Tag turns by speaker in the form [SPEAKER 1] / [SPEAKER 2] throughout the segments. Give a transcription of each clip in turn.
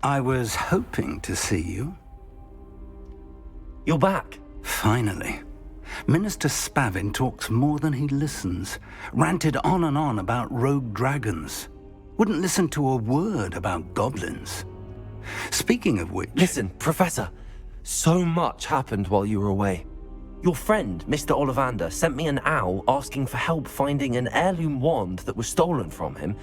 [SPEAKER 1] I was hoping to see you.
[SPEAKER 2] You're back.
[SPEAKER 1] Finally. Minister Spavin talks more than he listens. Ranted on and on about rogue dragons. Wouldn't listen to a word about goblins. Speaking of which...
[SPEAKER 2] Listen, Professor. So much happened while you were away. Your friend, Mr. Ollivander, sent me an owl asking for help finding an heirloom wand that was stolen from him.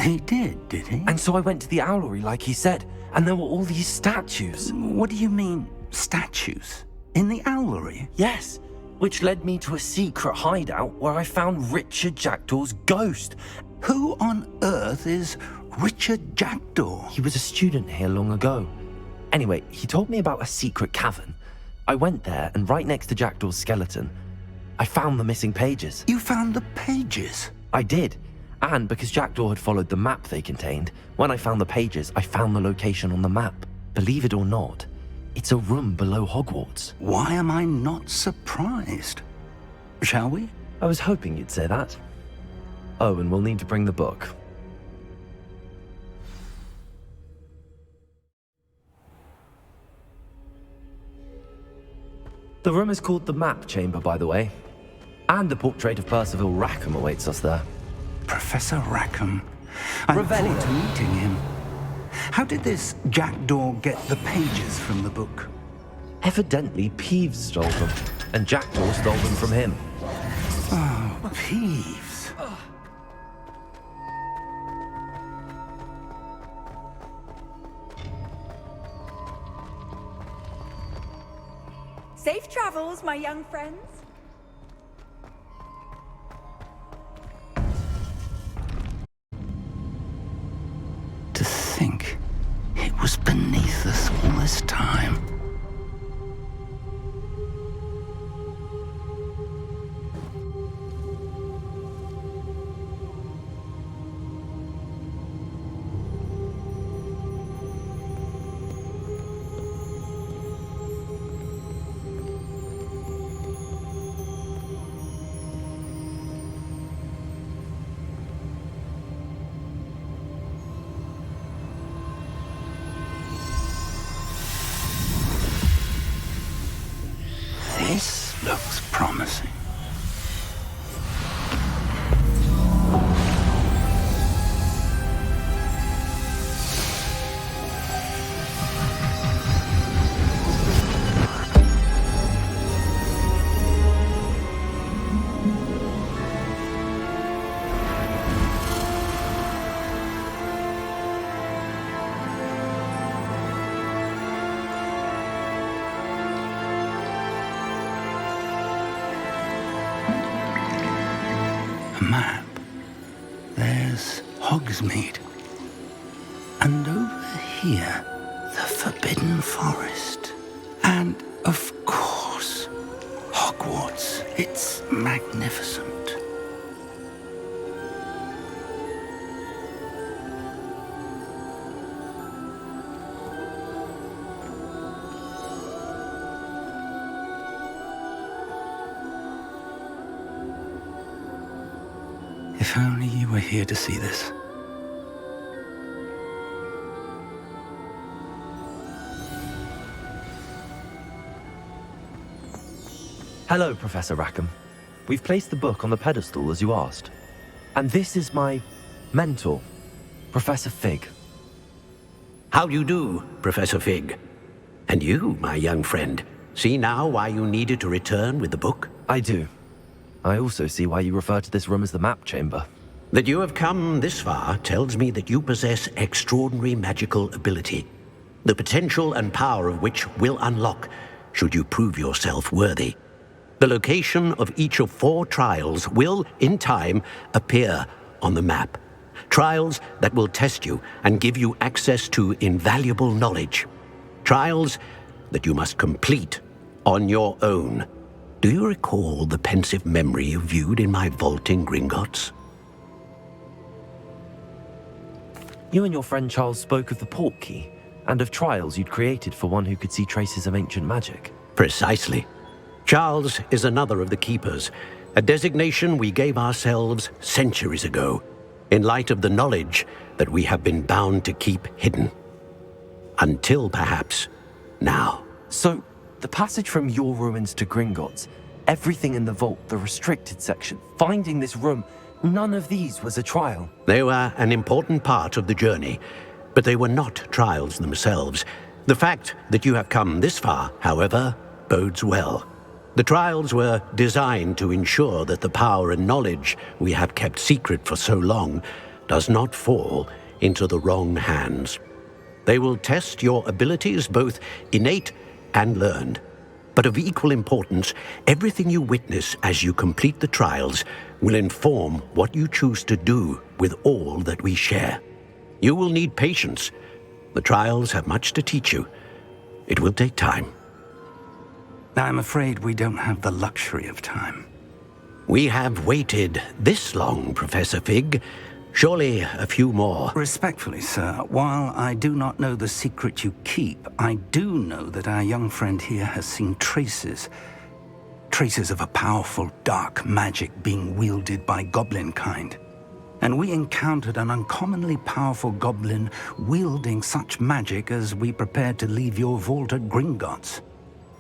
[SPEAKER 1] He did he?
[SPEAKER 2] And so I went to the owlery like he said, and there were all these statues.
[SPEAKER 1] What do you mean, statues? In the owlery?
[SPEAKER 2] Yes, which led me to a secret hideout where I found Richard Jackdaw's ghost.
[SPEAKER 1] Who on earth is Richard Jackdaw?
[SPEAKER 2] He was a student here long ago. Anyway, he told me about a secret cavern. I went there, and right next to Jackdaw's skeleton, I found the missing pages.
[SPEAKER 1] You found the pages?
[SPEAKER 2] I did. And because Jackdaw had followed the map they contained, when I found the pages, I found the location on the map. Believe it or not, it's a room below Hogwarts.
[SPEAKER 1] Why am I not surprised? Shall we?
[SPEAKER 2] I was hoping you'd say that. Oh, and we'll need to bring the book. The room is called the Map Chamber, by the way. And a portrait of Percival Rackham awaits us there.
[SPEAKER 1] Professor Rackham. I look forward to meeting him. How did this Jackdaw get the pages from the book?
[SPEAKER 2] Evidently, Peeves stole them, and Jackdaw stole them from him.
[SPEAKER 1] Oh, Peeves.
[SPEAKER 3] Safe travels, my young friends.
[SPEAKER 1] To think it was beneath us all this time. This looks promising. Map. There's Hogsmeade. And over here, the Forbidden Forest. And, of course, Hogwarts. It's magnificent. If only you were here to see this.
[SPEAKER 2] Hello, Professor Rackham. We've placed the book on the pedestal as you asked. And this is my mentor, Professor Fig.
[SPEAKER 4] How do you do, Professor Fig? And you, my young friend, see now why you needed to return with the book?
[SPEAKER 2] I do. I also see why you refer to this room as the map chamber.
[SPEAKER 4] That you have come this far tells me that you possess extraordinary magical ability, the potential and power of which will unlock should you prove yourself worthy. The location of each of 4 trials will, in time, appear on the map. Trials that will test you and give you access to invaluable knowledge. Trials that you must complete on your own. Do you recall the pensive memory you viewed in my vault in Gringotts?
[SPEAKER 2] You and your friend Charles spoke of the port key, and of trials you'd created for one who could see traces of ancient magic.
[SPEAKER 4] Precisely. Charles is another of the Keepers, a designation we gave ourselves centuries ago, in light of the knowledge that we have been bound to keep hidden. Until, perhaps, now.
[SPEAKER 2] So, the passage from your ruins to Gringotts, everything in the vault, the restricted section, finding this room, none of these was a trial.
[SPEAKER 4] They were an important part of the journey, but they were not trials themselves. The fact that you have come this far, however, bodes well. The trials were designed to ensure that the power and knowledge we have kept secret for so long does not fall into the wrong hands. They will test your abilities, both innate and learned. But of equal importance, everything you witness as you complete the trials will inform what you choose to do with all that we share. You will need patience. The trials have much to teach you. It will take time.
[SPEAKER 1] I'm afraid we don't have the luxury of time.
[SPEAKER 4] We have waited this long, Professor Fig. Surely a few more.
[SPEAKER 1] Respectfully, sir, while I do not know the secret you keep, I do know that our young friend here has seen traces of a powerful dark magic being wielded by goblin kind. And we encountered an uncommonly powerful goblin wielding such magic as we prepared to leave your vault at Gringotts.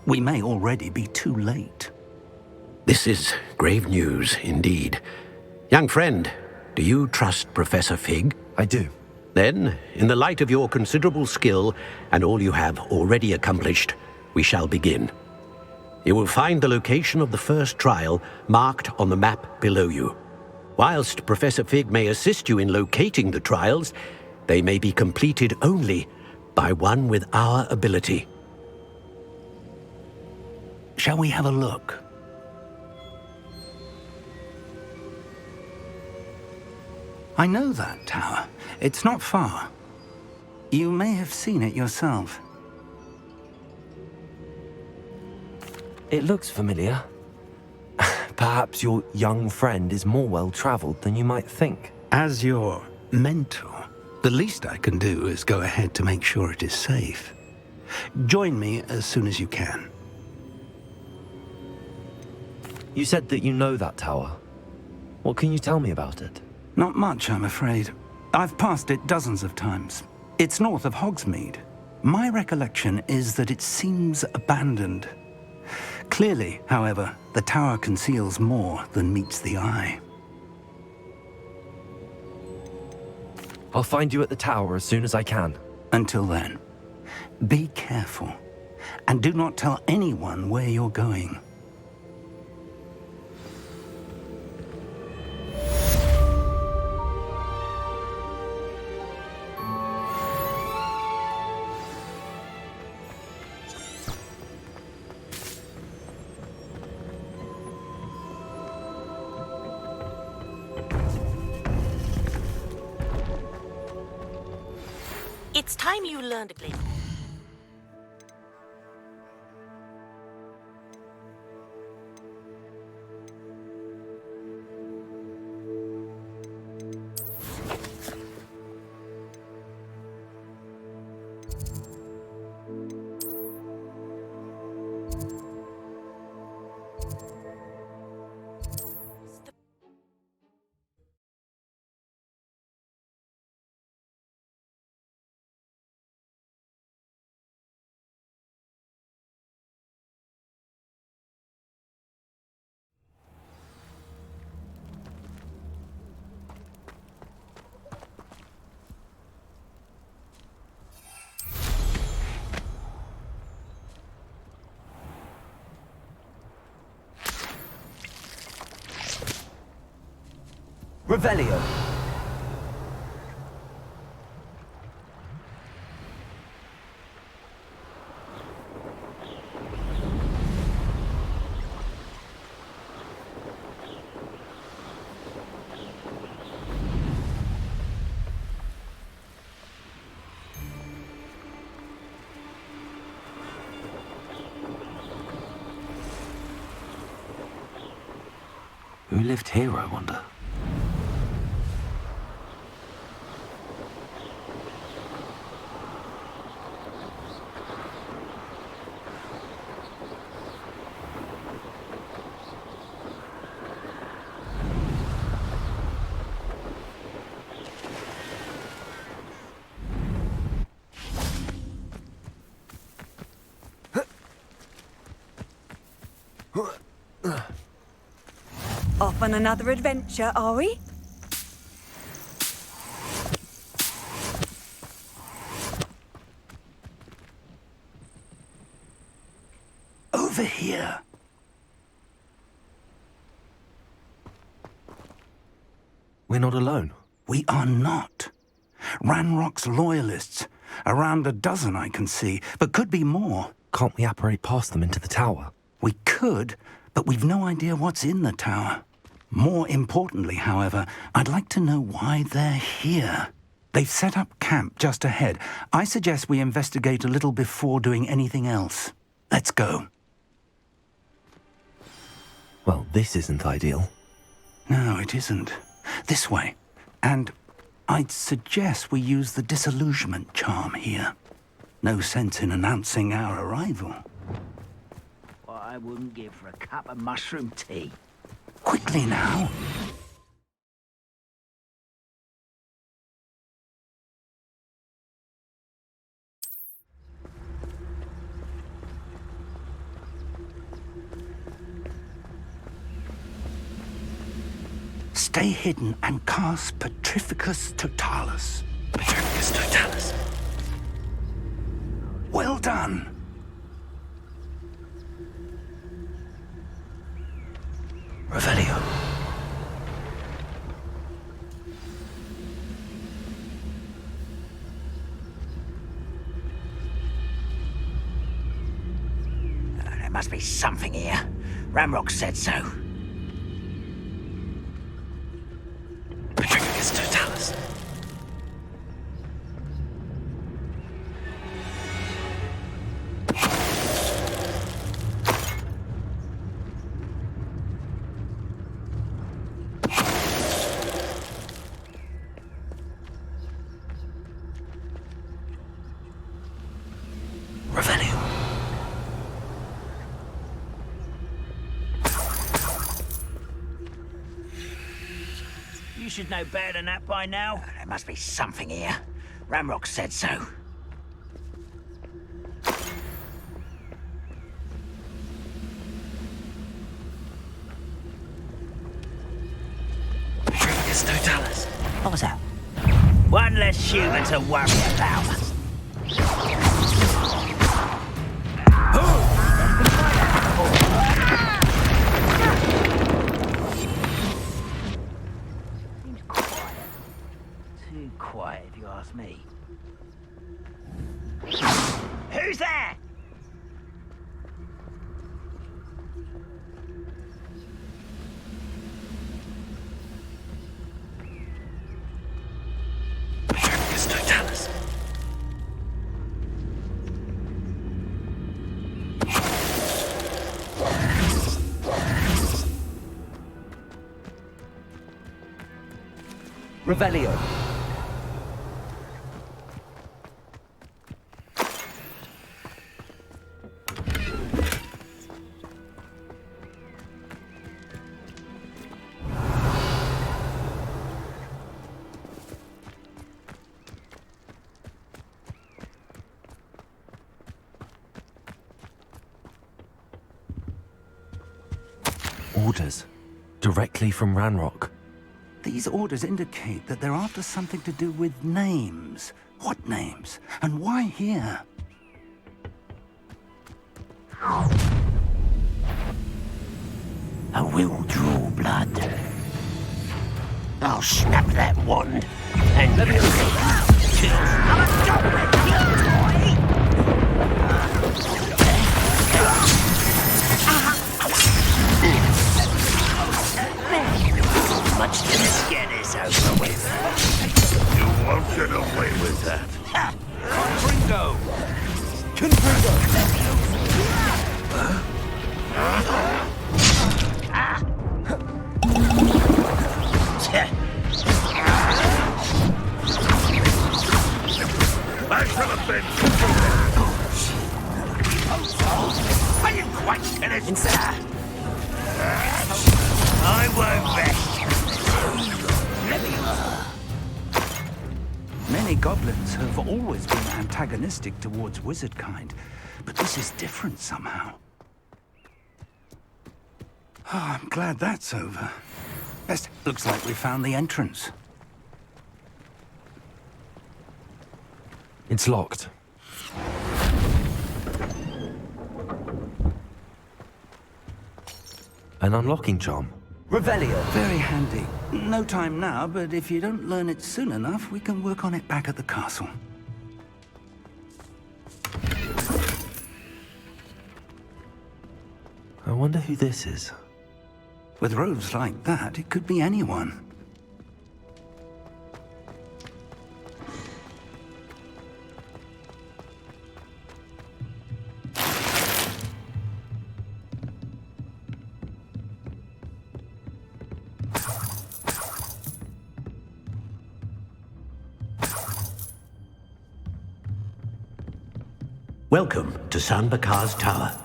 [SPEAKER 1] We may already be too late.
[SPEAKER 4] This is grave news indeed. Young friend, do you trust Professor Fig?
[SPEAKER 2] I do.
[SPEAKER 4] Then, in the light of your considerable skill and all you have already accomplished, we shall begin. You will find the location of the first trial marked on the map below you. Whilst Professor Fig may assist you in locating the trials, they may be completed only by one with our ability.
[SPEAKER 1] Shall we have a look? I know that tower. It's not far. You may have seen it yourself.
[SPEAKER 2] It looks familiar. Perhaps your young friend is more well-traveled than you might think.
[SPEAKER 1] As your mentor, the least I can do is go ahead to make sure it is safe. Join me as soon as you can.
[SPEAKER 2] You said that you know that tower. What can you tell me about it?
[SPEAKER 1] Not much, I'm afraid. I've passed it dozens of times. It's north of Hogsmeade. My recollection is that it seems abandoned. Clearly, however, the tower conceals more than meets the eye.
[SPEAKER 2] I'll find you at the tower as soon as I can.
[SPEAKER 1] Until then, be careful, and do not tell anyone where you're going.
[SPEAKER 5] It's time you learned to play.
[SPEAKER 2] Revelio. Who lived here, I wonder?
[SPEAKER 3] Off on another adventure, are we?
[SPEAKER 1] Over here.
[SPEAKER 2] We're not alone.
[SPEAKER 1] We are not. Ranrock's loyalists. Around a dozen I can see, but could be more.
[SPEAKER 2] Can't we apparate past them into the tower?
[SPEAKER 1] We could, but we've no idea what's in the tower. More importantly, however, I'd like to know why they're here. They've set up camp just ahead. I suggest we investigate a little before doing anything else. Let's go.
[SPEAKER 2] Well, this isn't ideal.
[SPEAKER 1] No, it isn't. This way. And I'd suggest we use the disillusionment charm here. No sense in announcing our arrival.
[SPEAKER 6] What I wouldn't give for a cup of mushroom tea.
[SPEAKER 1] Quickly now. Stay hidden and cast Petrificus Totalis.
[SPEAKER 2] Petrificus Totalis.
[SPEAKER 1] Well done.
[SPEAKER 2] Revelio.
[SPEAKER 6] There must be something here. Ramrock said so.
[SPEAKER 2] Petrificus Totalis. Revelio.
[SPEAKER 6] You should know better than that by now. There must be something here. Ramrock said so.
[SPEAKER 2] Petrificus Totalis.
[SPEAKER 6] What was that? One less human to worry about. Seems quiet. Too quiet, if you ask me. Who's there?
[SPEAKER 2] Petrificus Totalis. Revelio. Orders. Directly from Ranrock.
[SPEAKER 1] These orders indicate that they're after something to do with names. What names? And why here?
[SPEAKER 6] I will draw blood. I'll
[SPEAKER 4] snap that wand and let me
[SPEAKER 6] Much to get this over with.
[SPEAKER 7] You won't get away with that.
[SPEAKER 6] Confringo!
[SPEAKER 7] I should have been.
[SPEAKER 6] I didn't quite get it. I won't rest.
[SPEAKER 1] Many goblins have always been antagonistic towards wizard kind, but this is different somehow. Oh, I'm glad that's over. Yes, looks like we found the entrance.
[SPEAKER 2] It's locked. An unlocking charm.
[SPEAKER 6] Revelio.
[SPEAKER 1] Very handy. No time now, but if you don't learn it soon enough, we can work on it back at the castle.
[SPEAKER 2] I wonder who this is.
[SPEAKER 1] With robes like that, it could be anyone.
[SPEAKER 4] Welcome to San Bakar's Tower.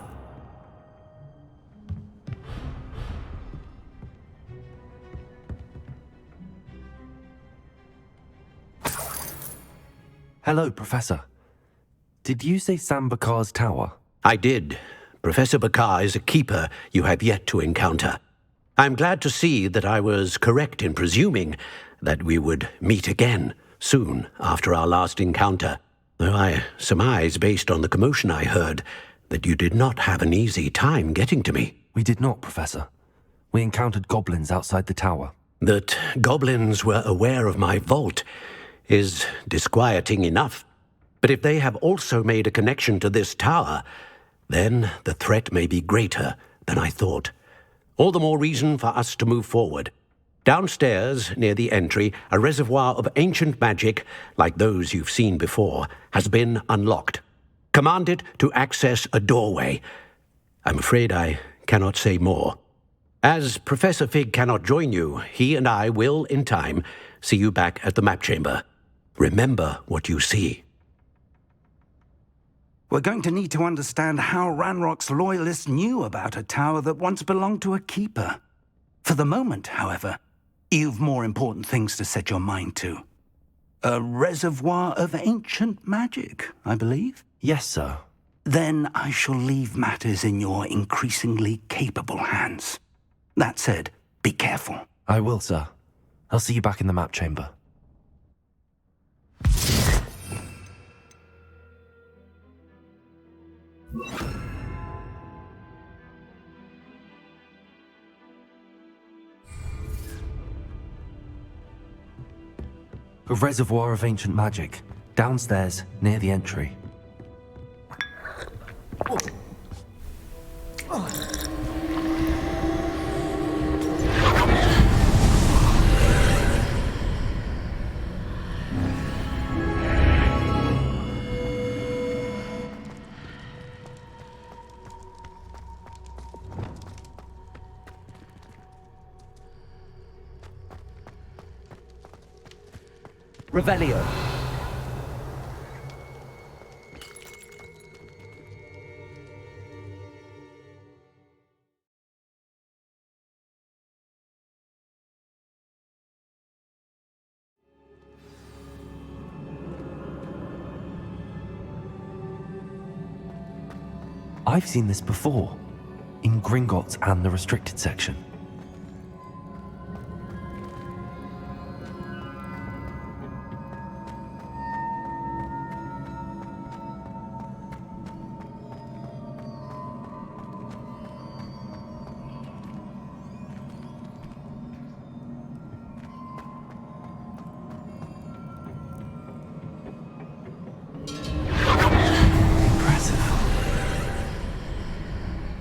[SPEAKER 2] Hello, Professor. Did you say Sam Bakar's tower?
[SPEAKER 4] I did. Professor Bakar is a keeper you have yet to encounter. I'm glad to see that I was correct in presuming that we would meet again soon after our last encounter. Though I surmise, based on the commotion I heard, that you did not have an easy time getting to me.
[SPEAKER 2] We did not, Professor. We encountered goblins outside the tower.
[SPEAKER 4] That goblins were aware of my vault is disquieting enough. But if they have also made a connection to this tower, then the threat may be greater than I thought. All the more reason for us to move forward. Downstairs, near the entry, a reservoir of ancient magic, like those you've seen before, has been unlocked. Commanded to access a doorway. I'm afraid I cannot say more. As Professor Fig cannot join you, he and I will, in time, see you back at the map chamber. Remember what you see.
[SPEAKER 1] We're going to need to understand how Ranrock's loyalists knew about a tower that once belonged to a keeper. For the moment, however, you've more important things to set your mind to. A reservoir of ancient magic, I believe?
[SPEAKER 2] Yes, sir.
[SPEAKER 1] Then I shall leave matters in your increasingly capable hands. That said, be careful.
[SPEAKER 2] I will, sir. I'll see you back in the map chamber. A reservoir of ancient magic, downstairs near the entry.
[SPEAKER 6] Revelio.
[SPEAKER 2] I've seen this before, in Gringotts and the restricted section.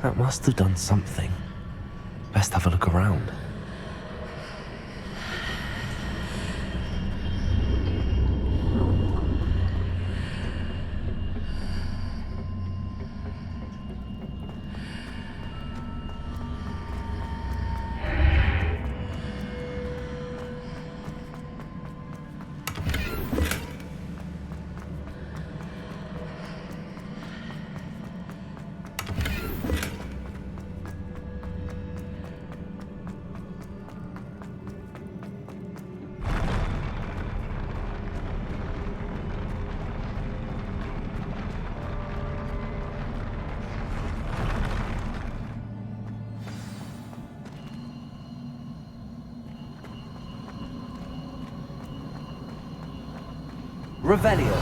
[SPEAKER 2] That must have done something. Best have a look around. Revelio.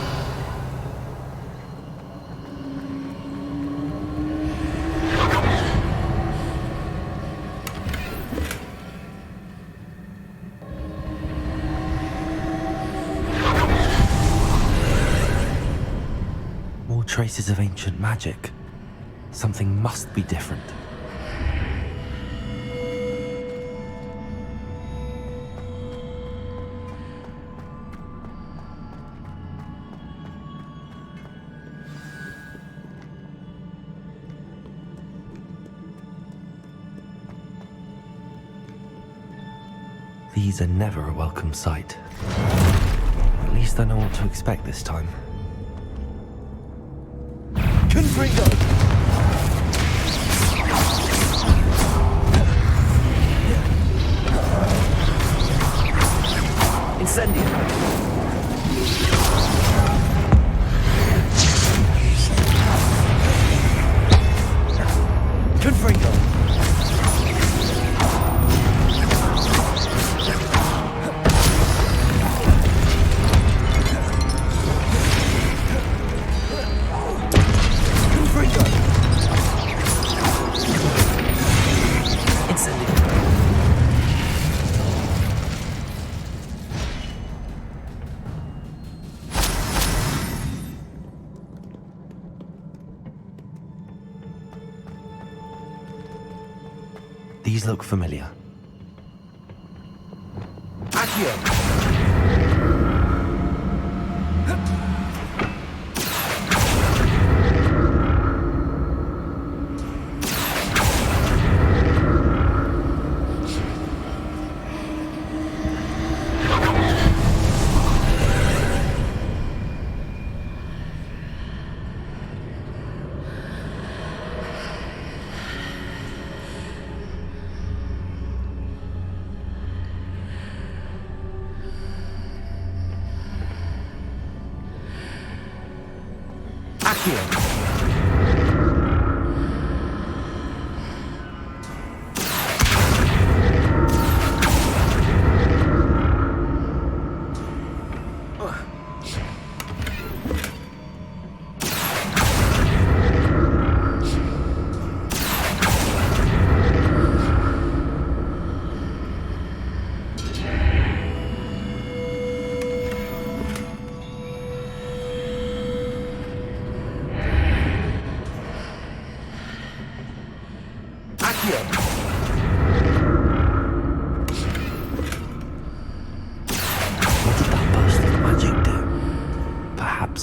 [SPEAKER 2] More traces of ancient magic. Something must be different. These are never a welcome sight. At least I know what to expect this time. Confringo! Incendio! Confringo! These look familiar. Accio!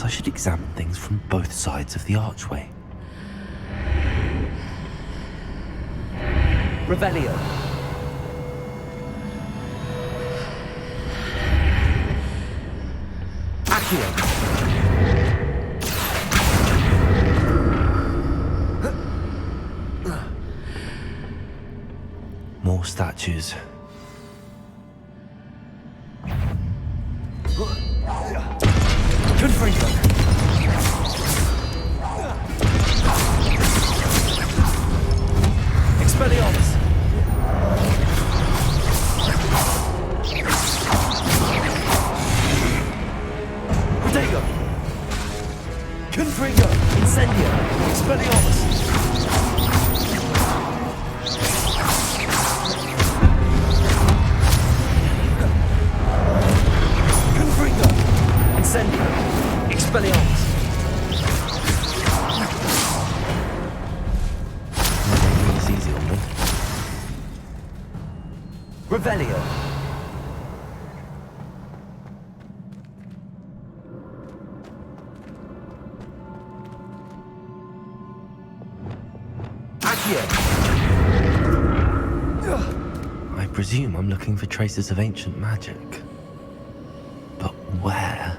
[SPEAKER 2] I should examine things from both sides of the archway. Revelio. Accio. More statues. Confringo. Expelliarmus. Protego. Confringo. Incendio. Expelliarmus. Confringo. Incendio. Expelliarmus. Revelio. I presume I'm looking for traces of ancient magic. But where?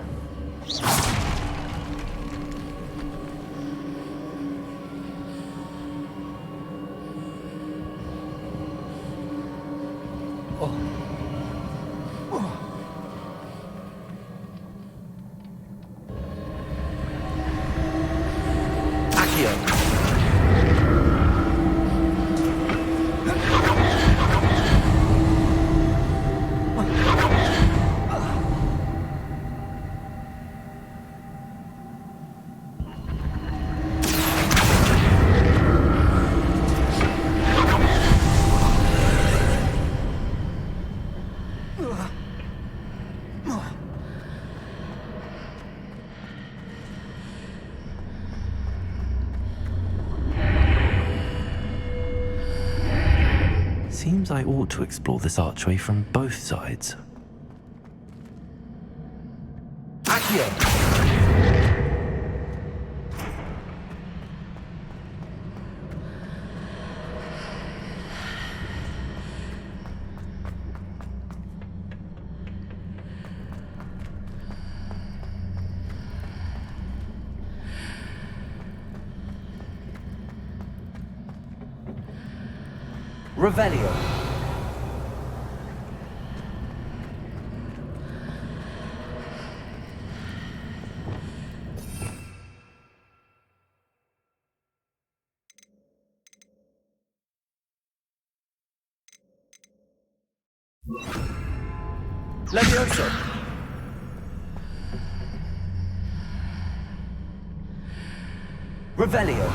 [SPEAKER 2] Seems I ought to explore this archway from both sides. Accio! Revelio. Levioso. Revelio.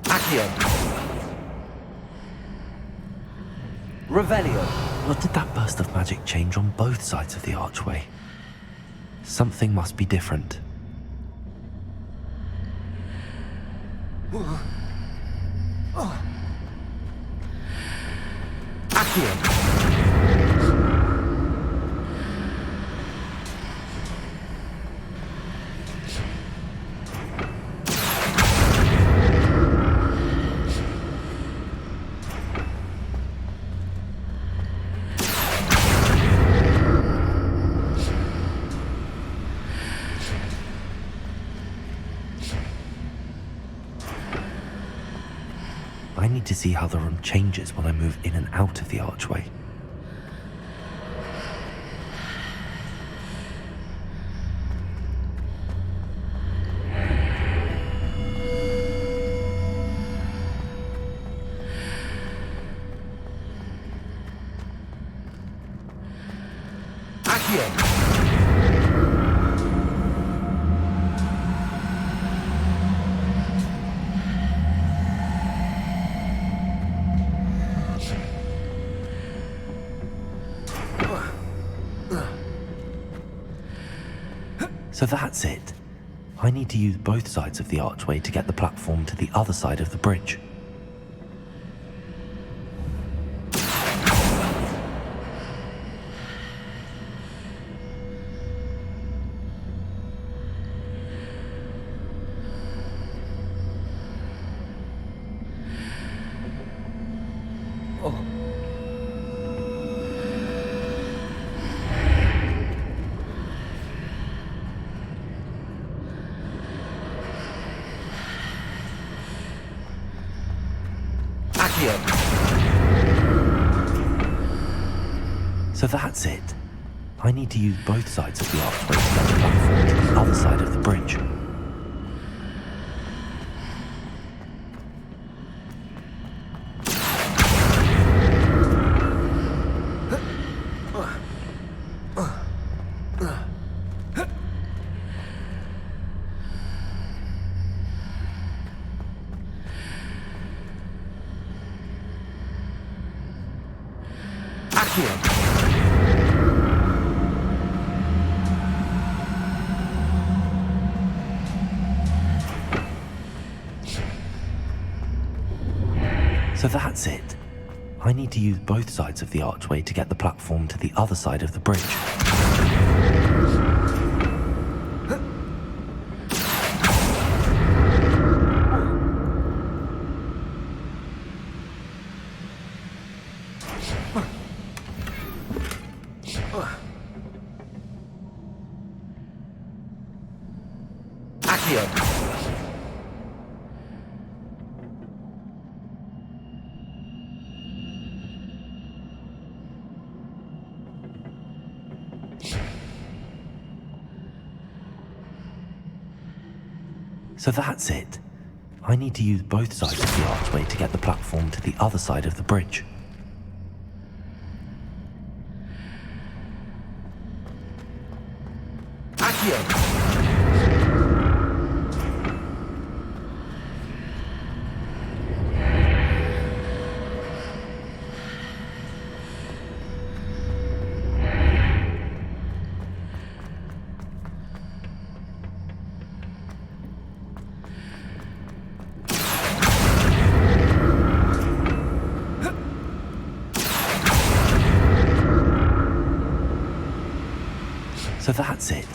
[SPEAKER 2] Accio. Revelio. What did that burst of magic change on both sides of the archway? Something must be different. Accio. I need to see how the room changes when I move in and out of the archway. Accio! So that's it. I need to use both sides of the archway to get the platform to the other side of the bridge. So that's it. I need to use both sides of the archway to get the platform to the other side of the bridge. Accio! So that's it. I need to use both sides of the archway to get the platform to the other side of the bridge. Accio! So that's it. I need to use both sides of the archway to get the platform to the other side of the bridge. Accio! So that's it.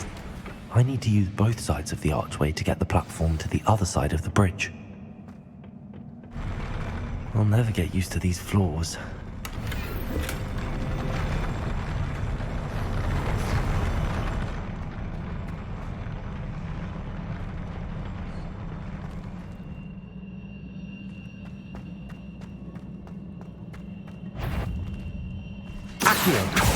[SPEAKER 2] I need to use both sides of the archway to get the platform to the other side of the bridge. I'll never get used to these floors. Accio!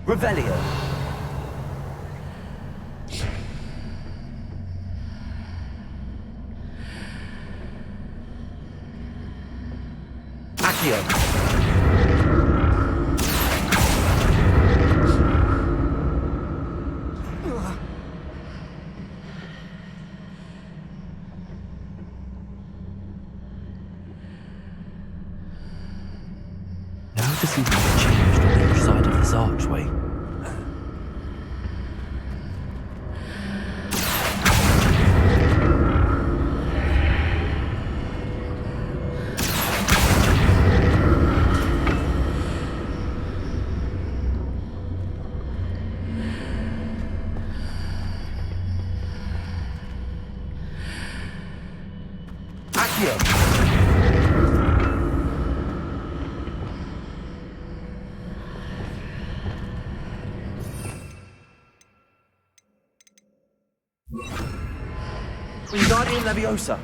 [SPEAKER 2] Revelio. Accio. Now to see what's changed on each side of this archway. Wingardium Leviosa.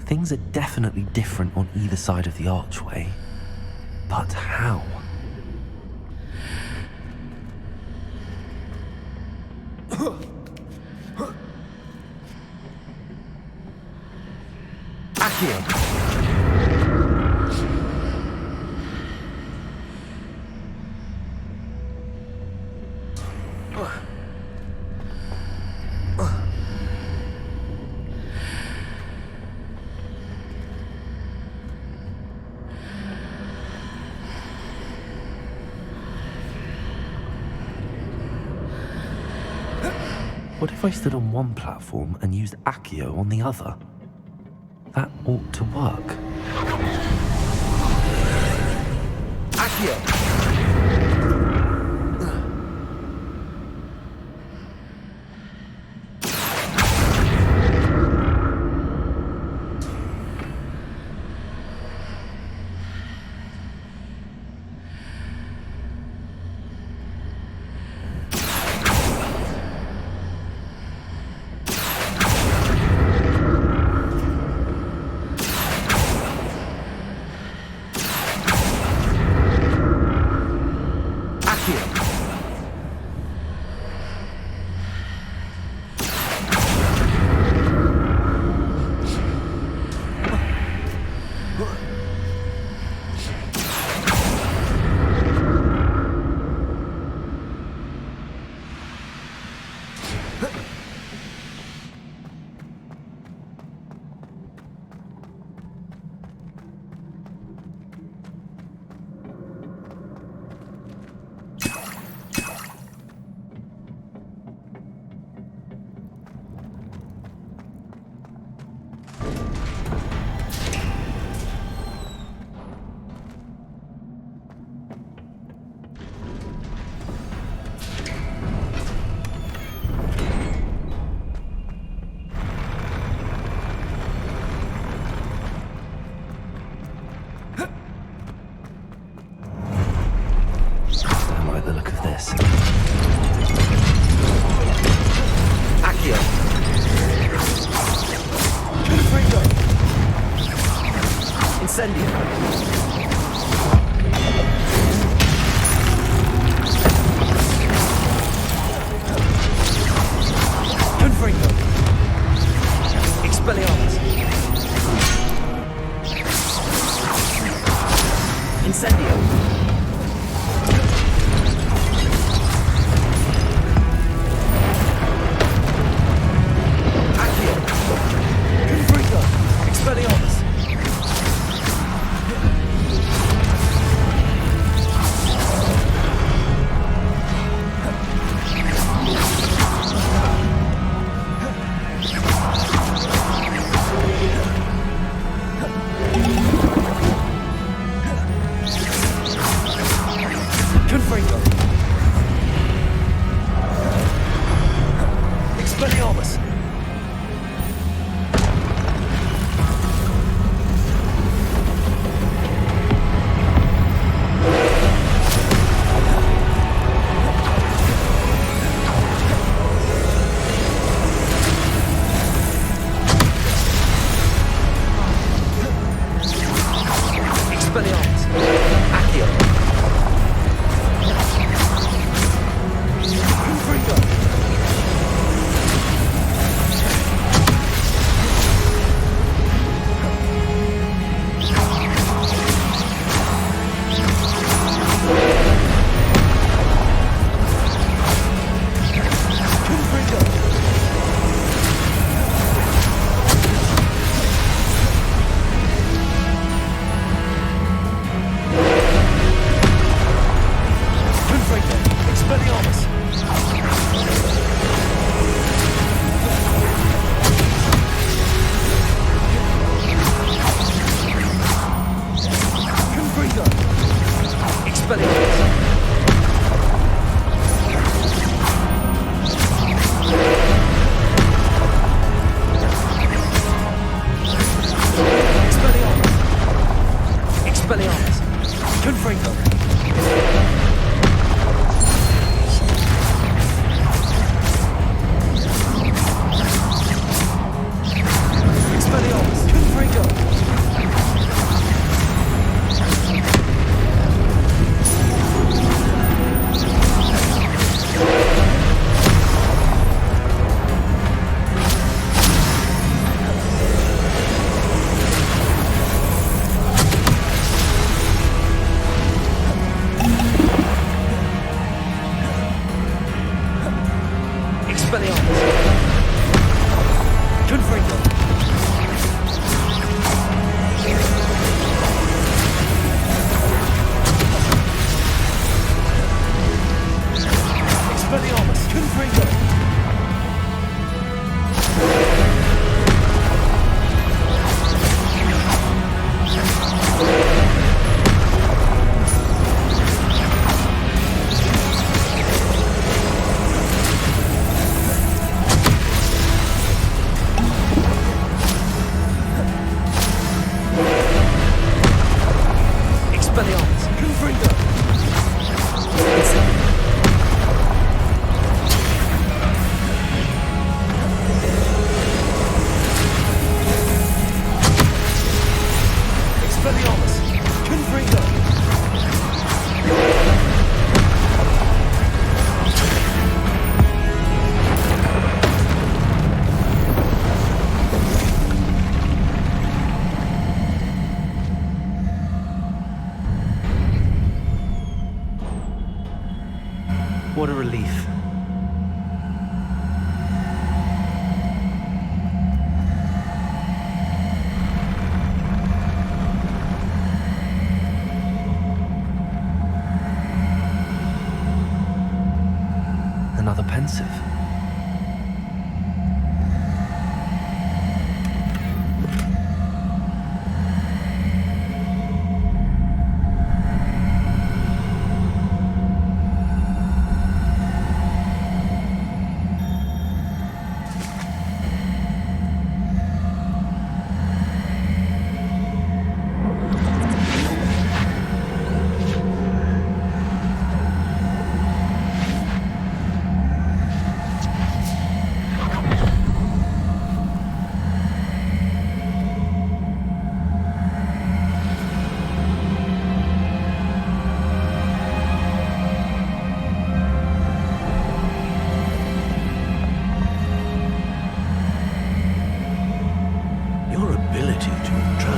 [SPEAKER 2] Things are definitely different on either side of the archway. But how? Accio! What if I stood on one platform and used Accio on the other? That ought to work. Accio! The look of this. Accio! Freego! Incendio! Freego! Expelliarmus! Incendio! Expelliarmus!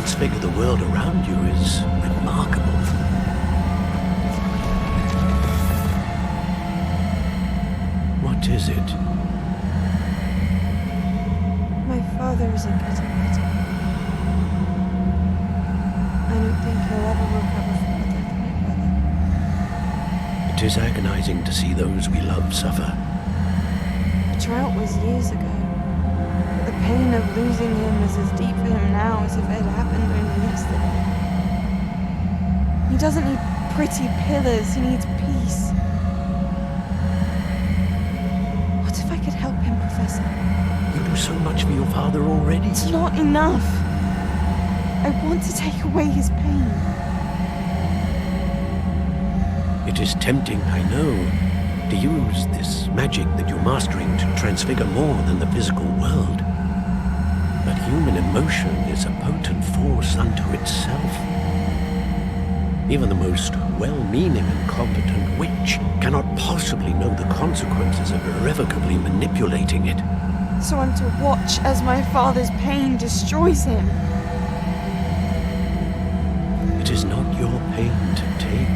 [SPEAKER 4] transfigure the world around you is remarkable. What is it?
[SPEAKER 8] My father isn't getting better. I don't think he'll ever recover from the death of my brother.
[SPEAKER 4] It is agonizing to see those we love suffer.
[SPEAKER 8] The drought was years ago. But the pain of losing him is as deep for him now as if it had happened only yesterday. He doesn't need pretty pillars, he needs peace. What if I could help him, Professor?
[SPEAKER 4] You do so much for your father already.
[SPEAKER 8] It's not enough. I want to take away his pain.
[SPEAKER 4] It is tempting, I know, to use this magic that you're mastering to transfigure more than the physical world. But human emotion is a potent force unto itself. Even the most well-meaning and competent witch cannot possibly know the consequences of irrevocably manipulating it.
[SPEAKER 8] So I'm to watch as my father's pain destroys him.
[SPEAKER 4] It is not your pain to take.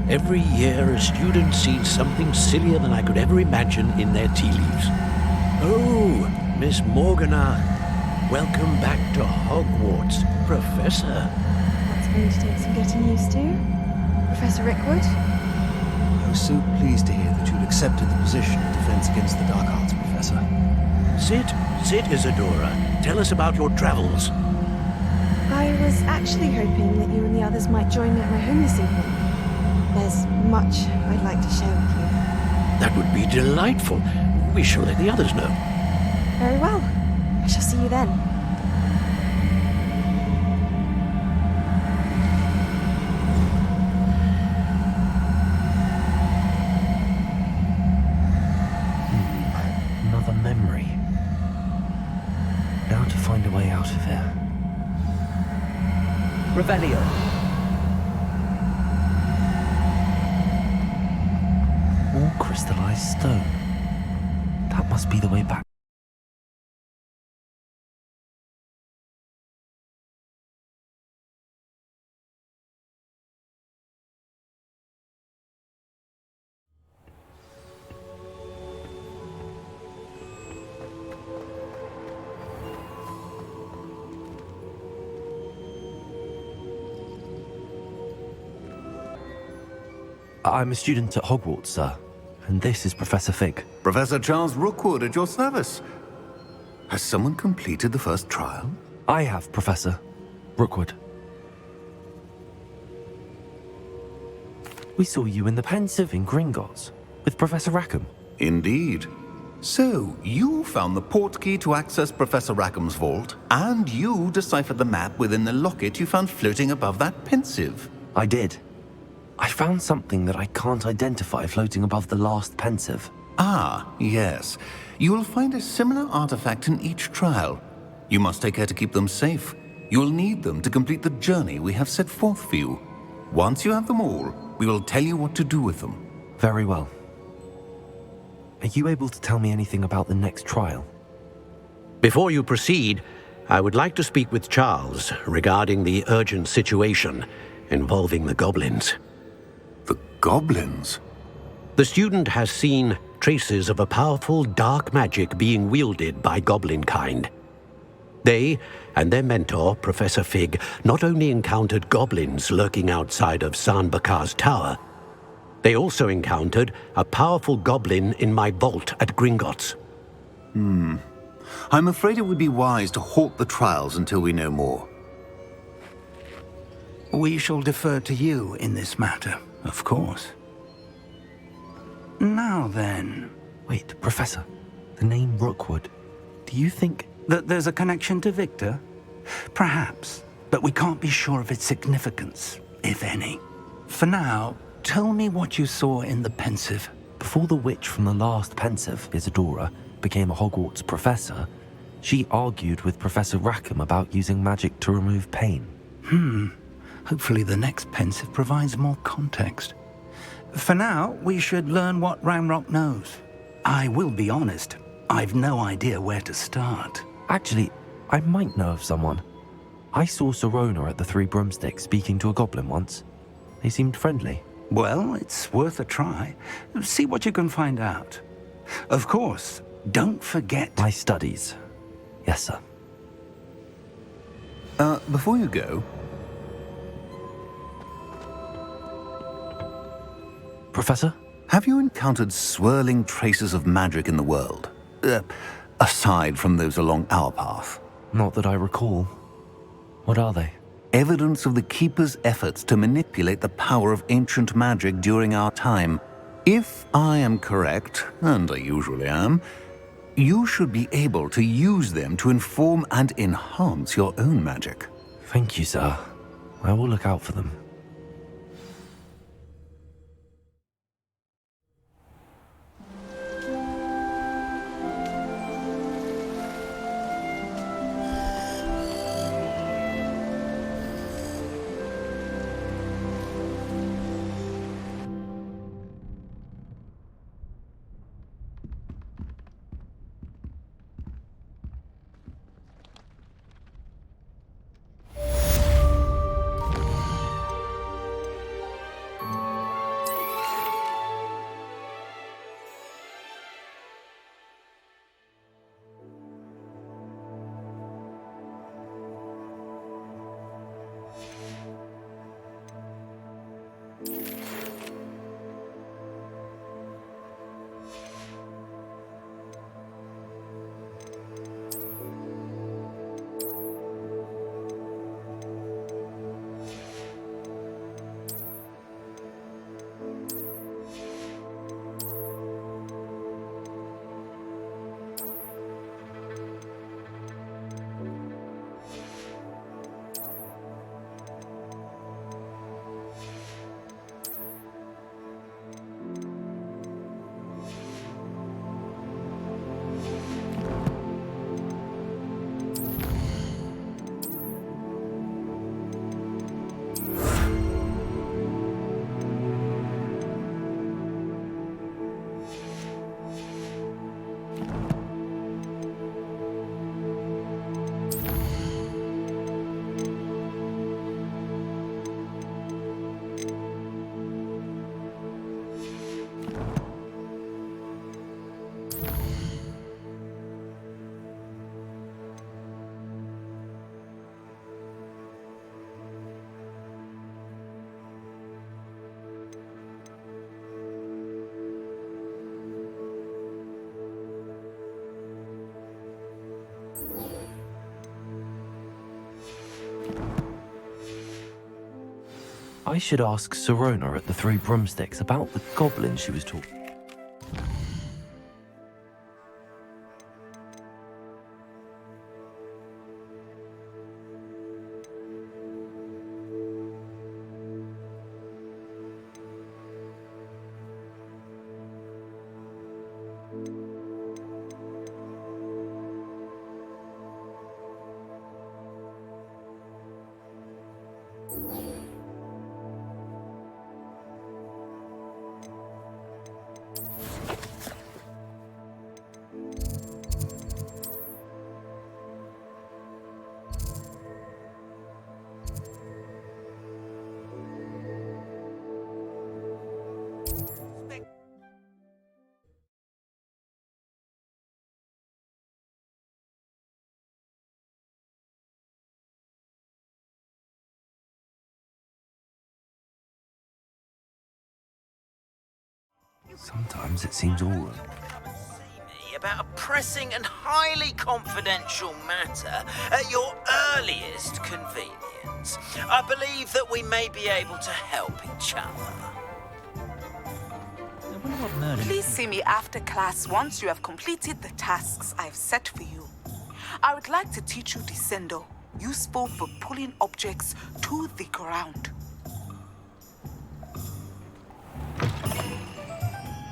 [SPEAKER 4] Every year, a student sees something sillier than I could ever imagine in their tea leaves. Oh, Miss Morgana, welcome back to Hogwarts, Professor.
[SPEAKER 8] That's going to take some getting used to. Professor Rickwood?
[SPEAKER 9] I was so pleased to hear that you'd accepted the position of Defense Against the Dark Arts, Professor.
[SPEAKER 4] Sit, Isadora. Tell us about your travels.
[SPEAKER 8] I was actually hoping that you and the others might join me at my home this evening. There's much I'd like to share with you.
[SPEAKER 4] That would be delightful. We shall let the others know.
[SPEAKER 8] Very well. I shall see you then.
[SPEAKER 2] Another memory. Now to find a way out of here. Revelio. All crystallized stone. That must be the way back. I'm a student at Hogwarts, sir. And this is Professor Fig.
[SPEAKER 1] Professor Charles Rookwood at your service. Has someone completed the first trial?
[SPEAKER 2] I have, Professor Rookwood. We saw you in the Pensive in Gringotts with Professor Rackham.
[SPEAKER 1] Indeed. So, you found the portkey to access Professor Rackham's vault, and you deciphered the map within the locket you found floating above that Pensive.
[SPEAKER 2] I did. I found something that I can't identify floating above the last Pensive.
[SPEAKER 1] Ah, yes. You will find a similar artifact in each trial. You must take care to keep them safe. You will need them to complete the journey we have set forth for you. Once you have them all, we will tell you what to do with them.
[SPEAKER 2] Very well. Are you able to tell me anything about the next trial?
[SPEAKER 4] Before you proceed, I would like to speak with Charles regarding the urgent situation involving the goblins.
[SPEAKER 1] The goblins?
[SPEAKER 4] The student has seen traces of a powerful dark magic being wielded by goblin kind. They and their mentor, Professor Fig, not only encountered goblins lurking outside of San Bakar's tower, they also encountered a powerful goblin in my vault at Gringotts.
[SPEAKER 1] I'm afraid it would be wise to halt the trials until we know more. We shall defer to you in this matter, of course. Now then...
[SPEAKER 2] Wait, Professor. The name Rookwood. Do you think...
[SPEAKER 1] that there's a connection to Victor? Perhaps, but we can't be sure of its significance, if any. For now, tell me what you saw in the Pensive.
[SPEAKER 2] Before the witch from the last Pensive, Isadora, became a Hogwarts professor, she argued with Professor Rackham about using magic to remove pain.
[SPEAKER 1] Hopefully the next pensive provides more context. For now, we should learn what Ramrock knows. I will be honest, I've no idea where to start.
[SPEAKER 2] Actually, I might know of someone. I saw Sirona at the Three Broomsticks speaking to a goblin once. They seemed friendly.
[SPEAKER 1] Well, it's worth a try. See what you can find out. Of course, don't forget...
[SPEAKER 2] My studies. Yes, sir.
[SPEAKER 10] Before you go...
[SPEAKER 2] Professor?
[SPEAKER 10] Have you encountered swirling traces of magic in the world? Aside from those along our path?
[SPEAKER 2] Not that I recall. What are they?
[SPEAKER 10] Evidence of the Keeper's efforts to manipulate the power of ancient magic during our time. If I am correct, and I usually am, you should be able to use them to inform and enhance your own magic.
[SPEAKER 2] Thank you, sir. I will look out for them. I should ask Sirona at the Three Broomsticks about the goblin she was talking. Sometimes it seems all right.
[SPEAKER 6] About a pressing and highly confidential matter at your earliest convenience. I believe that we may be able to help each other.
[SPEAKER 11] Please see me after class once you have completed the tasks I've set for you. I would like to teach you Descendo, useful for pulling objects to the ground.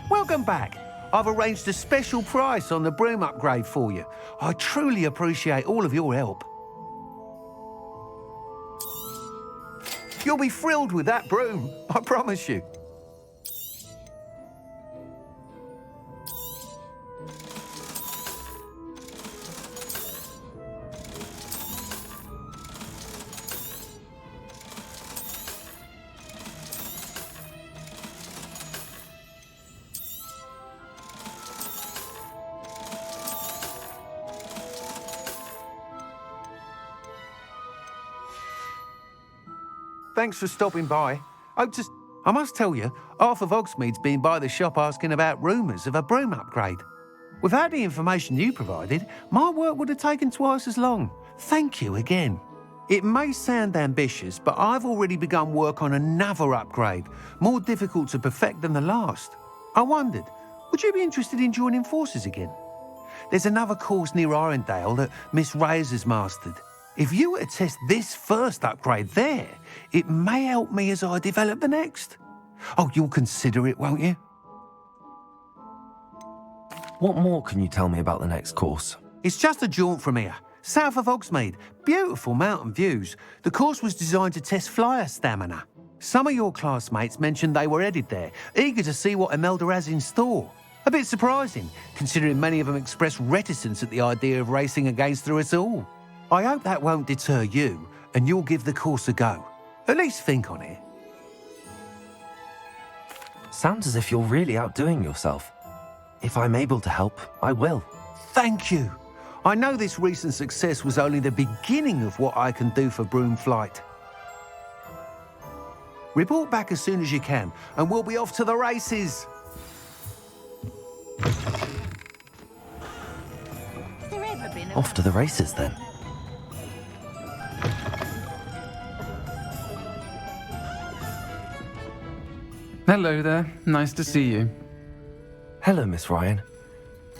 [SPEAKER 12] Welcome back. I've arranged a special price on the broom upgrade for you. I truly appreciate all of your help. You'll be thrilled with that broom, I promise you. Thanks for stopping by. I must tell you, half of Hogsmeade's been by the shop asking about rumours of a broom upgrade. Without the information you provided, my work would have taken twice as long. Thank you again. It may sound ambitious, but I've already begun work on another upgrade, more difficult to perfect than the last. I wondered, would you be interested in joining forces again? There's another course near Irondale that Miss Reyes has mastered. If you were to test this first upgrade there, it may help me as I develop the next. Oh, you'll consider it, won't you?
[SPEAKER 2] What more can you tell me about the next course?
[SPEAKER 12] It's just a jaunt from here, south of Hogsmeade. Beautiful mountain views. The course was designed to test flyer stamina. Some of your classmates mentioned they were headed there, eager to see what Imelda has in store. A bit surprising, considering many of them expressed reticence at the idea of racing against her at all. I hope that won't deter you, and you'll give the course a go. At least think on it.
[SPEAKER 2] Sounds as if you're really outdoing yourself. If I'm able to help, I will.
[SPEAKER 12] Thank you. I know this recent success was only the beginning of what I can do for Broom Flight. Report back as soon as you can, and we'll be off to the races.
[SPEAKER 2] Off to the races, then.
[SPEAKER 13] Hello there. Nice to see you.
[SPEAKER 2] Hello, Miss Ryan.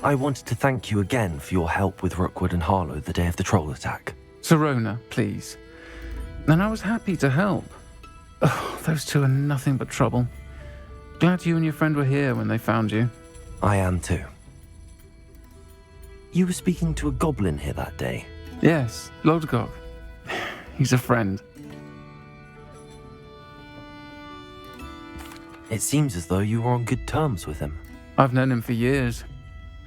[SPEAKER 2] I wanted to thank you again for your help with Rookwood and Harlow the day of the troll attack.
[SPEAKER 13] Sirona, please. And I was happy to help. Oh, those two are nothing but trouble. Glad you and your friend were here when they found you.
[SPEAKER 2] I am too. You were speaking to a goblin here that day?
[SPEAKER 13] Yes, Lodgok. He's a friend.
[SPEAKER 2] It seems as though you were on good terms with him.
[SPEAKER 13] I've known him for years.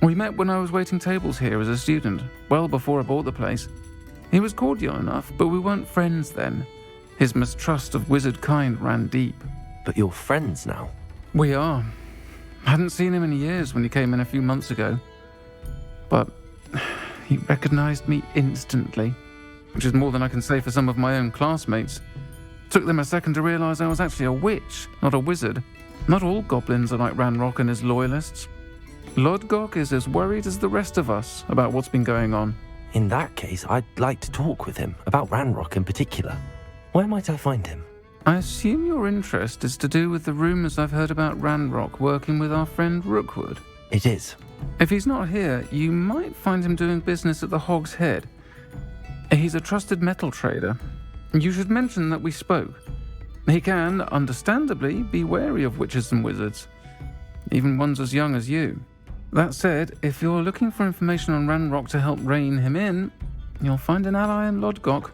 [SPEAKER 13] We met when I was waiting tables here as a student, well before I bought the place. He was cordial enough, but we weren't friends then. His mistrust of wizard kind ran deep.
[SPEAKER 2] But you're friends now?
[SPEAKER 13] We are. I hadn't seen him in years when he came in a few months ago. But he recognized me instantly, which is more than I can say for some of my own classmates. Took them a second to realize I was actually a witch, not a wizard. Not all goblins are like Ranrock and his loyalists. Lodgok is as worried as the rest of us about what's been going on.
[SPEAKER 2] In that case, I'd like to talk with him, about Ranrock in particular. Where might I find him?
[SPEAKER 13] I assume your interest is to do with the rumors I've heard about Ranrock working with our friend Rookwood.
[SPEAKER 2] It is.
[SPEAKER 13] If he's not here, you might find him doing business at the Hog's Head. He's a trusted metal trader. You should mention that we spoke. He can, understandably, be wary of witches and wizards, even ones as young as you. That said, if you're looking for information on Ranrock to help rein him in, you'll find an ally in Lodgok.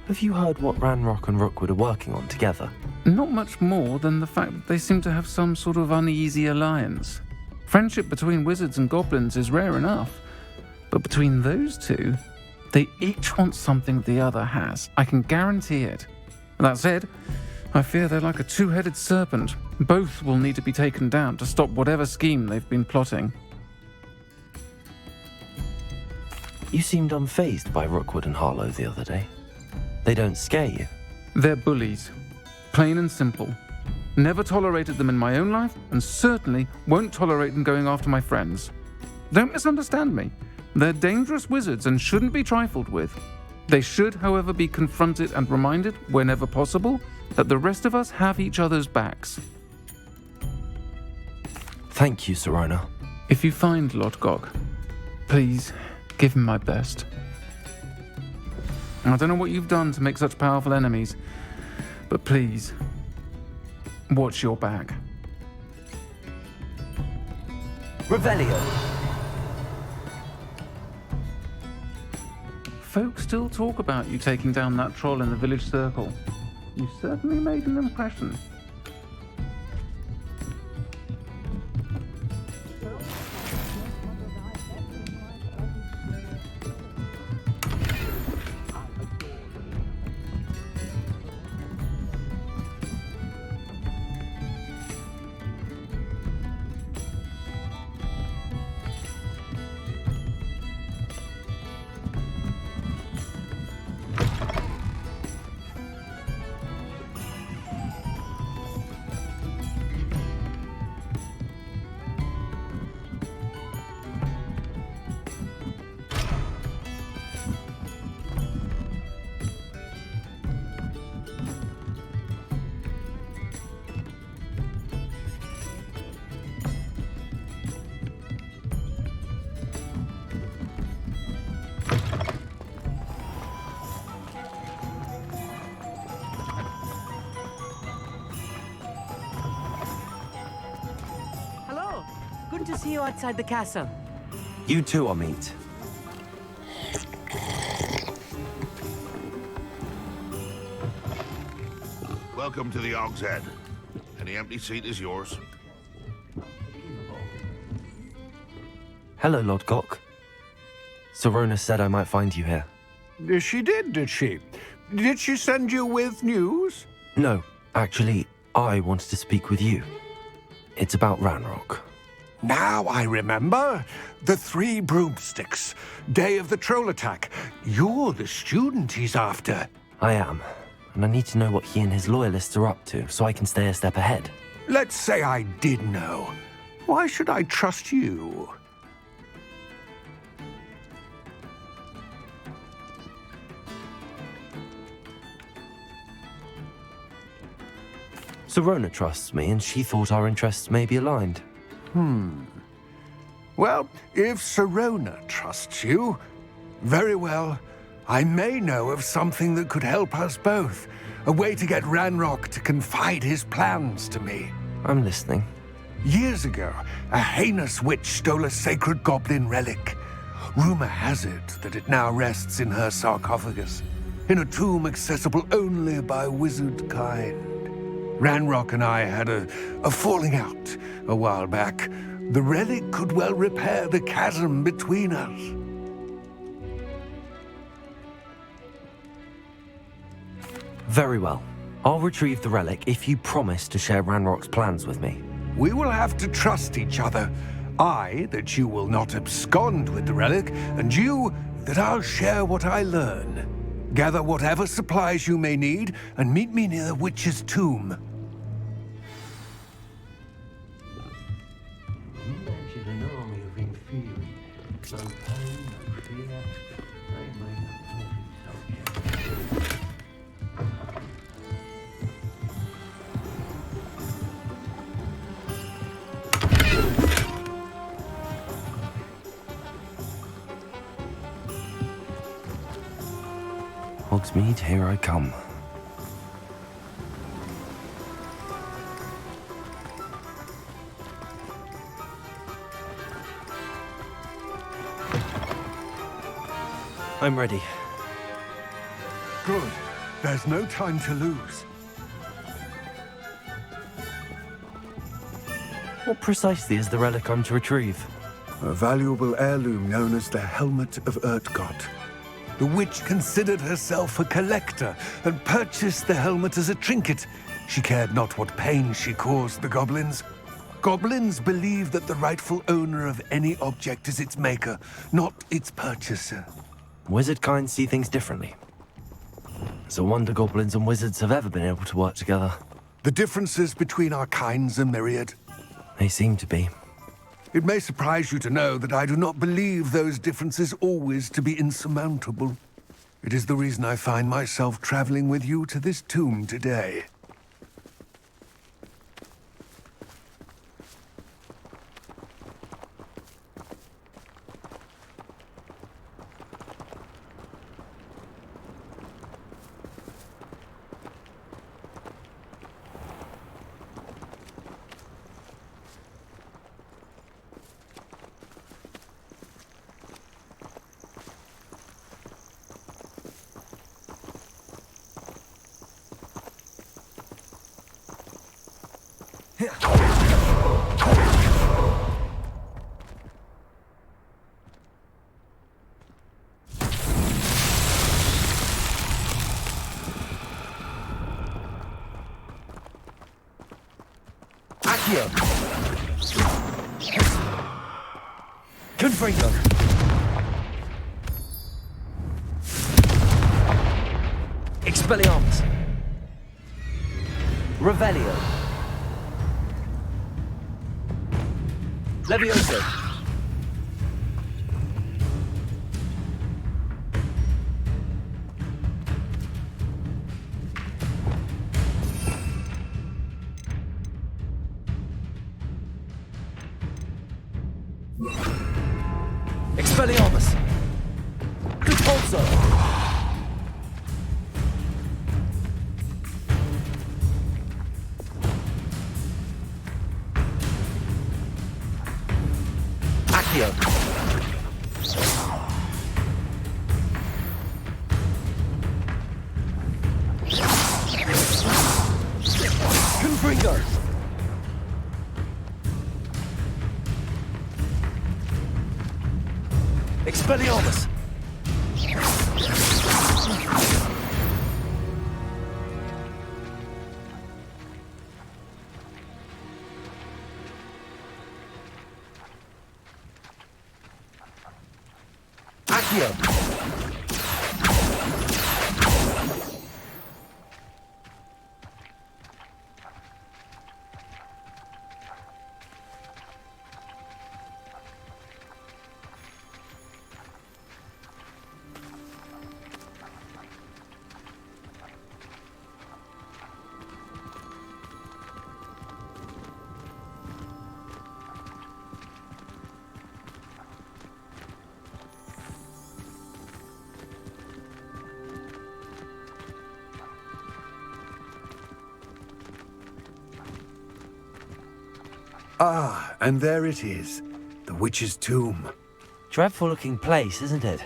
[SPEAKER 2] Have you heard what Ranrock and Rookwood are working on together?
[SPEAKER 13] Not much more than the fact that they seem to have some sort of uneasy alliance. Friendship between wizards and goblins is rare enough, but between those two, they each want something the other has. I can guarantee it. That said, I fear they're like a two-headed serpent. Both will need to be taken down to stop whatever scheme they've been plotting.
[SPEAKER 2] You seemed unfazed by Rookwood and Harlow the other day. They don't scare you?
[SPEAKER 13] They're bullies. Plain and simple. Never tolerated them in my own life, and certainly won't tolerate them going after my friends. Don't misunderstand me. They're dangerous wizards and shouldn't be trifled with. They should, however, be confronted and reminded, whenever possible, that the rest of us have each other's backs.
[SPEAKER 2] Thank you, Sirona.
[SPEAKER 13] If you find Lodgok, please give him my best. I don't know what you've done to make such powerful enemies, but please, watch your back.
[SPEAKER 12] Revelio.
[SPEAKER 13] folk still talk about you taking down that troll in the village circle. You certainly made an impression.
[SPEAKER 14] Good to see you outside the castle.
[SPEAKER 2] You too, Amit.
[SPEAKER 7] Welcome to the Og's Head. Any empty seat is yours.
[SPEAKER 2] Hello, Lodgok. Sorona said I might find you here.
[SPEAKER 12] She did she? Did she send you with news?
[SPEAKER 2] No, actually, I wanted to speak with you. It's about Ranrock.
[SPEAKER 12] Now I remember. The 3 broomsticks. Day of the troll attack. You're the student he's after.
[SPEAKER 2] I am. And I need to know what he and his loyalists are up to, so I can stay a step ahead.
[SPEAKER 12] Let's say I did know. Why should I trust you?
[SPEAKER 2] Sorona trusts me, and she thought our interests may be aligned.
[SPEAKER 12] Well, if Sorona trusts you, very well. I may know of something that could help us both. A way to get Ranrock to confide his plans to me.
[SPEAKER 2] I'm listening.
[SPEAKER 12] Years ago, a heinous witch stole a sacred goblin relic. Rumor has it that it now rests in her sarcophagus, in a tomb accessible only by wizard kind. Ranrock and I had a falling out a while back. The relic could well repair the chasm between us.
[SPEAKER 2] Very well. I'll retrieve the relic if you promise to share Ranrock's plans with me.
[SPEAKER 12] We will have to trust each other. I, that you will not abscond with the relic, and you, that I'll share what I learn. Gather whatever supplies you may need, and meet me near the witch's tomb.
[SPEAKER 15] Imagine an army of inferior, no pain, no fear, they make a perfect soldier.
[SPEAKER 2] Hogsmeade, here I come. I'm ready.
[SPEAKER 12] Good. There's no time to lose.
[SPEAKER 2] What precisely is the relic I'm to retrieve?
[SPEAKER 12] A valuable heirloom known as the Helmet of Urtgott. The witch considered herself a collector and purchased the helmet as a trinket. She cared not what pain she caused the goblins. Goblins believe that the rightful owner of any object is its maker, not its purchaser.
[SPEAKER 2] Wizard kind see things differently. It's a wonder goblins and wizards have ever been able to work together.
[SPEAKER 12] The differences between our kinds are myriad.
[SPEAKER 2] They seem to be.
[SPEAKER 12] It may surprise you to know that I do not believe those differences always to be insurmountable. It is the reason I find myself traveling with you to this tomb today.
[SPEAKER 2] Accio! Confringo! Expelliarmus! Revelio! Levioso! Expelliarmus! Repulso! Accio! Confringo! Expelliarmus! Accio!
[SPEAKER 16] Ah, and there it is. The witch's tomb.
[SPEAKER 2] Dreadful looking place, isn't it?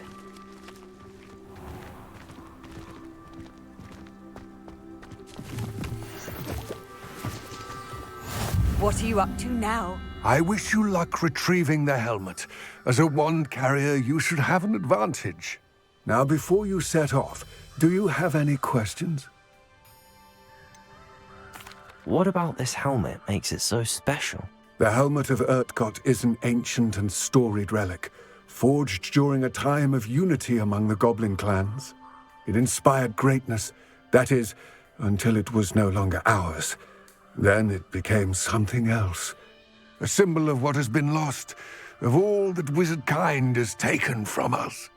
[SPEAKER 3] What are you up to now?
[SPEAKER 16] I wish you luck retrieving the helmet. As a wand carrier, you should have an advantage. Now, before you set off, do you have any questions?
[SPEAKER 2] What about this helmet makes it so special?
[SPEAKER 16] The helmet of Urtkot is an ancient and storied relic, forged during a time of unity among the goblin clans. It inspired greatness, that is, until it was no longer ours. Then it became something else. A symbol of what has been lost, of all that wizard kind has taken from us.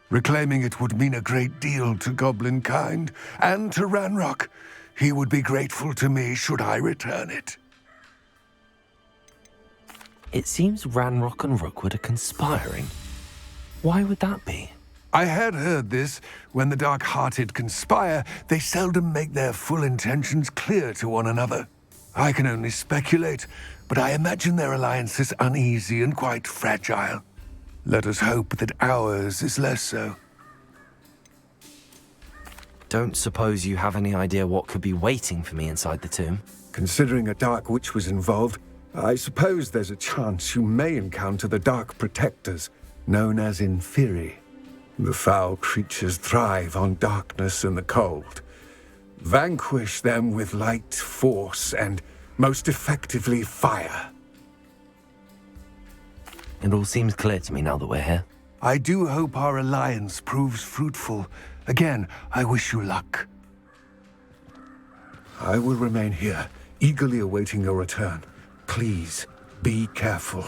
[SPEAKER 16] Reclaiming it would mean a great deal to goblin kind, and to Ranrock. He would be grateful to me should I return it.
[SPEAKER 2] It seems Ranrock and Rookwood are conspiring. Why would that be?
[SPEAKER 16] I had heard this. When the dark-hearted conspire, they seldom make their full intentions clear to one another. I can only speculate, but I imagine their alliance is uneasy and quite fragile. Let us hope that ours is less so.
[SPEAKER 2] Don't suppose you have any idea what could be waiting for me inside the tomb?
[SPEAKER 16] Considering a dark witch was involved, I suppose there's a chance you may encounter the Dark Protectors, known as Inferi. The foul creatures thrive on darkness and the cold. Vanquish them with light, force, and, most effectively, fire.
[SPEAKER 2] It all seems clear to me now that we're here.
[SPEAKER 16] I do hope our alliance proves fruitful. Again, I wish you luck. I will remain here, eagerly awaiting your return. Please, be careful.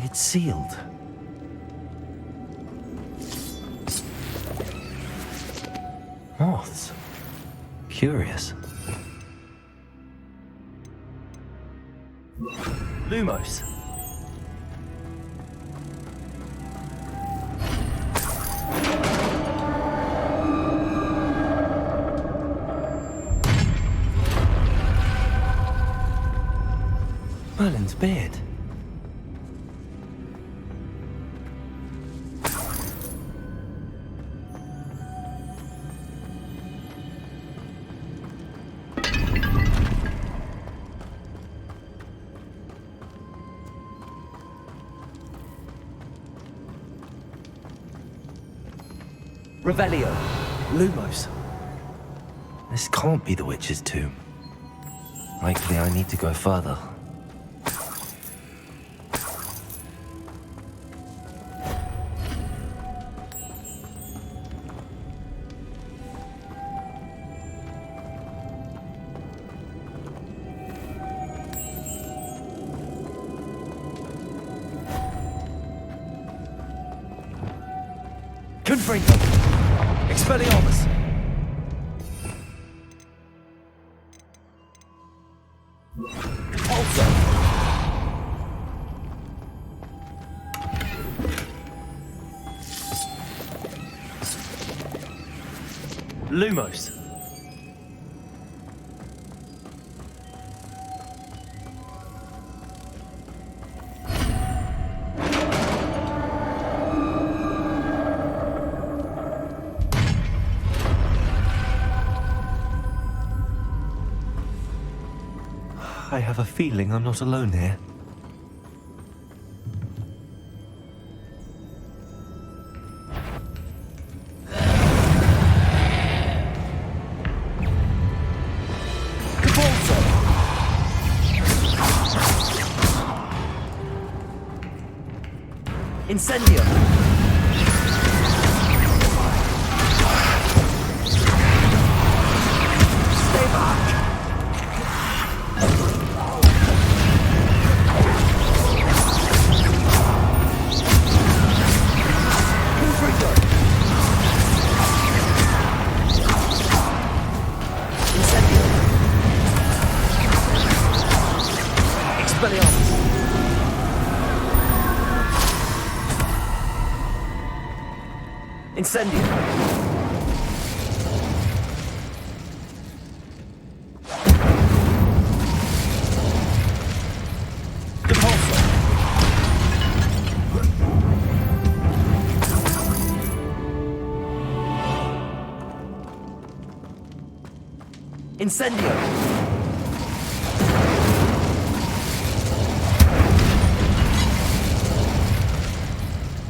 [SPEAKER 2] It's sealed. Moths. Curious. Lumos. Merlin's beard. Revelio. Lumos. This can't be the witch's tomb. Likely I need to go further. Confringo. Expelliarmus. Also. Lumos. I have a feeling I'm not alone here. Incendio! Stay back! Incendio! Depulso! Incendio!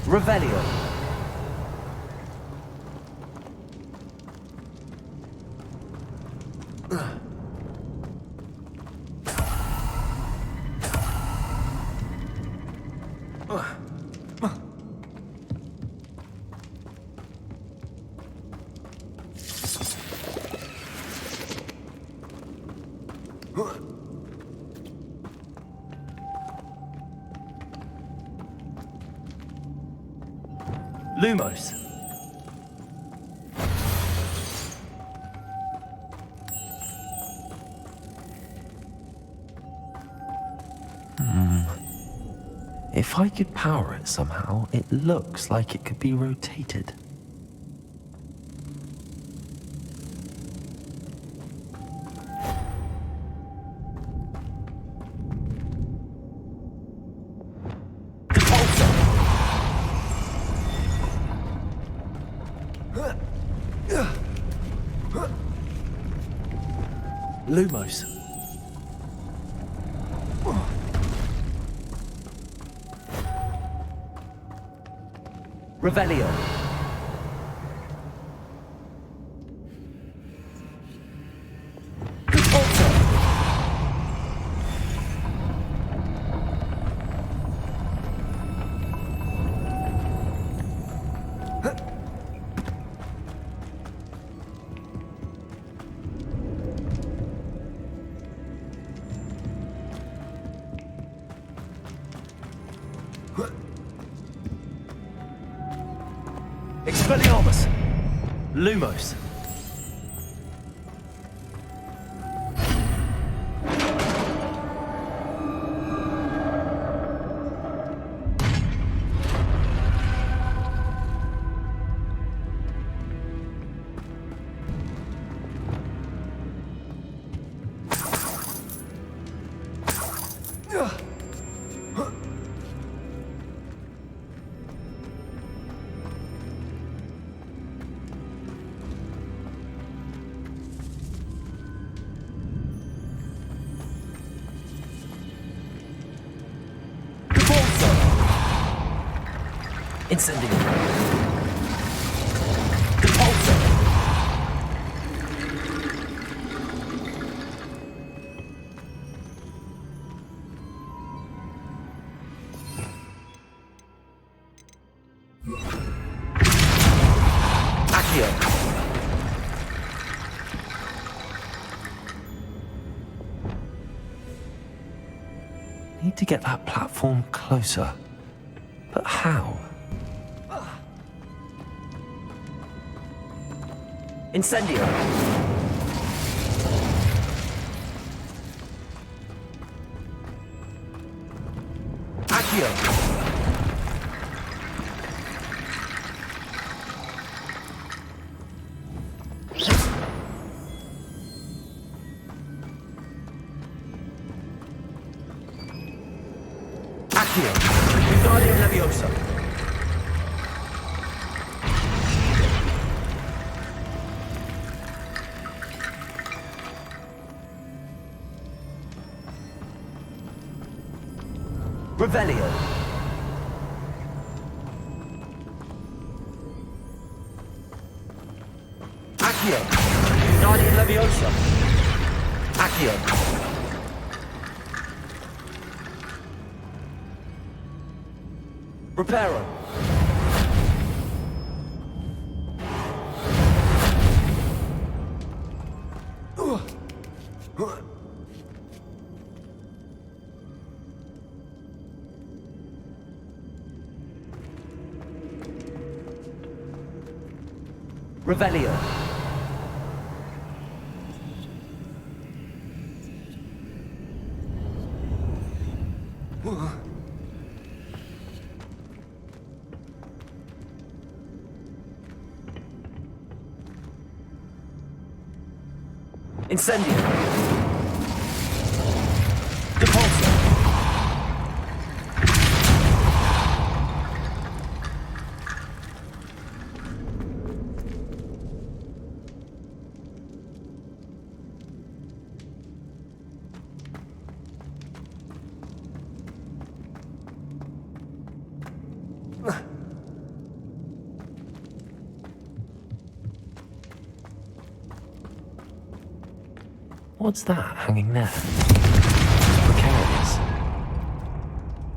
[SPEAKER 2] Revelio! Lumos. If I could power it somehow, it looks like it could be rotated. Lumos. Revelio. Expelliarmus! Lumos! Incendio. Repulsor. Accio. Need to get that platform closer. But how? Incendio. Accio. Accio. Wingardium Leviosa. Revelio. Accio. Wingardium Leviosa. Accio. Reparo. Revelio. Incendio. Repulsor. What's that hanging there? Precarious.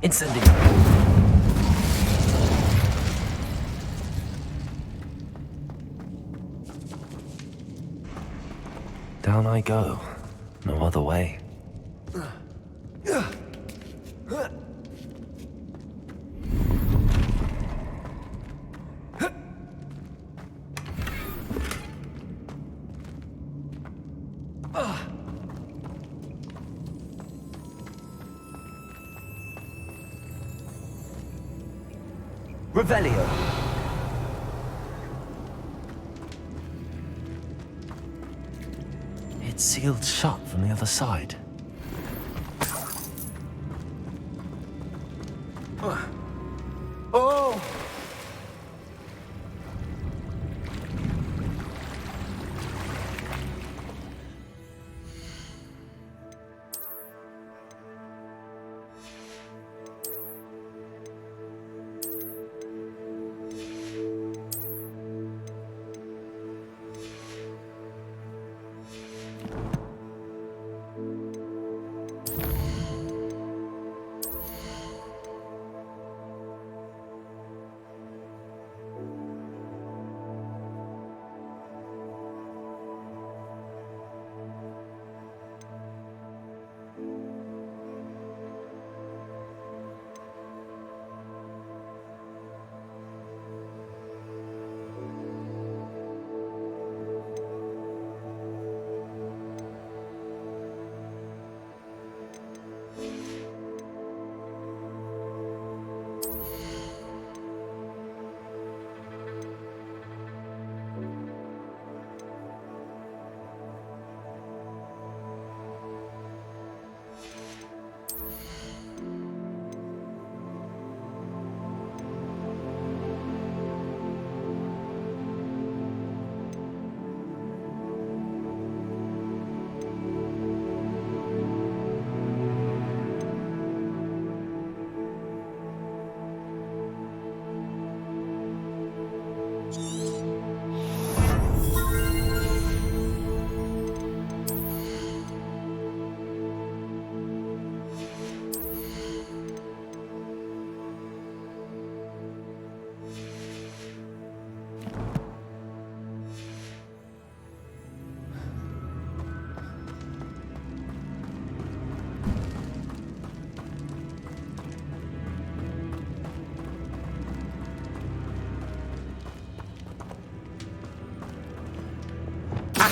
[SPEAKER 2] Incendio. Down I go. No other way. Revelio. It's sealed shut from the other side. Oh!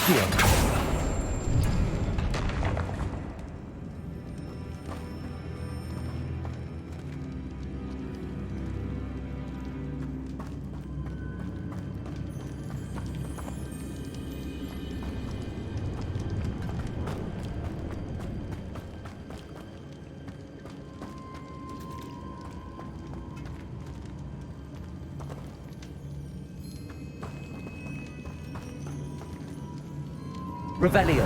[SPEAKER 2] Accio. Revelio.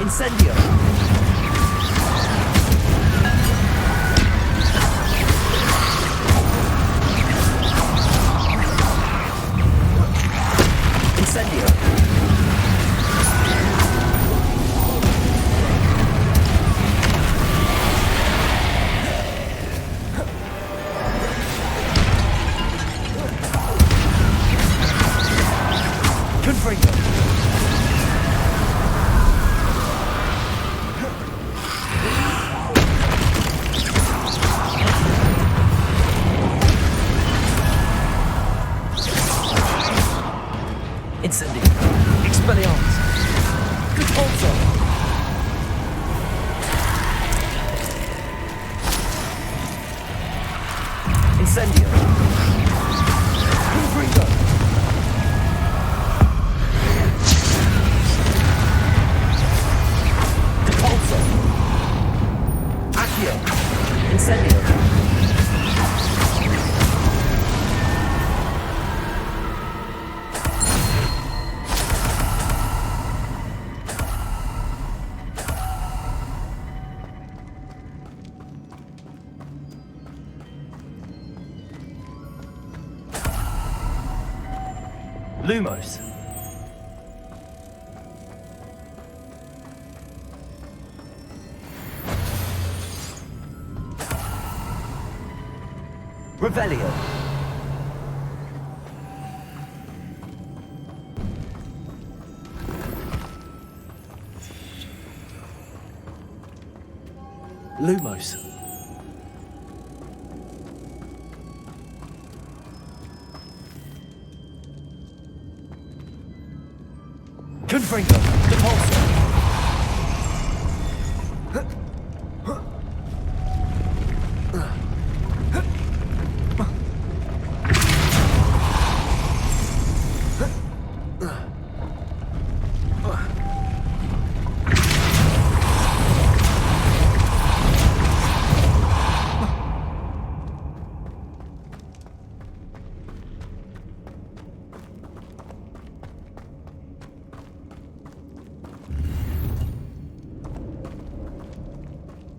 [SPEAKER 2] Incendio. Incendio. Confringo. Incendio. Expelliarmus. Repulsor. Incendio. Confringo. Repulsor. Accio. Incendio. Lumos. Revelio. Lumos. Confringo. Repulsor.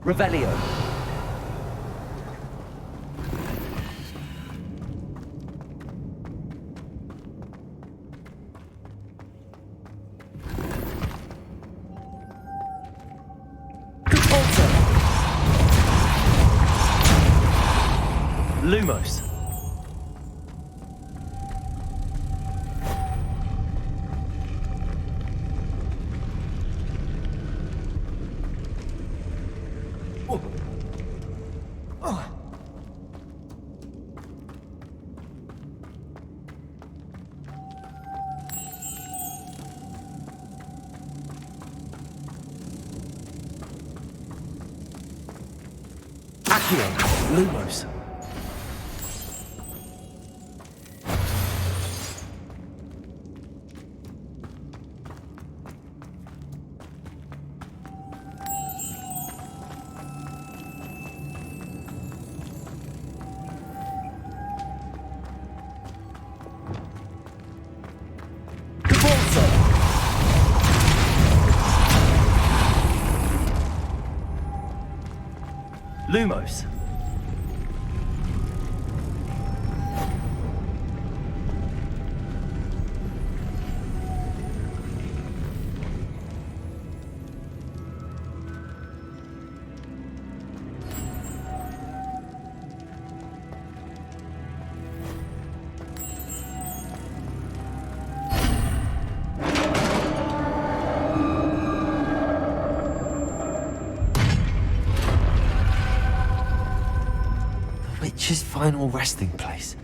[SPEAKER 2] Revelio. Repulsor. Lumos. Accio. Lumos. Lumos. Witch's final resting place.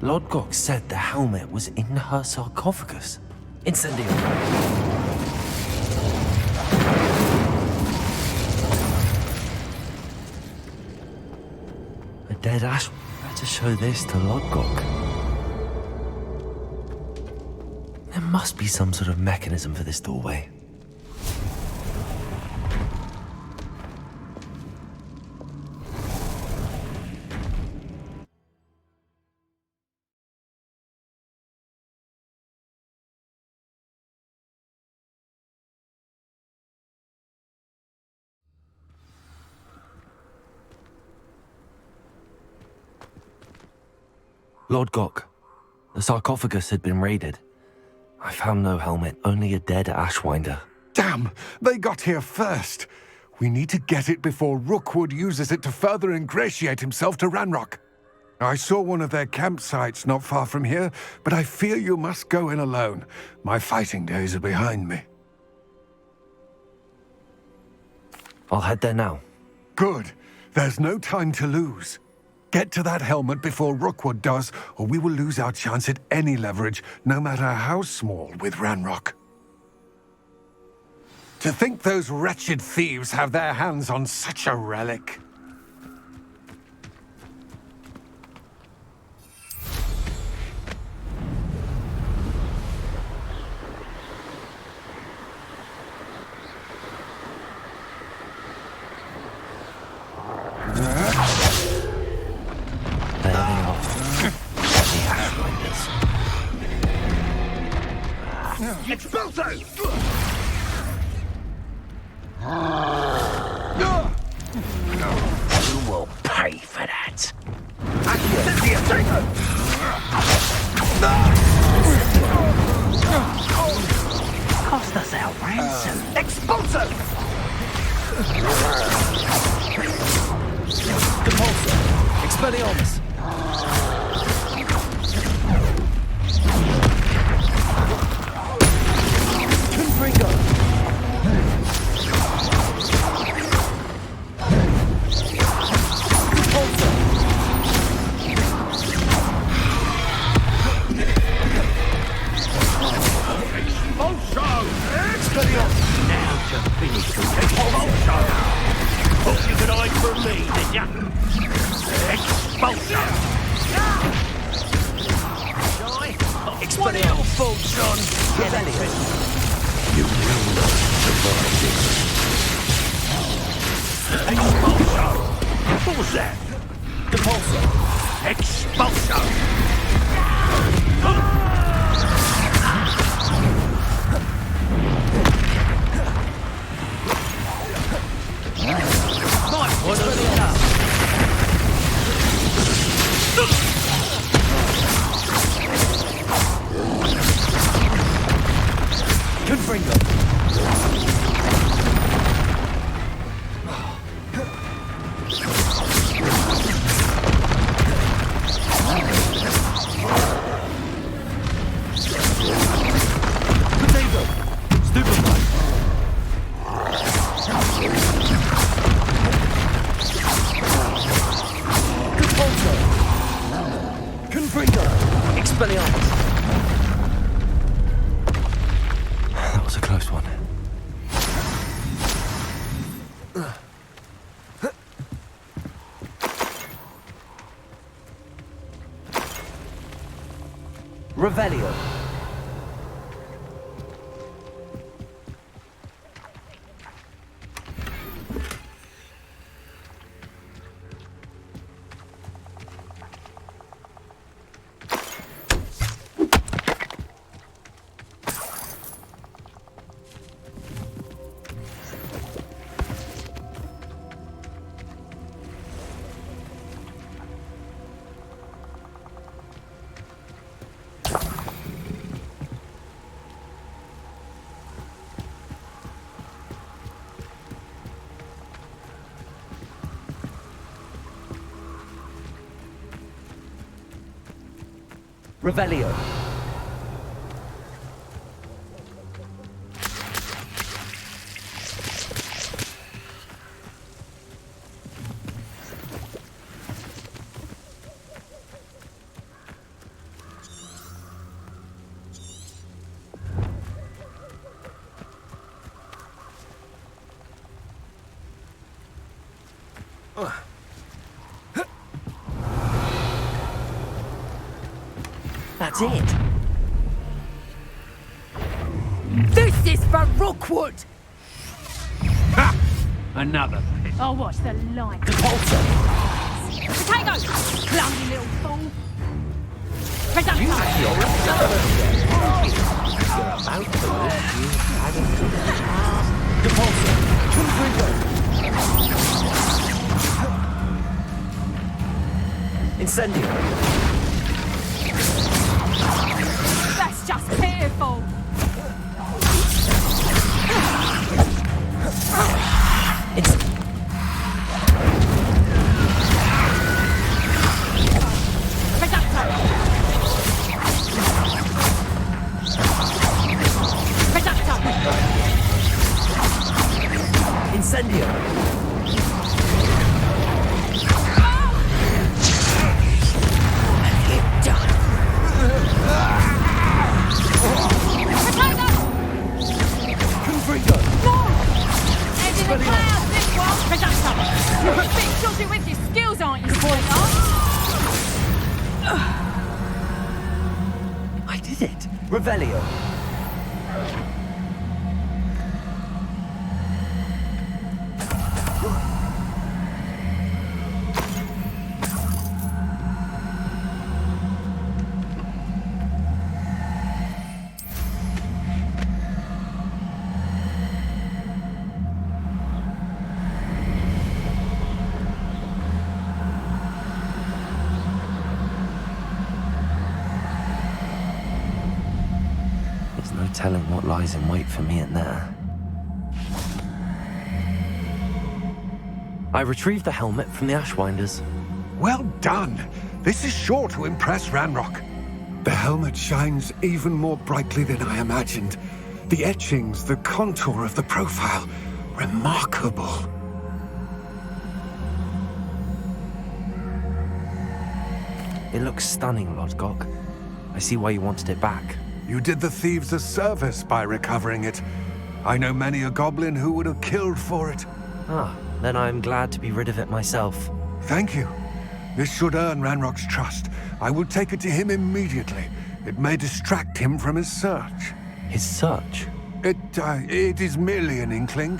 [SPEAKER 2] Lodgok said the helmet was in her sarcophagus. Incendio. A dead ash. Better show this to Lodgok. There must be some sort of mechanism for this doorway. Lord Gok, the sarcophagus had been raided. I found no helmet, only a dead Ashwinder.
[SPEAKER 16] Damn! They got here first. We need to get it before Rookwood uses it to further ingratiate himself to Ranrock. I saw one of their campsites not far from here, but I fear you must go in alone. My fighting days are behind me.
[SPEAKER 2] I'll head there now.
[SPEAKER 16] Good. There's no time to lose. Get to that helmet before Rookwood does, or we will lose our chance at any leverage, no matter how small, with Ranrock. To think those wretched thieves have their hands on such a relic.
[SPEAKER 15] Expulso! You will pay for that. Cost us our ransom. Expulso!
[SPEAKER 2] Compulso. Expelliarmus. Confringo. Compulso.
[SPEAKER 15] Expulso! Expelliarmus! Now to finish the Expulso! Thought you could hide from me, did ya? Expulso!
[SPEAKER 2] Expelliarmus.
[SPEAKER 15] Fault, son!
[SPEAKER 2] Rebellion.
[SPEAKER 15] You will not survive this. Expulso! What was that?
[SPEAKER 2] Compulso.
[SPEAKER 15] Expulso! Nice one,
[SPEAKER 2] Confringo. Potato. Stupefy. Compulso. Confringo. Expelliarmus. That was a close one. Revelio. Revelio. That's it.
[SPEAKER 3] This is for Rookwood!
[SPEAKER 15] Ha! Another pit.
[SPEAKER 3] I'll watch the light.
[SPEAKER 2] Repulsor.
[SPEAKER 3] Potato! Clumsy little fool! Reducto!
[SPEAKER 2] You're about to live. You had a good past. Repulsor. Confringo. Incendio.
[SPEAKER 3] That's just pitiful!
[SPEAKER 2] It's...
[SPEAKER 3] Reducto! Reducto!
[SPEAKER 2] Incendio. Confringo.
[SPEAKER 3] No! Head in the clouds, this one! Reducto! You're a bit dodgy with your skills, aren't you, sweetheart?
[SPEAKER 2] I did it. Revelio. There's no telling what lies in wait for me in there. I retrieved the helmet from the Ashwinders.
[SPEAKER 16] Well done. This is sure to impress Ranrock. The helmet shines even more brightly than I imagined. The etchings, the contour of the profile. Remarkable.
[SPEAKER 2] It looks stunning, Lodgok. I see why you wanted it back.
[SPEAKER 16] You did the thieves a service by recovering it. I know many a goblin who would have killed for it.
[SPEAKER 2] Ah, then I'm glad to be rid of it myself.
[SPEAKER 16] Thank you. This should earn Ranrock's trust. I will take it to him immediately. It may distract him from his search.
[SPEAKER 2] His search?
[SPEAKER 16] It is merely an inkling.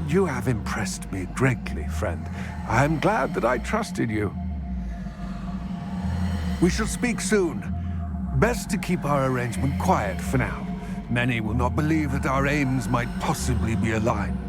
[SPEAKER 16] You have impressed me greatly, friend. I am glad that I trusted you. We shall speak soon. Best to keep our arrangement quiet for now. Many will not believe that our aims might possibly be aligned.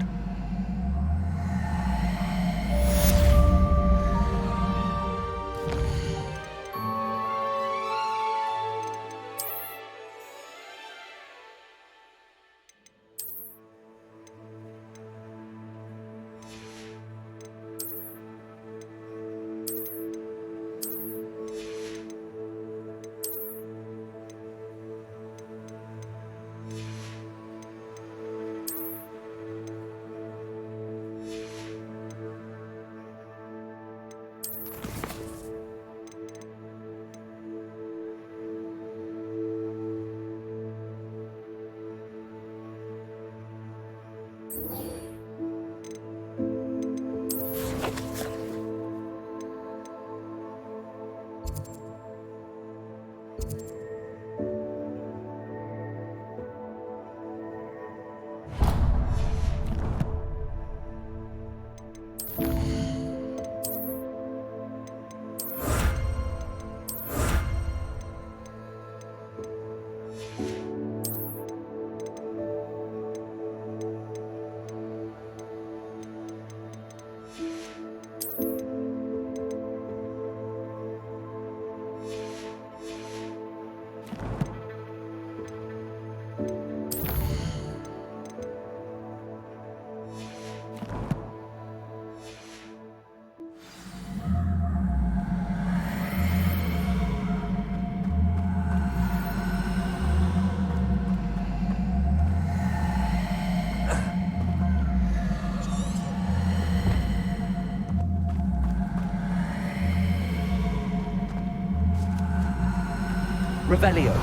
[SPEAKER 2] Revelio.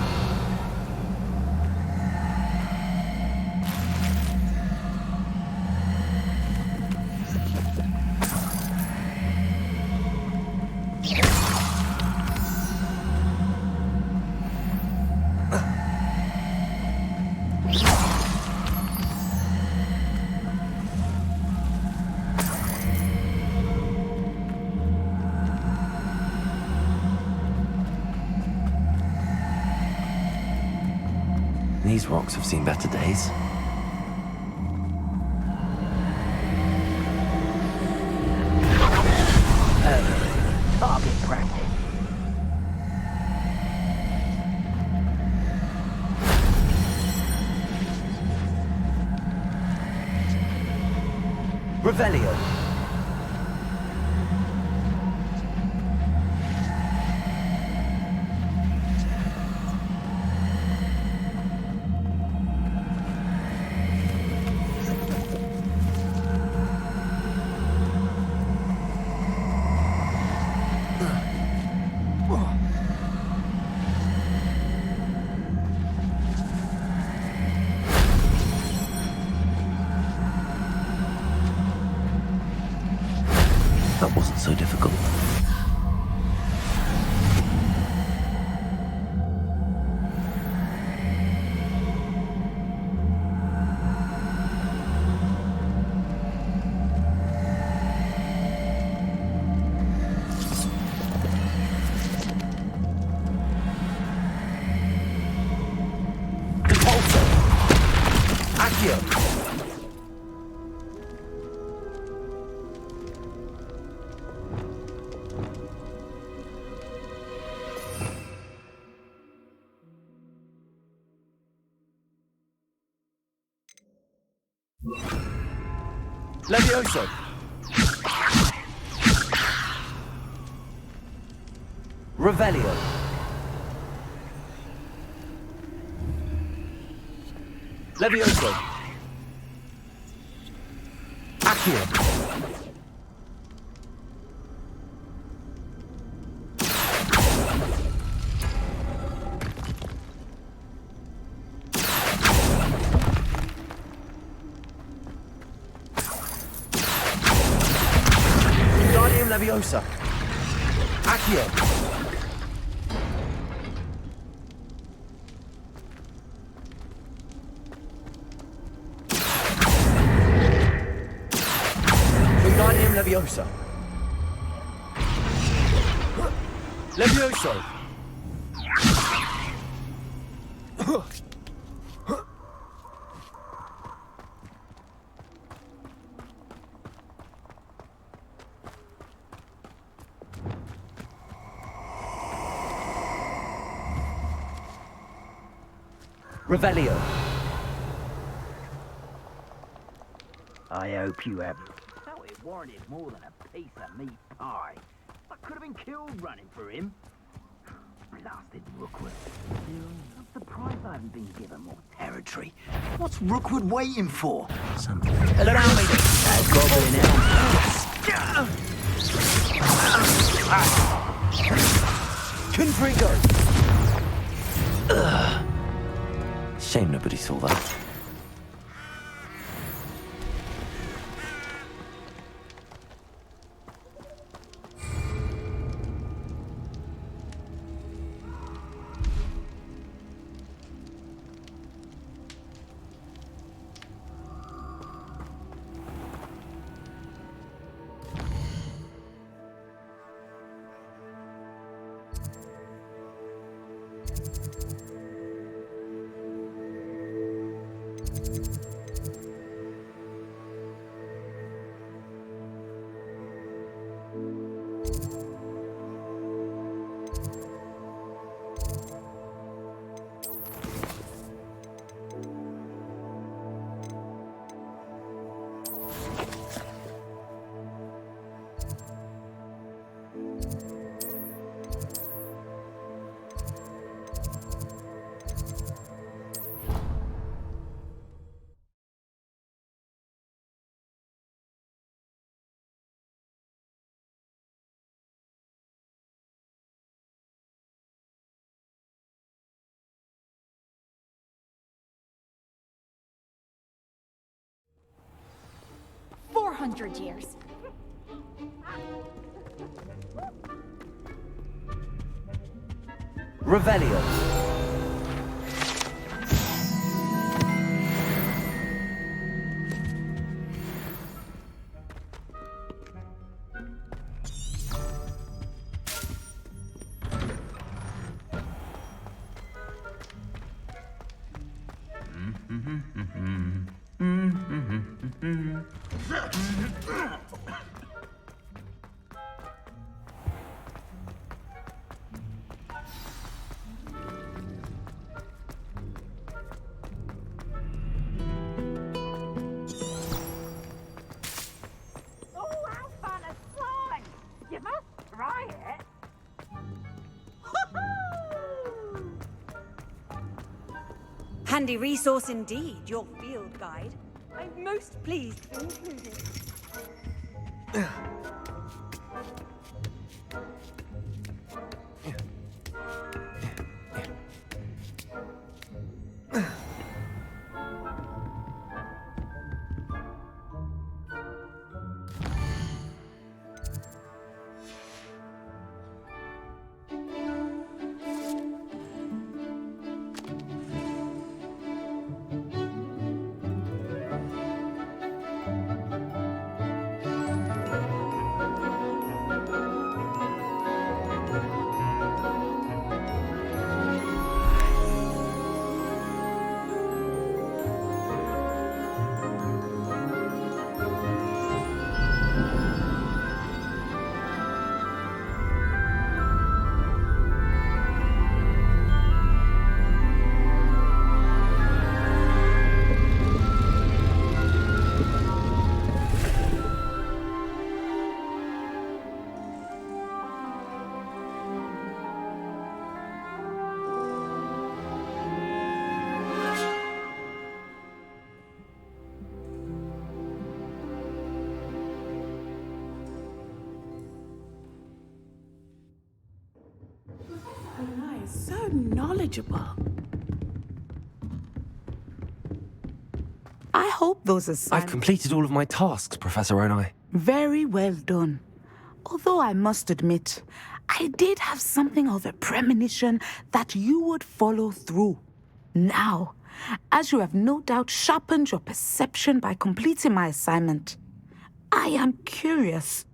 [SPEAKER 2] These rocks have seen better days.
[SPEAKER 15] Target practice.
[SPEAKER 2] Revelio. That wasn't so difficult. Impulso. Accio. Levioso. Revelio. Levioso. Accio. Leviosa. Accio. Wingardium Leviosa. Levioso. Revelio.
[SPEAKER 15] I hope you have. So it warranted more than a piece of meat pie. I could have been killed running for him. Blasted Rookwood. Still, I'm surprised I haven't been given more territory. What's Rookwood waiting for? Something. Allow me to goblin
[SPEAKER 2] Confringo. Shame nobody saw that.
[SPEAKER 3] 100 years.
[SPEAKER 2] Revelio.
[SPEAKER 15] Oh, how fun a slime! You must try it.
[SPEAKER 14] Handy resource indeed, your field guide. I'm most pleased to include it.
[SPEAKER 11] So knowledgeable. I hope those assignments...
[SPEAKER 2] I've completed all of my tasks, Professor Onai.
[SPEAKER 11] Very well done. Although I must admit, I did have something of a premonition that you would follow through. Now, as you have no doubt sharpened your perception by completing my assignment, I am curious,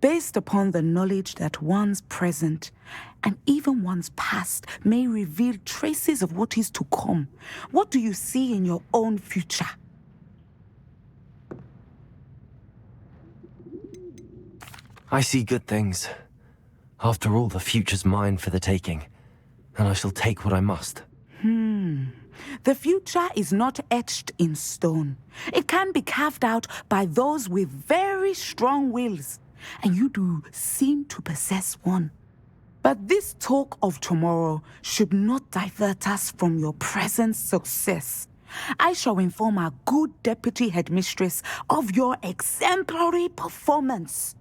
[SPEAKER 11] based upon the knowledge that one's present and even one's past may reveal traces of what is to come. What do you see in your own future?
[SPEAKER 2] I see good things. After all, the future's mine for the taking, and I shall take what I must.
[SPEAKER 11] The future is not etched in stone. It can be carved out by those with very strong wills, and you do seem to possess one. But this talk of tomorrow should not divert us from your present success. I shall inform our good deputy headmistress of your exemplary performance.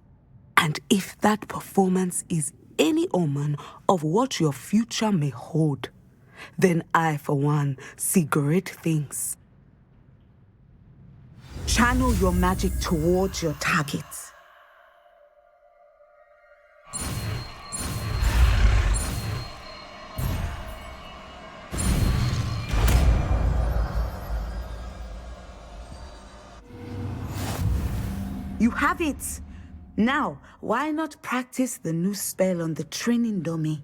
[SPEAKER 11] And if that performance is any omen of what your future may hold, then I, for one, see great things. Channel your magic towards your target. You have it! Now, why not practice the new spell on the training dummy?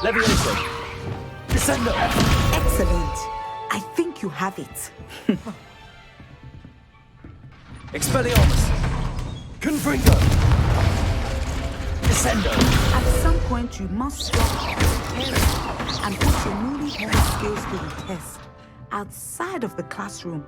[SPEAKER 2] Levioso! Descendo!
[SPEAKER 11] Excellent! I think you have it.
[SPEAKER 2] Expelliarmus! Confringo! Descendo!
[SPEAKER 11] At some point, you must stop and put your newly honed skills to the test outside of the classroom.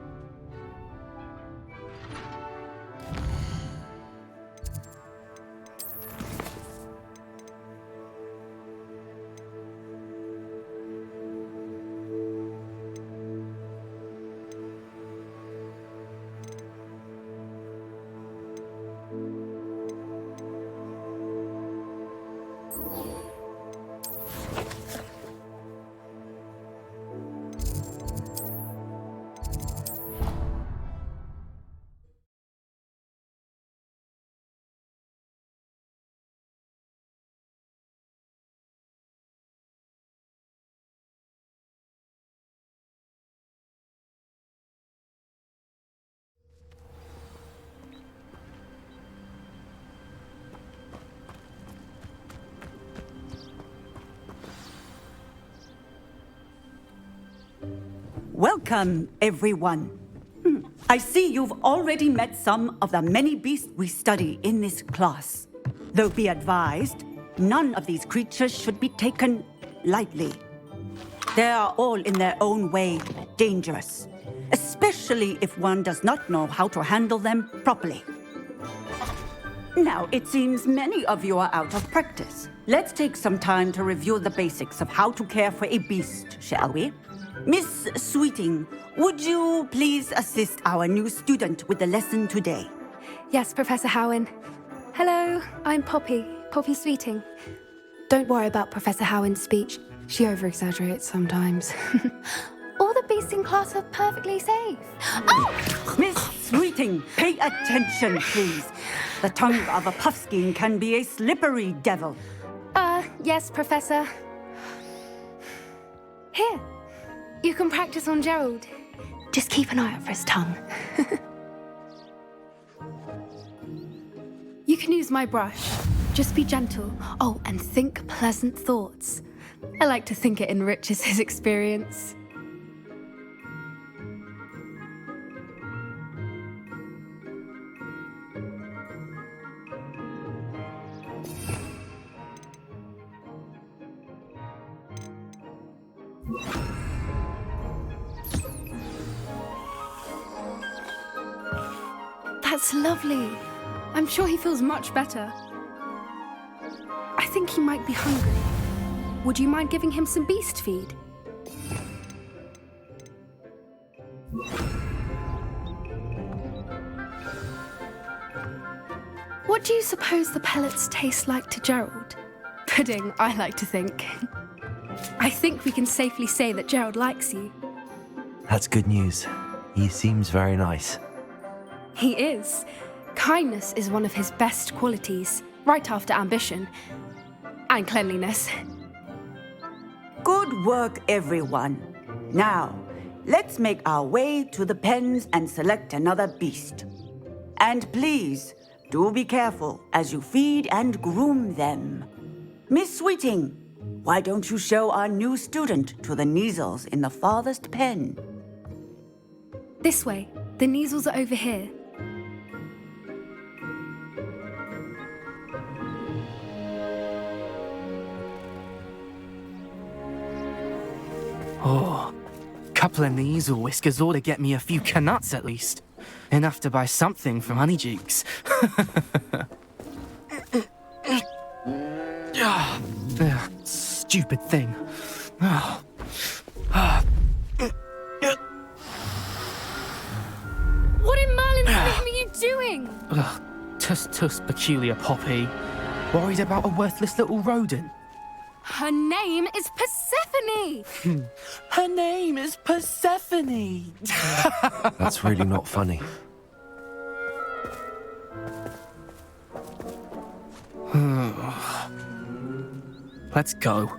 [SPEAKER 14] Welcome, everyone. I see you've already met some of the many beasts we study in this class. Though be advised, none of these creatures should be taken lightly. They are all in their own way dangerous, especially if one does not know how to handle them properly. Now, it seems many of you are out of practice. Let's take some time to review the basics of how to care for a beast, shall we? Miss Sweeting, would you please assist our new student with the lesson today?
[SPEAKER 17] Yes, Professor Howen. Hello, I'm Poppy Sweeting. Don't worry about Professor Howen's speech. She over-exaggerates sometimes. All the beasts in class are perfectly safe.
[SPEAKER 14] Oh! Miss Sweeting, pay attention, please. The tongue of a puffskein can be a slippery devil.
[SPEAKER 17] Yes, Professor. Here, you can practice on Gerald. Just keep an eye out for his tongue. You can use my brush. Just be gentle. Oh, and think pleasant thoughts. I like to think it enriches his experience. That's lovely. I'm sure he feels much better. I think he might be hungry. Would you mind giving him some beast feed? What do you suppose the pellets taste like to Gerald? Pudding, I like to think. I think we can safely say that Gerald likes you.
[SPEAKER 2] That's good news. He seems very nice.
[SPEAKER 17] He is. Kindness is one of his best qualities, right after ambition. And cleanliness.
[SPEAKER 14] Good work, everyone. Now, let's make our way to the pens and select another beast. And please, do be careful as you feed and groom them. Miss Sweeting, why don't you show our new student to the Kneazles in the farthest pen?
[SPEAKER 17] This way. The Kneazles are over here.
[SPEAKER 18] Oh, couple of Kneazle whiskers ought to get me a few canuts at least. Enough to buy something from Honeydukes. Stupid thing.
[SPEAKER 17] What in Merlin's name are you doing?
[SPEAKER 18] Tuss, peculiar Poppy. Worried about a worthless little rodent.
[SPEAKER 17] Her name is Persephone!
[SPEAKER 18] Her name is Persephone!
[SPEAKER 2] That's really not funny.
[SPEAKER 18] Let's go.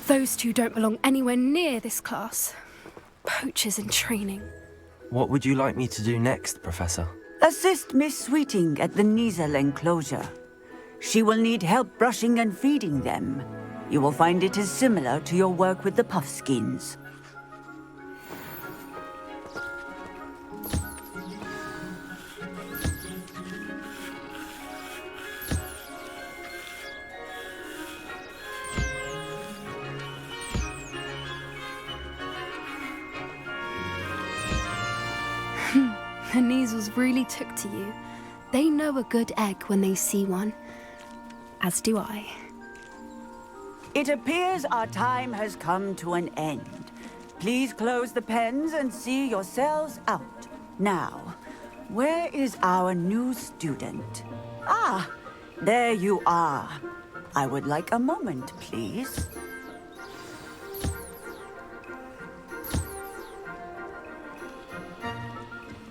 [SPEAKER 17] Those two don't belong anywhere near this class. Poachers in training.
[SPEAKER 2] What would you like me to do next, Professor?
[SPEAKER 14] Assist Miss Sweeting at the Kneazle enclosure. She will need help brushing and feeding them. You will find it is similar to your work with the puffskins.
[SPEAKER 17] The Kneazles really took to you. They know a good egg when they see one. As do I.
[SPEAKER 14] It appears our time has come to an end. Please close the pens and see yourselves out. Now, where is our new student? Ah, there you are. I would like a moment, please.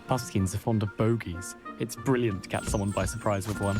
[SPEAKER 19] Puffskins are fond of bogies. It's brilliant to catch someone by surprise with one.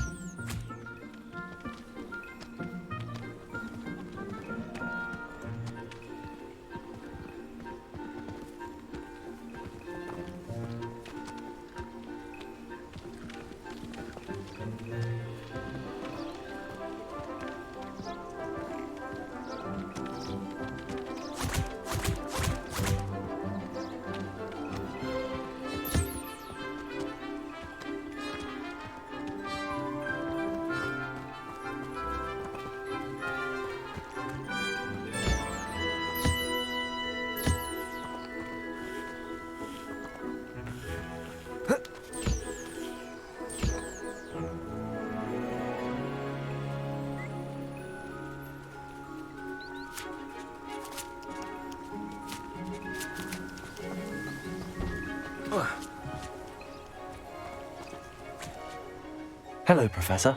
[SPEAKER 2] Hello, Professor.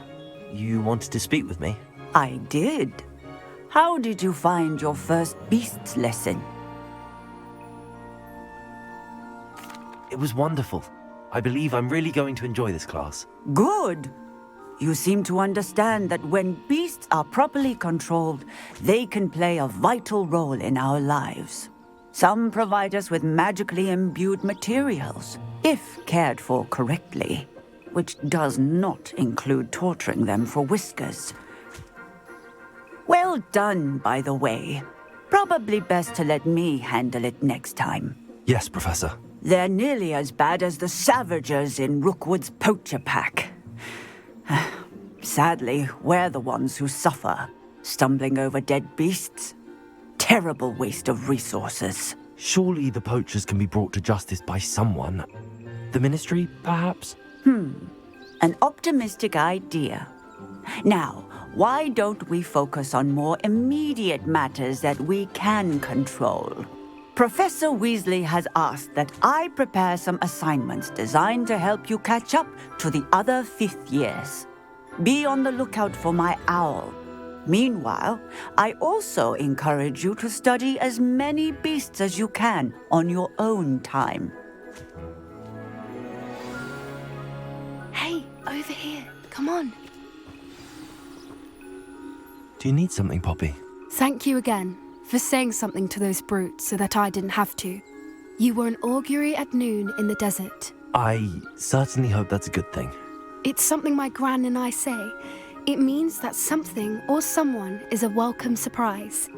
[SPEAKER 2] You wanted to speak with me?
[SPEAKER 14] I did. How did you find your first beasts lesson?
[SPEAKER 2] It was wonderful. I believe I'm really going to enjoy this class.
[SPEAKER 14] Good. You seem to understand that when beasts are properly controlled, they can play a vital role in our lives. Some provide us with magically imbued materials, if cared for correctly, which does not include torturing them for whiskers. Well done, by the way. Probably best to let me handle it next time.
[SPEAKER 2] Yes, Professor.
[SPEAKER 14] They're nearly as bad as the Savagers in Rookwood's poacher pack. Sadly, we're the ones who suffer, stumbling over dead beasts. Terrible waste of resources.
[SPEAKER 2] Surely the poachers can be brought to justice by someone. The Ministry, perhaps?
[SPEAKER 14] An optimistic idea. Now, why don't we focus on more immediate matters that we can control? Professor Weasley has asked that I prepare some assignments designed to help you catch up to the other 5th years. Be on the lookout for my owl. Meanwhile, I also encourage you to study as many beasts as you can on your own time.
[SPEAKER 17] Hey, over here. Come on.
[SPEAKER 2] Do you need something, Poppy?
[SPEAKER 17] Thank you again for saying something to those brutes so that I didn't have to. You were an augury at noon in the desert.
[SPEAKER 2] I certainly hope that's a good thing.
[SPEAKER 17] It's something my gran and I say. It means that something or someone is a welcome surprise.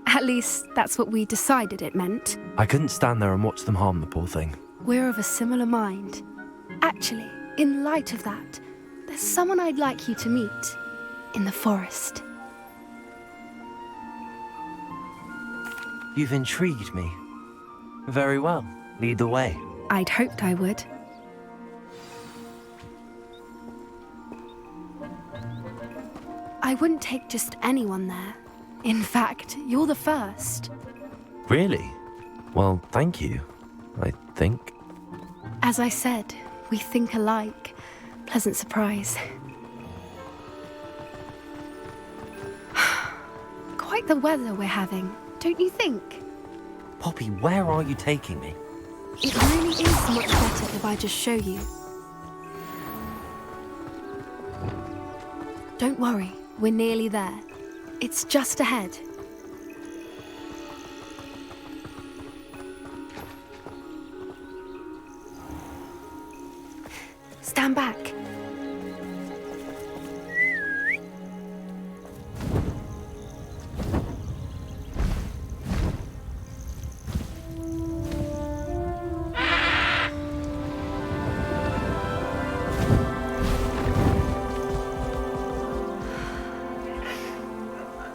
[SPEAKER 17] At least, that's what we decided it meant.
[SPEAKER 2] I couldn't stand there and watch them harm the poor thing.
[SPEAKER 17] We're of a similar mind. Actually, in light of that, there's someone I'd like you to meet in the forest.
[SPEAKER 2] You've intrigued me. Very well. Lead the way.
[SPEAKER 17] I'd hoped I would. I wouldn't take just anyone there. In fact, you're the first.
[SPEAKER 2] Really? Well, thank you, I think.
[SPEAKER 17] As I said, we think alike. Pleasant surprise. Quite the weather we're having, don't you think?
[SPEAKER 2] Poppy, where are you taking me?
[SPEAKER 17] It really is much better if I just show you. Don't worry, we're nearly there. It's just ahead. Stand back.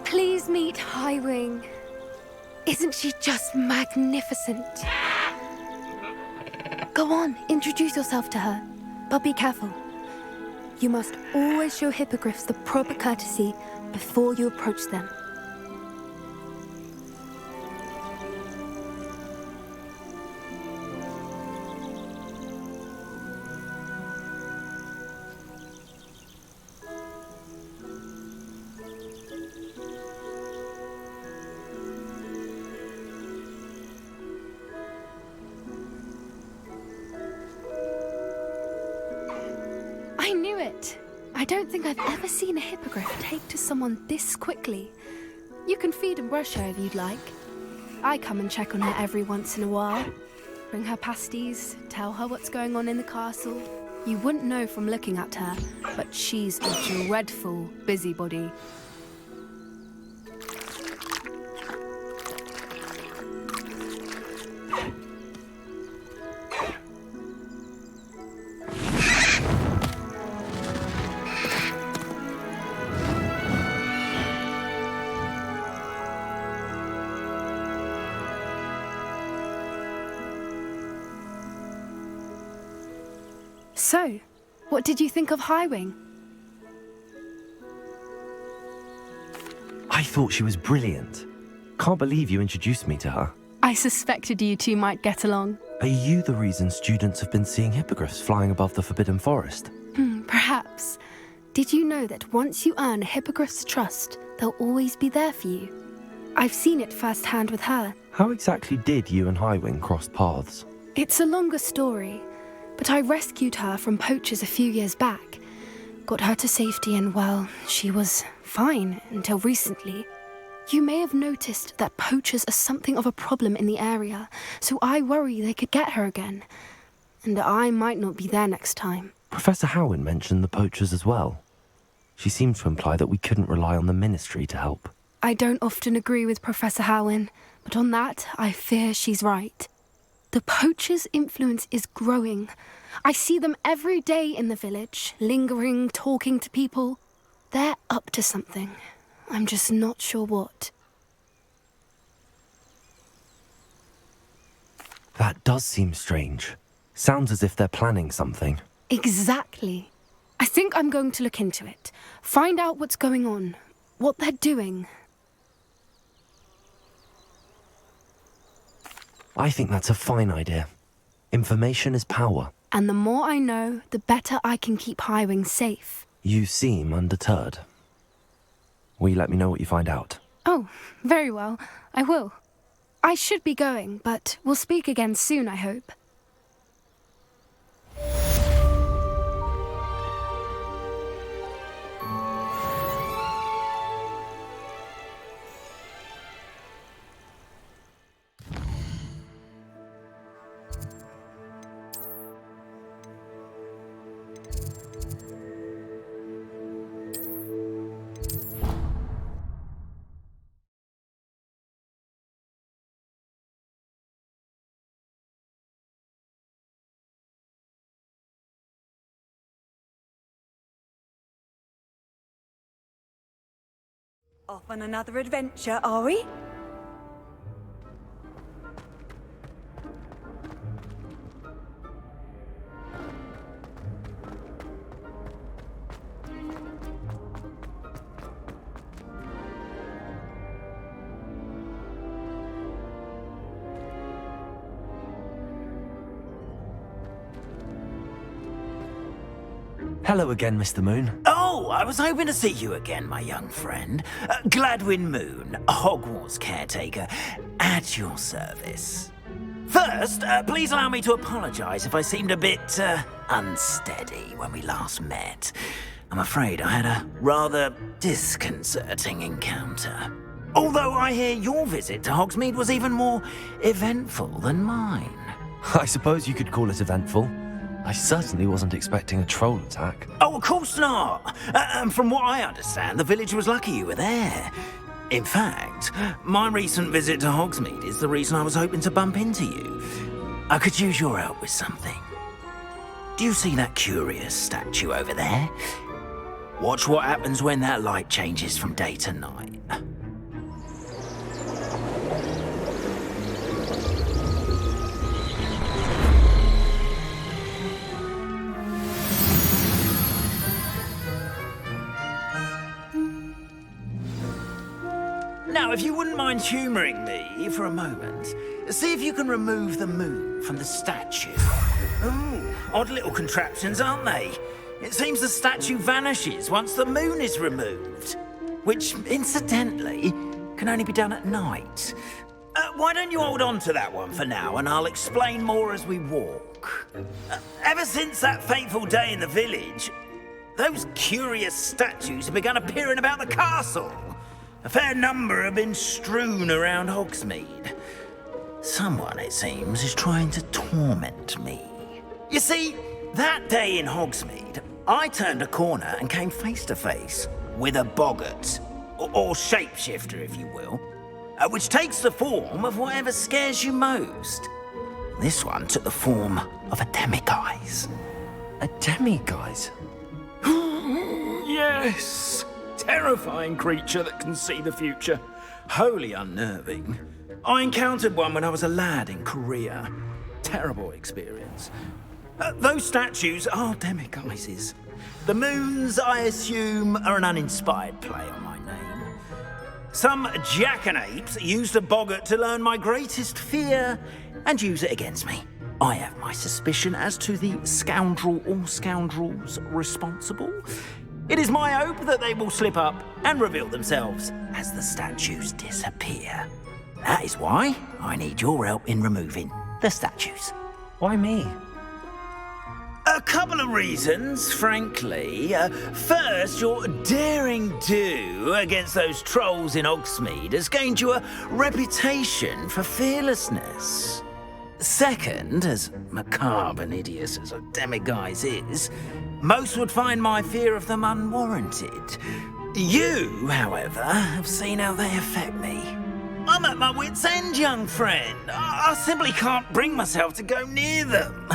[SPEAKER 17] Please meet Highwing. Isn't she just magnificent? Go on, introduce yourself to her. But be careful. You must always show hippogriffs the proper courtesy before you approach them. I knew it! I don't think I've ever seen a hippogriff take to someone this quickly. You can feed and brush her if you'd like. I come and check on her every once in a while. Bring her pasties, tell her what's going on in the castle. You wouldn't know from looking at her, but she's a dreadful busybody. So, what did you think of Highwing?
[SPEAKER 2] I thought she was brilliant. Can't believe you introduced me to her.
[SPEAKER 17] I suspected you two might get along.
[SPEAKER 2] Are you the reason students have been seeing hippogriffs flying above the Forbidden Forest?
[SPEAKER 17] Perhaps. Did you know that once you earn a hippogriff's trust, they'll always be there for you? I've seen it firsthand with her.
[SPEAKER 2] How exactly did you and Highwing cross paths?
[SPEAKER 17] It's a longer story, but I rescued her from poachers a few years back. Got her to safety and, well, she was fine until recently. You may have noticed that poachers are something of a problem in the area, so I worry they could get her again. And I might not be there next time.
[SPEAKER 2] Professor Howin mentioned the poachers as well. She seemed to imply that we couldn't rely on the Ministry to help.
[SPEAKER 17] I don't often agree with Professor Howin, but on that, I fear she's right. The poachers' influence is growing. I see them every day in the village, lingering, talking to people. They're up to something. I'm just not sure what.
[SPEAKER 2] That does seem strange. Sounds as if they're planning something.
[SPEAKER 17] Exactly. I think I'm going to look into it. Find out what's going on, what they're doing.
[SPEAKER 2] I think that's a fine idea. Information is power.
[SPEAKER 17] And the more I know, the better I can keep Highwing safe.
[SPEAKER 2] You seem undeterred. Will you let me know what you find out?
[SPEAKER 17] Oh, very well. I will. I should be going, but we'll speak again soon, I hope.
[SPEAKER 14] Off on another adventure, are we?
[SPEAKER 2] Hello again, Mr. Moon.
[SPEAKER 6] Oh, I was hoping to see you again, my young friend. Gladwin Moon, Hogwarts caretaker, at your service. First, please allow me to apologise if I seemed a bit unsteady when we last met. I'm afraid I had a rather disconcerting encounter. Although I hear your visit to Hogsmeade was even more eventful than mine.
[SPEAKER 2] I suppose you could call it eventful. I certainly wasn't expecting a troll attack.
[SPEAKER 6] Oh, of course not. And from what I understand, the village was lucky you were there. In fact, my recent visit to Hogsmeade is the reason I was hoping to bump into you. I could use your help with something. Do you see that curious statue over there? Watch what happens when that light changes from day to night. Now, if you wouldn't mind humouring me for a moment, see if you can remove the moon from the statue. Ooh, odd little contraptions, aren't they? It seems the statue vanishes once the moon is removed, which, incidentally, can only be done at night. Why don't you hold on to that one for now, and I'll explain more as we walk. Ever since that fateful day in the village, those curious statues have begun appearing about the castle. A fair number have been strewn around Hogsmeade. Someone, it seems, is trying to torment me. You see, that day in Hogsmeade, I turned a corner and came face to face with a boggart, or shapeshifter, if you will, which takes the form of whatever scares you most. This one took the form of a demiguise.
[SPEAKER 2] A demiguise?
[SPEAKER 6] Yes! Terrifying creature that can see the future. Wholly unnerving. I encountered one when I was a lad in Korea. Terrible experience. Those statues are demiguises. The moons, I assume, are an uninspired play on my name. Some jackanapes used a boggart to learn my greatest fear and use it against me. I have my suspicion as to the scoundrel or scoundrels responsible. It is my hope that they will slip up and reveal themselves as the statues disappear. That is why I need your help in removing the statues.
[SPEAKER 2] Why me?
[SPEAKER 6] A couple of reasons, frankly. First, your daring do against those trolls in Hogsmeade has gained you a reputation for fearlessness. Second, as macabre and hideous as a demiguise is, most would find my fear of them unwarranted. You, however, have seen how they affect me. I'm at my wit's end, young friend. I simply can't bring myself to go near them.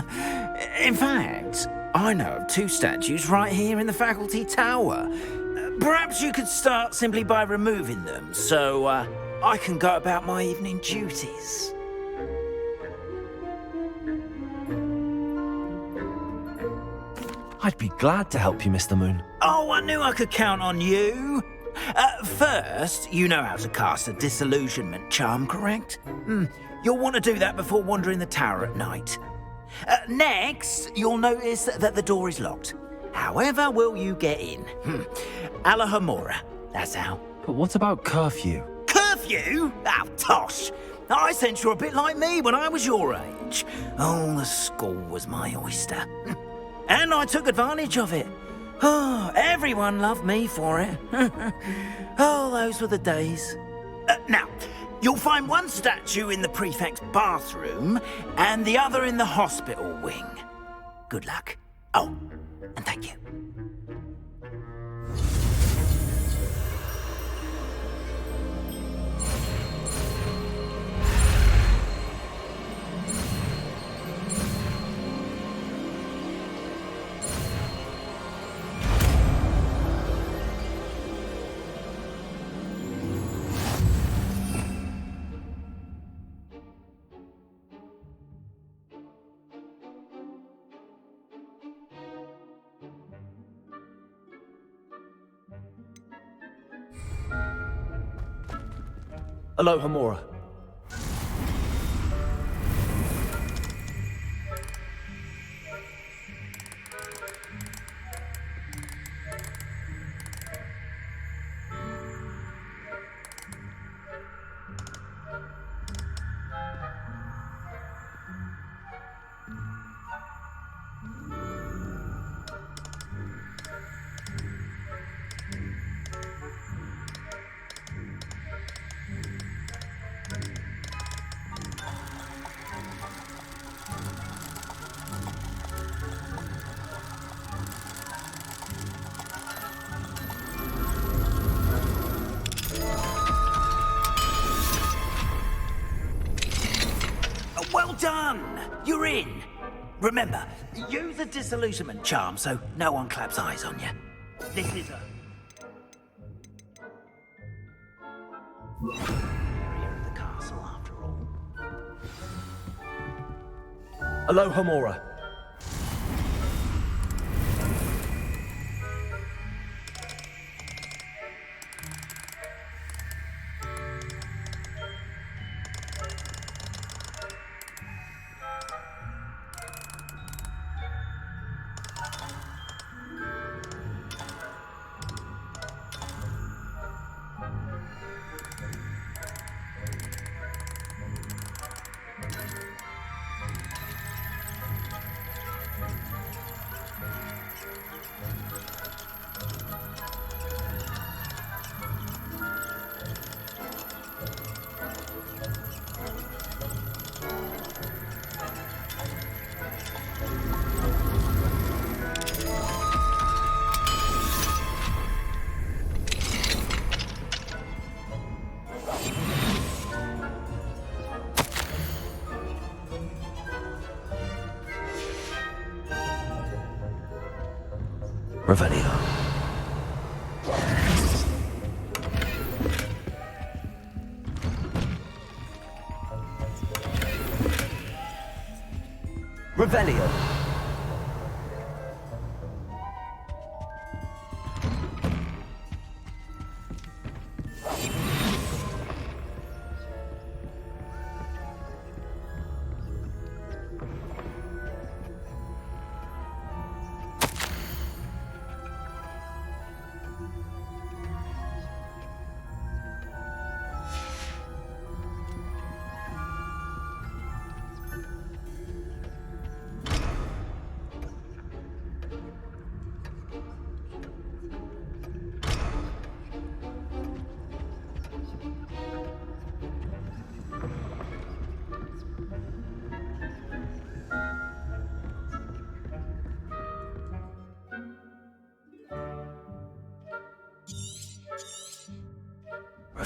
[SPEAKER 6] In fact, I know of 2 statues right here in the faculty tower. Perhaps you could start simply by removing them, so I can go about my evening duties.
[SPEAKER 2] I'd be glad to help you, Mr. Moon.
[SPEAKER 6] Oh, I knew I could count on you. First, you know how to cast a disillusionment charm, correct? You'll want to do that before wandering the tower at night. Next, you'll notice that the door is locked. However will you get in? Alahomora, that's how.
[SPEAKER 2] But what about curfew?
[SPEAKER 6] Curfew? Oh, tosh. I sense you're a bit like me when I was your age. Oh, the school was my oyster. And I took advantage of it. Oh, everyone loved me for it. Oh, those were the days. Now, you'll find one statue in the prefect's bathroom and the other in the hospital wing. Good luck. Oh, and thank you.
[SPEAKER 2] Alohomora.
[SPEAKER 6] Well done! You're in. Remember, use a disillusionment charm so no one claps eyes on you. This is a area of the castle, after all.
[SPEAKER 2] Alohomora. Revelio. Revelio.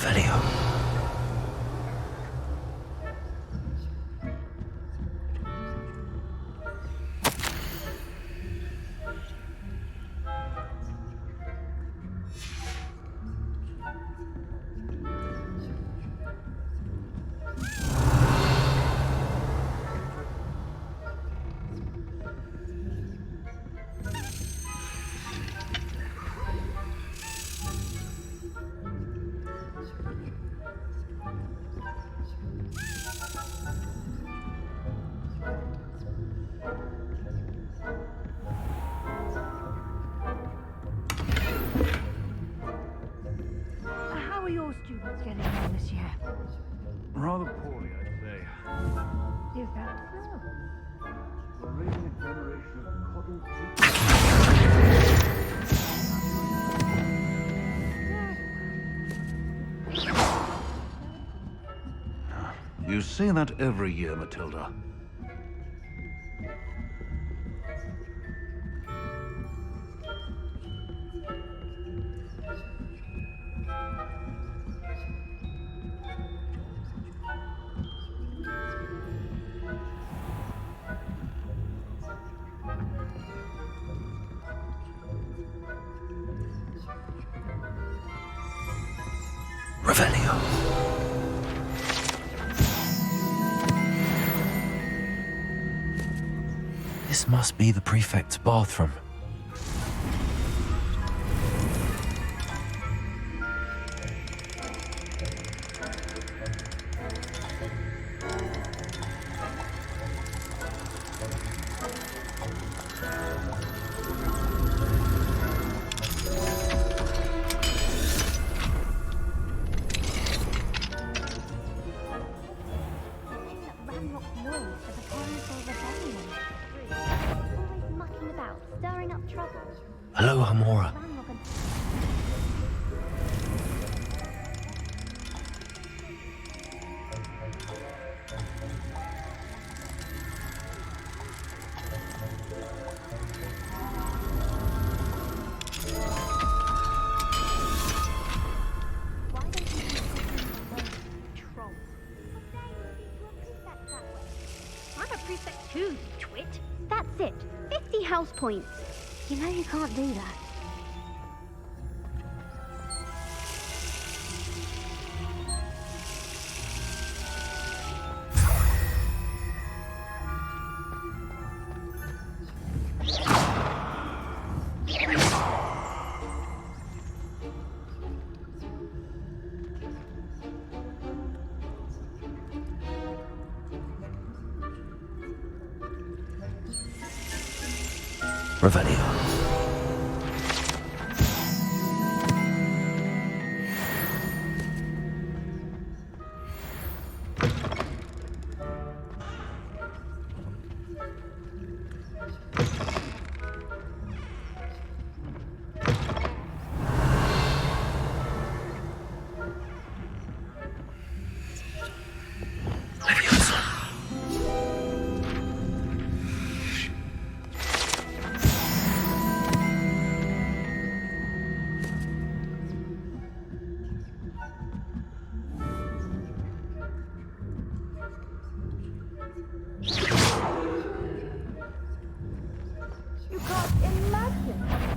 [SPEAKER 2] Revelio.
[SPEAKER 20] How are your students getting on this year?
[SPEAKER 7] Rather poorly, I'd say.
[SPEAKER 20] Is that so?
[SPEAKER 7] We're raising a generation of coddled
[SPEAKER 10] You say that every year, Matilda.
[SPEAKER 2] Revelio. This must be the prefect's bathroom. Hello, Hamora.
[SPEAKER 21] I'm a prefect too, you twit. That's it. 50 house points. You know you can't do that.
[SPEAKER 2] Revelio.
[SPEAKER 20] You can't imagine.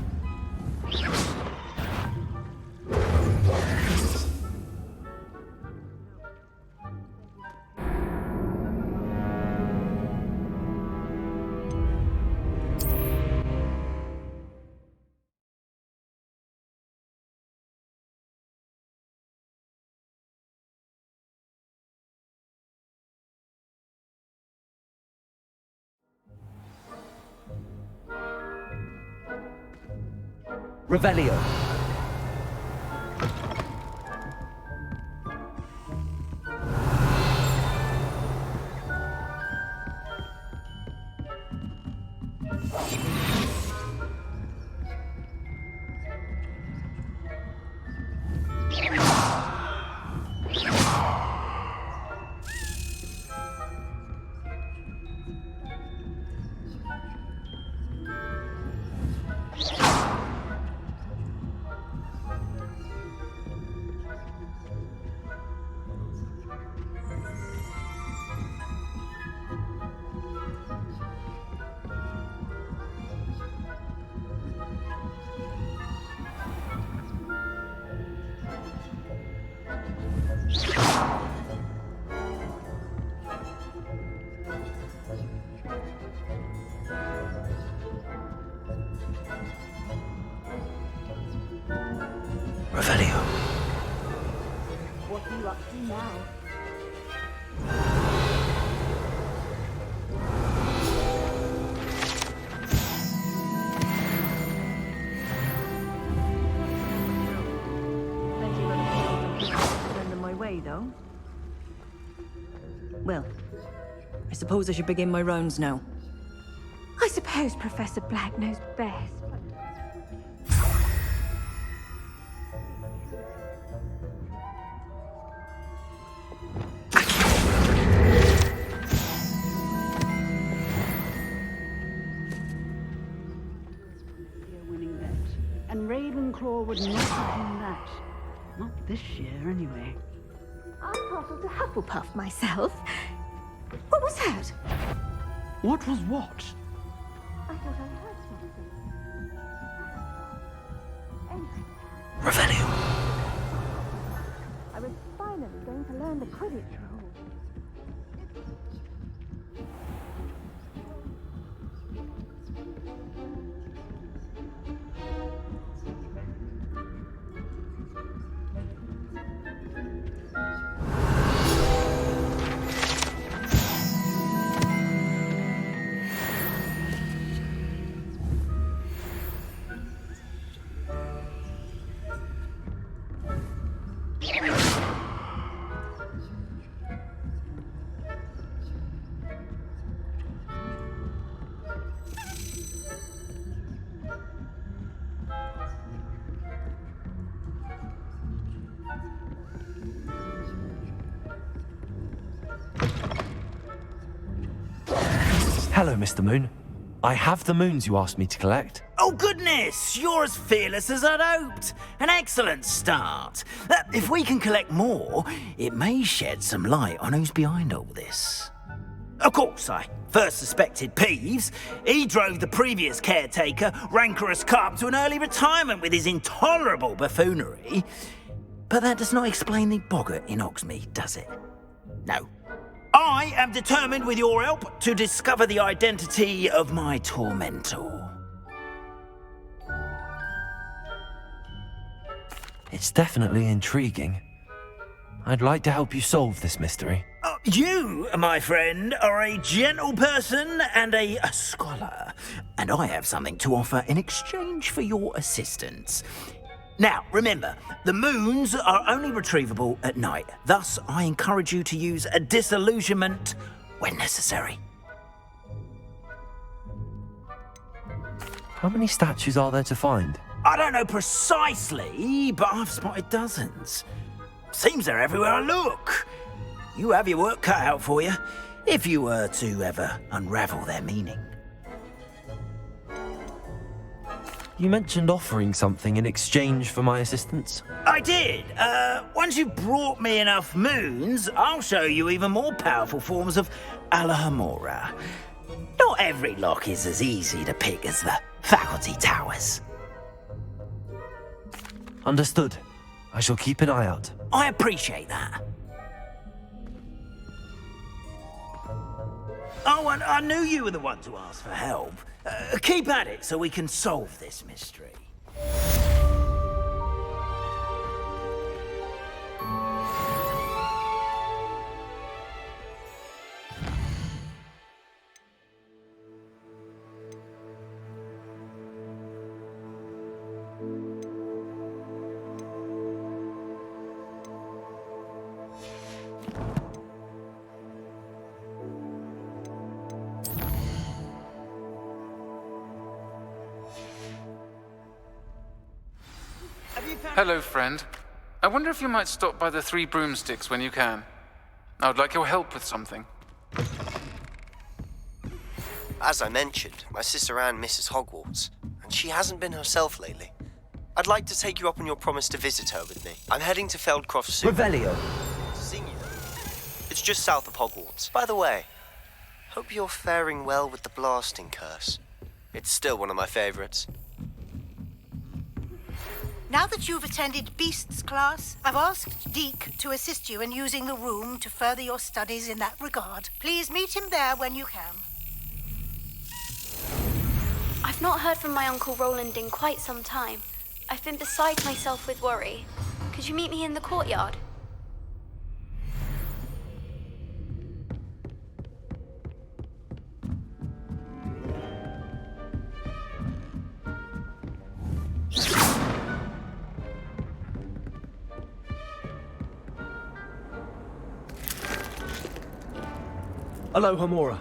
[SPEAKER 2] Revelio.
[SPEAKER 6] Revelio.
[SPEAKER 20] What are you up to now?
[SPEAKER 5] Plenty of other people to send them my way, though. Well, I suppose I should begin my rounds now.
[SPEAKER 21] I suppose Professor Black knows best.
[SPEAKER 20] Winning that. And Ravenclaw would not have won that. Not this year, anyway.
[SPEAKER 21] I'm partial to Hufflepuff myself. What was that?
[SPEAKER 20] What was what?
[SPEAKER 21] I thought I heard something.
[SPEAKER 6] Revelio.
[SPEAKER 21] I was finally going to learn the Quidditch rules.
[SPEAKER 2] Hello, Mr. Moon. I have the moons you asked me to collect.
[SPEAKER 6] Oh, goodness! You're as fearless as I'd hoped. An excellent start. If we can collect more, it may shed some light on who's behind all this. Of course, I first suspected Peeves. He drove the previous caretaker, Rancorous Carp, to an early retirement with his intolerable buffoonery. But that does not explain the boggart in Hogsmeade, does it? No. I am determined, with your help, to discover the identity of my tormentor.
[SPEAKER 2] It's definitely intriguing. I'd like to help you solve this mystery.
[SPEAKER 6] You, my friend, are a gentle person and a scholar, and I have something to offer in exchange for your assistance. Now, remember, the moons are only retrievable at night. Thus, I encourage you to use a disillusionment when necessary.
[SPEAKER 2] How many statues are there to find?
[SPEAKER 6] I don't know precisely, but I've spotted dozens. Seems they're everywhere I look. You have your work cut out for you, if you were to ever unravel their meaning.
[SPEAKER 2] You mentioned offering something in exchange for my assistance.
[SPEAKER 6] I did. Once you've brought me enough moons, I'll show you even more powerful forms of Alohomora. Not every lock is as easy to pick as the faculty towers.
[SPEAKER 2] Understood. I shall keep an eye out.
[SPEAKER 6] I appreciate that. Oh, and I knew you were the one to ask for help. Keep at it so we can solve this mystery.
[SPEAKER 13] Hello, friend. I wonder if you might stop by the Three Broomsticks when you can. I would like your help with something.
[SPEAKER 22] As I mentioned, my sister Anne misses Hogwarts, and she hasn't been herself lately. I'd like to take you up on your promise to visit her with me. I'm heading to Feldcroft soon.
[SPEAKER 2] Revelio.
[SPEAKER 22] Senior. It's just south of Hogwarts. By the way, hope you're faring well with the blasting curse. It's still one of my favorites.
[SPEAKER 23] Now that you've attended Beasts class, I've asked Deke to assist you in using the room to further your studies in that regard. Please meet him there when you can.
[SPEAKER 24] I've not heard from my Uncle Roland in quite some time.
[SPEAKER 4] I've been beside myself with worry. Could you meet me in the courtyard?
[SPEAKER 2] Hello, Hamura.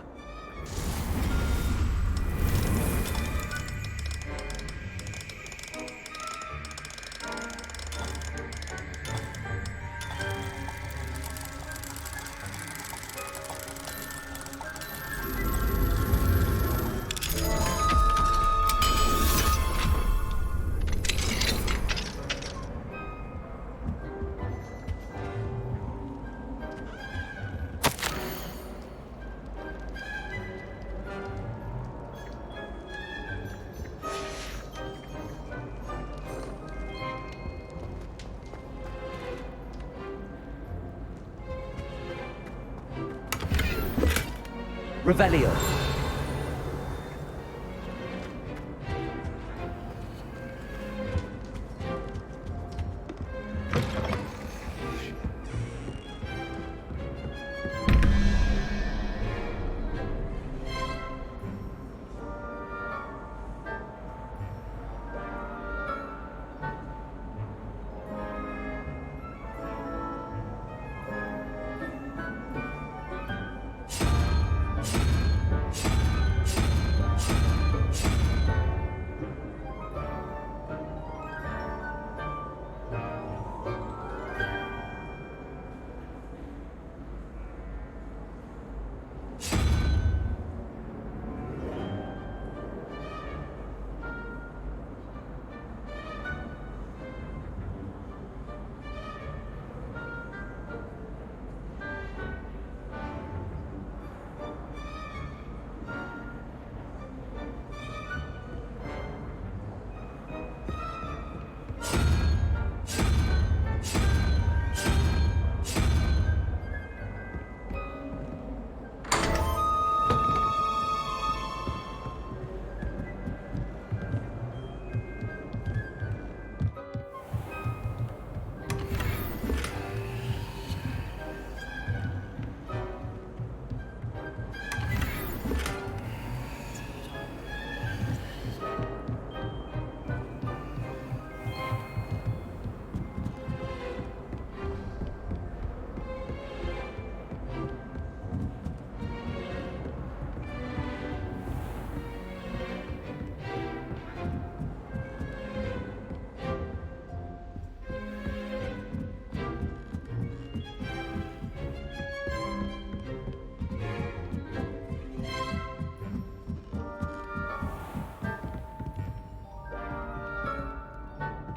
[SPEAKER 2] Revelio.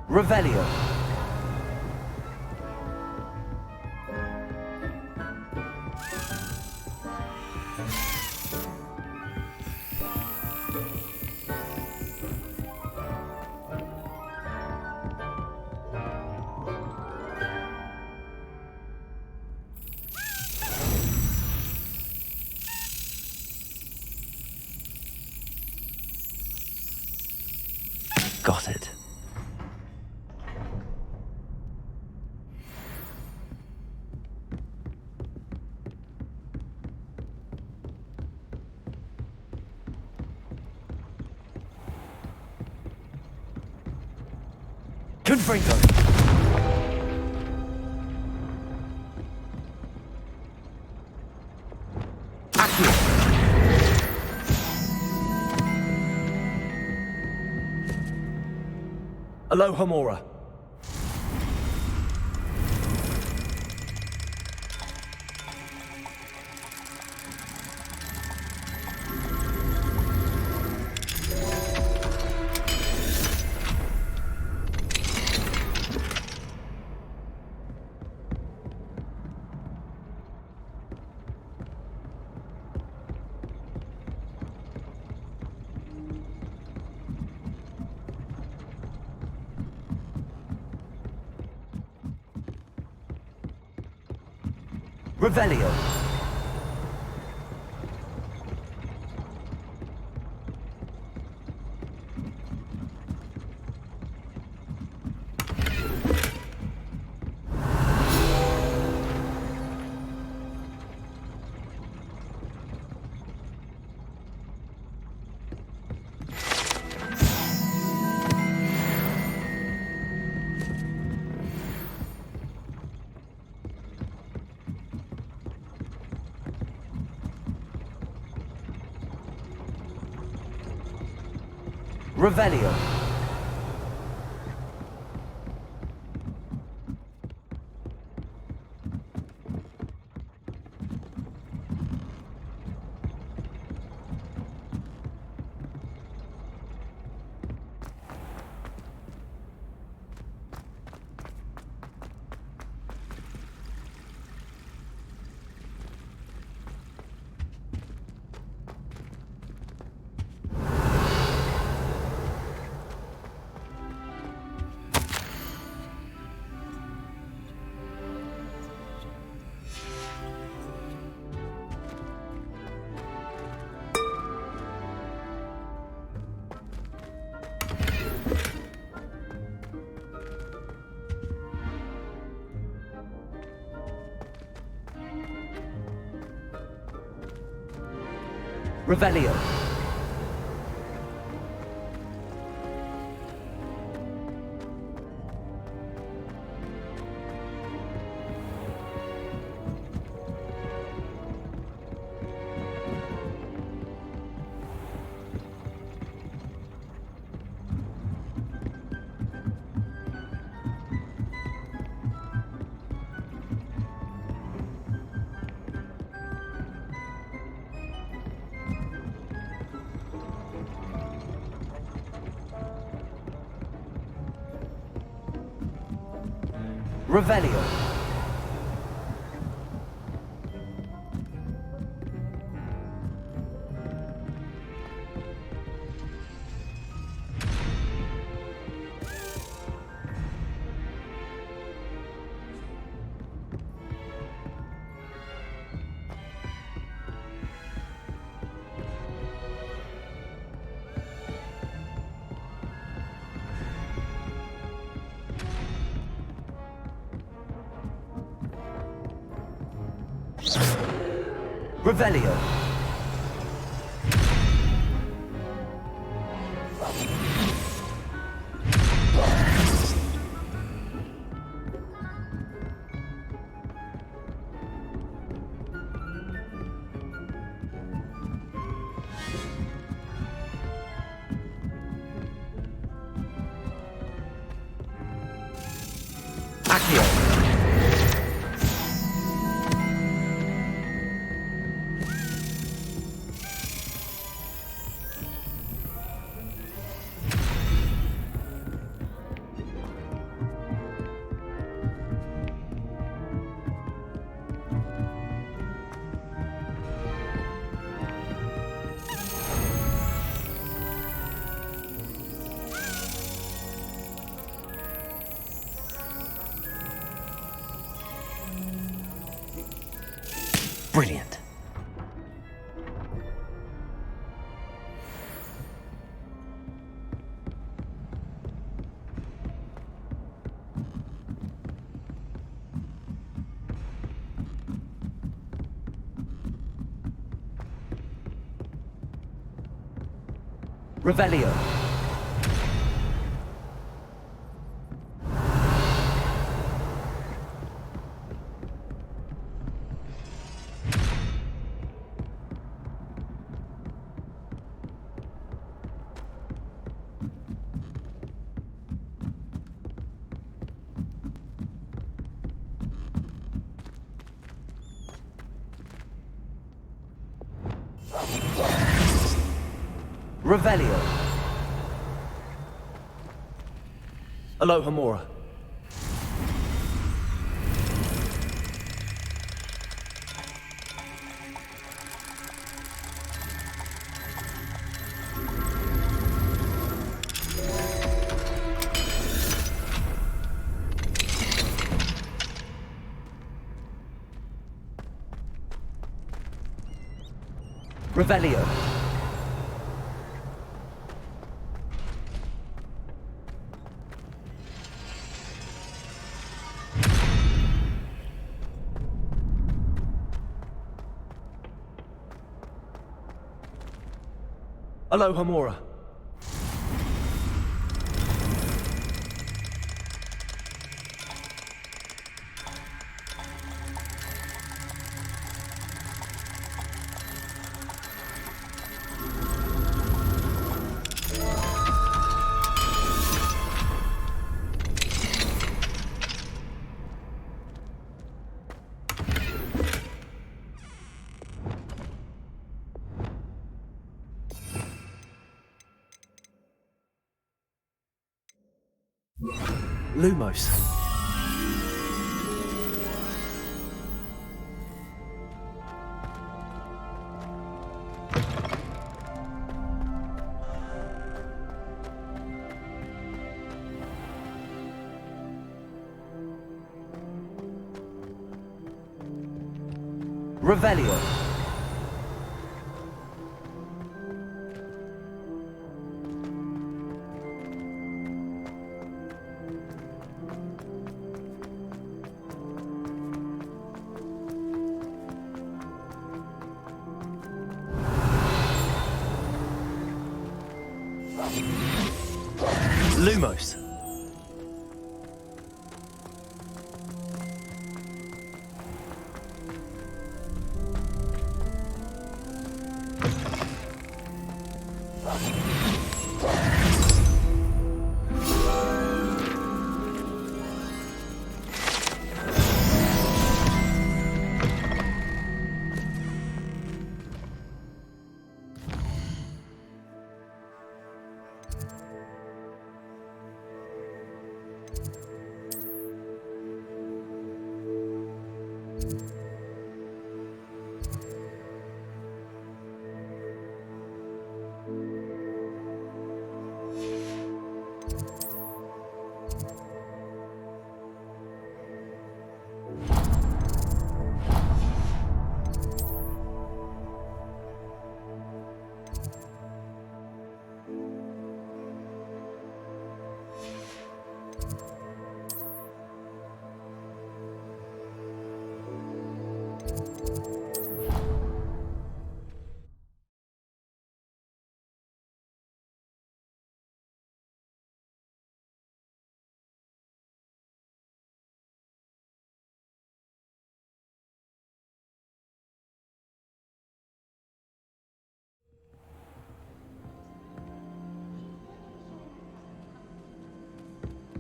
[SPEAKER 2] Revelio. Got it. Confringo. Accio. Aloha Mora. Revelio. Revelio. Revelio. Revelio. Revelio. Accio. Brilliant. Revelio. Revelio. Aloha Mora. Revelio. Aloha Mora. Lumos. Revelio. Lumos.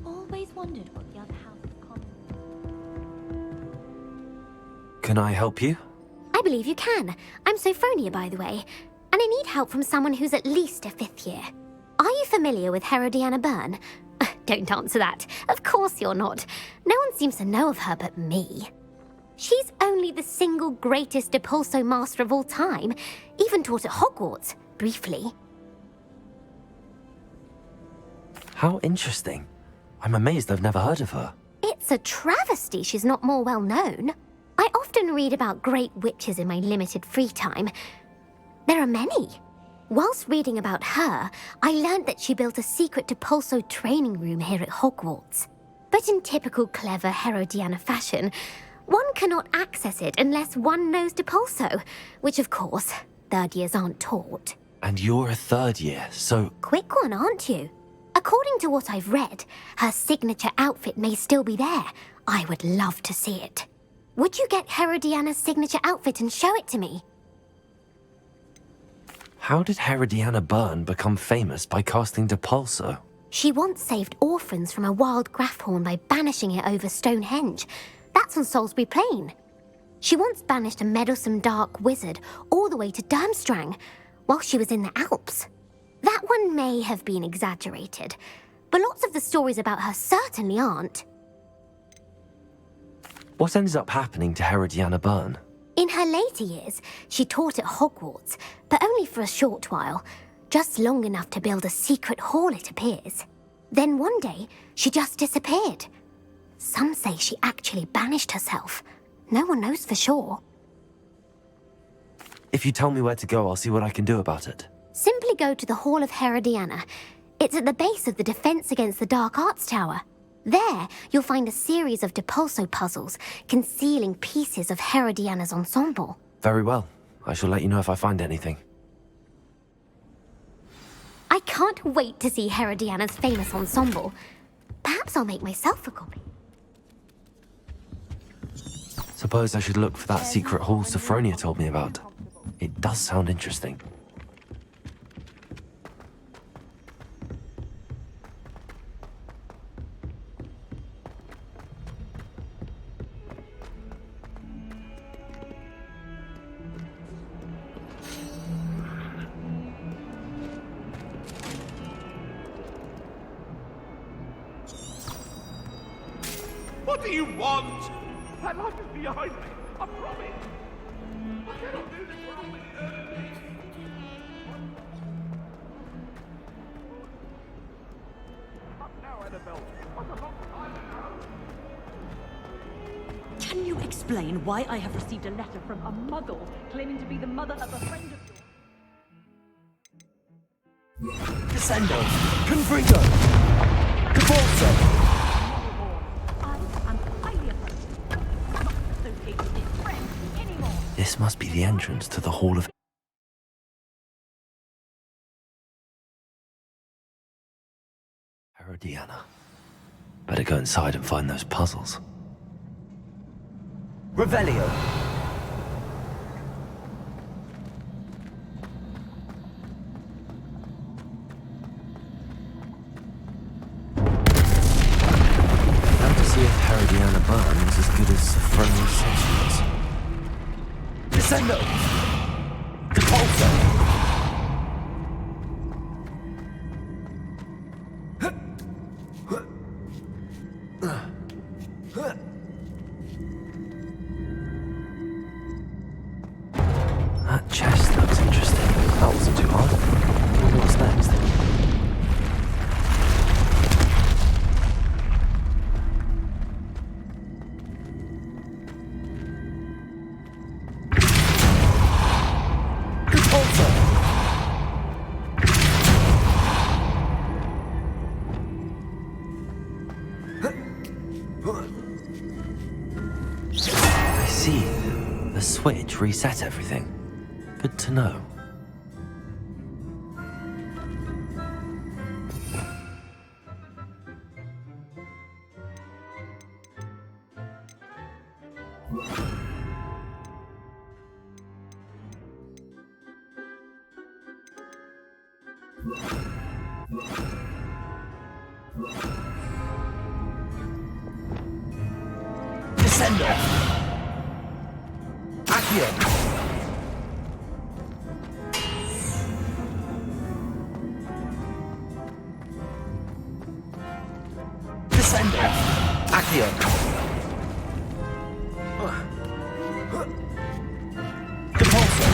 [SPEAKER 21] Always wondered what the other house of commons.
[SPEAKER 2] Can I help you?
[SPEAKER 21] I believe you can. I'm Sophronia, by the way, and I need help from someone who's at least a 5th year. Are you familiar with Herodiana Byrne? Don't answer that. Of course you're not. No one seems to know of her but me. She's only the single greatest Depulso master of all time, even taught at Hogwarts, briefly.
[SPEAKER 2] How interesting. I'm amazed I've never heard of her.
[SPEAKER 21] It's a travesty she's not more well known. I often read about great witches in my limited free time. There are many. Whilst reading about her, I learned that she built a secret Depulso training room here at Hogwarts. But in typical clever Herodiana fashion, one cannot access it unless one knows Depulso, which of course, 3rd years aren't taught.
[SPEAKER 2] And you're a 3rd year, so...
[SPEAKER 21] Quick one, aren't you? According to what I've read, her signature outfit may still be there. I would love to see it. Would you get Herodiana's signature outfit and show it to me?
[SPEAKER 2] How did Herodiana Byrne become famous by casting Depulso?
[SPEAKER 21] She once saved orphans from a wild Grafhorn by banishing it over Stonehenge. That's on Salisbury Plain. She once banished a meddlesome dark wizard all the way to Durmstrang while she was in the Alps. That one may have been exaggerated, but lots of the stories about her certainly aren't.
[SPEAKER 2] What ends up happening to Herodiana Byrne?
[SPEAKER 21] In her later years, she taught at Hogwarts, but only for a short while, just long enough to build a secret hall, it appears. Then one day, she just disappeared. Some say she actually banished herself. No one knows for sure.
[SPEAKER 2] If you tell me where to go, I'll see what I can do about it.
[SPEAKER 21] Simply go to the Hall of Herodiana. It's at the base of the Defense Against the Dark Arts Tower. There, you'll find a series of Depulso puzzles concealing pieces of Herodiana's ensemble.
[SPEAKER 2] Very well. I shall let you know if I find anything.
[SPEAKER 21] I can't wait to see Herodiana's famous ensemble. Perhaps I'll make myself a copy.
[SPEAKER 2] Suppose I should look for that secret hall Sophronia told me about. It does sound interesting.
[SPEAKER 7] What do you want? That life is behind me. I promise. I cannot do this for all many earnings. Up now, Annabelle. What a long time ago.
[SPEAKER 14] Can you explain why I have received a letter from a muggle claiming to be the mother of a friend of yours?
[SPEAKER 2] Descendo! Confringo! Cabalso!
[SPEAKER 14] I am highly opposed. Not associated with this friend anymore.
[SPEAKER 2] This must be the entrance to the Hall of... Herodiana. Better go inside and find those puzzles. Revelio! Now to see if Herodiana Byrne is as good as Sophronia says she is. Descendo! Depulso! That chest looks interesting. That wasn't too hard. Wonder what's next. I see. The switch reset everything. Good to know. Descendo! Accio! Descendo! Accio! Depulso!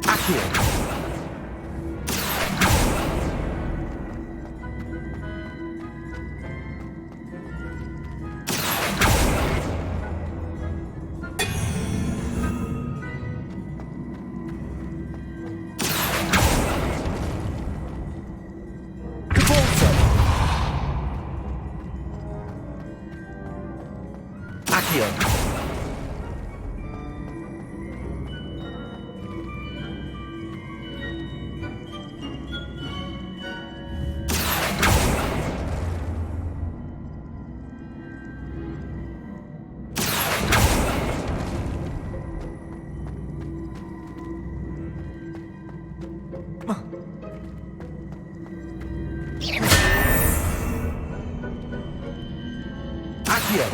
[SPEAKER 2] Accio! Accio! Accio!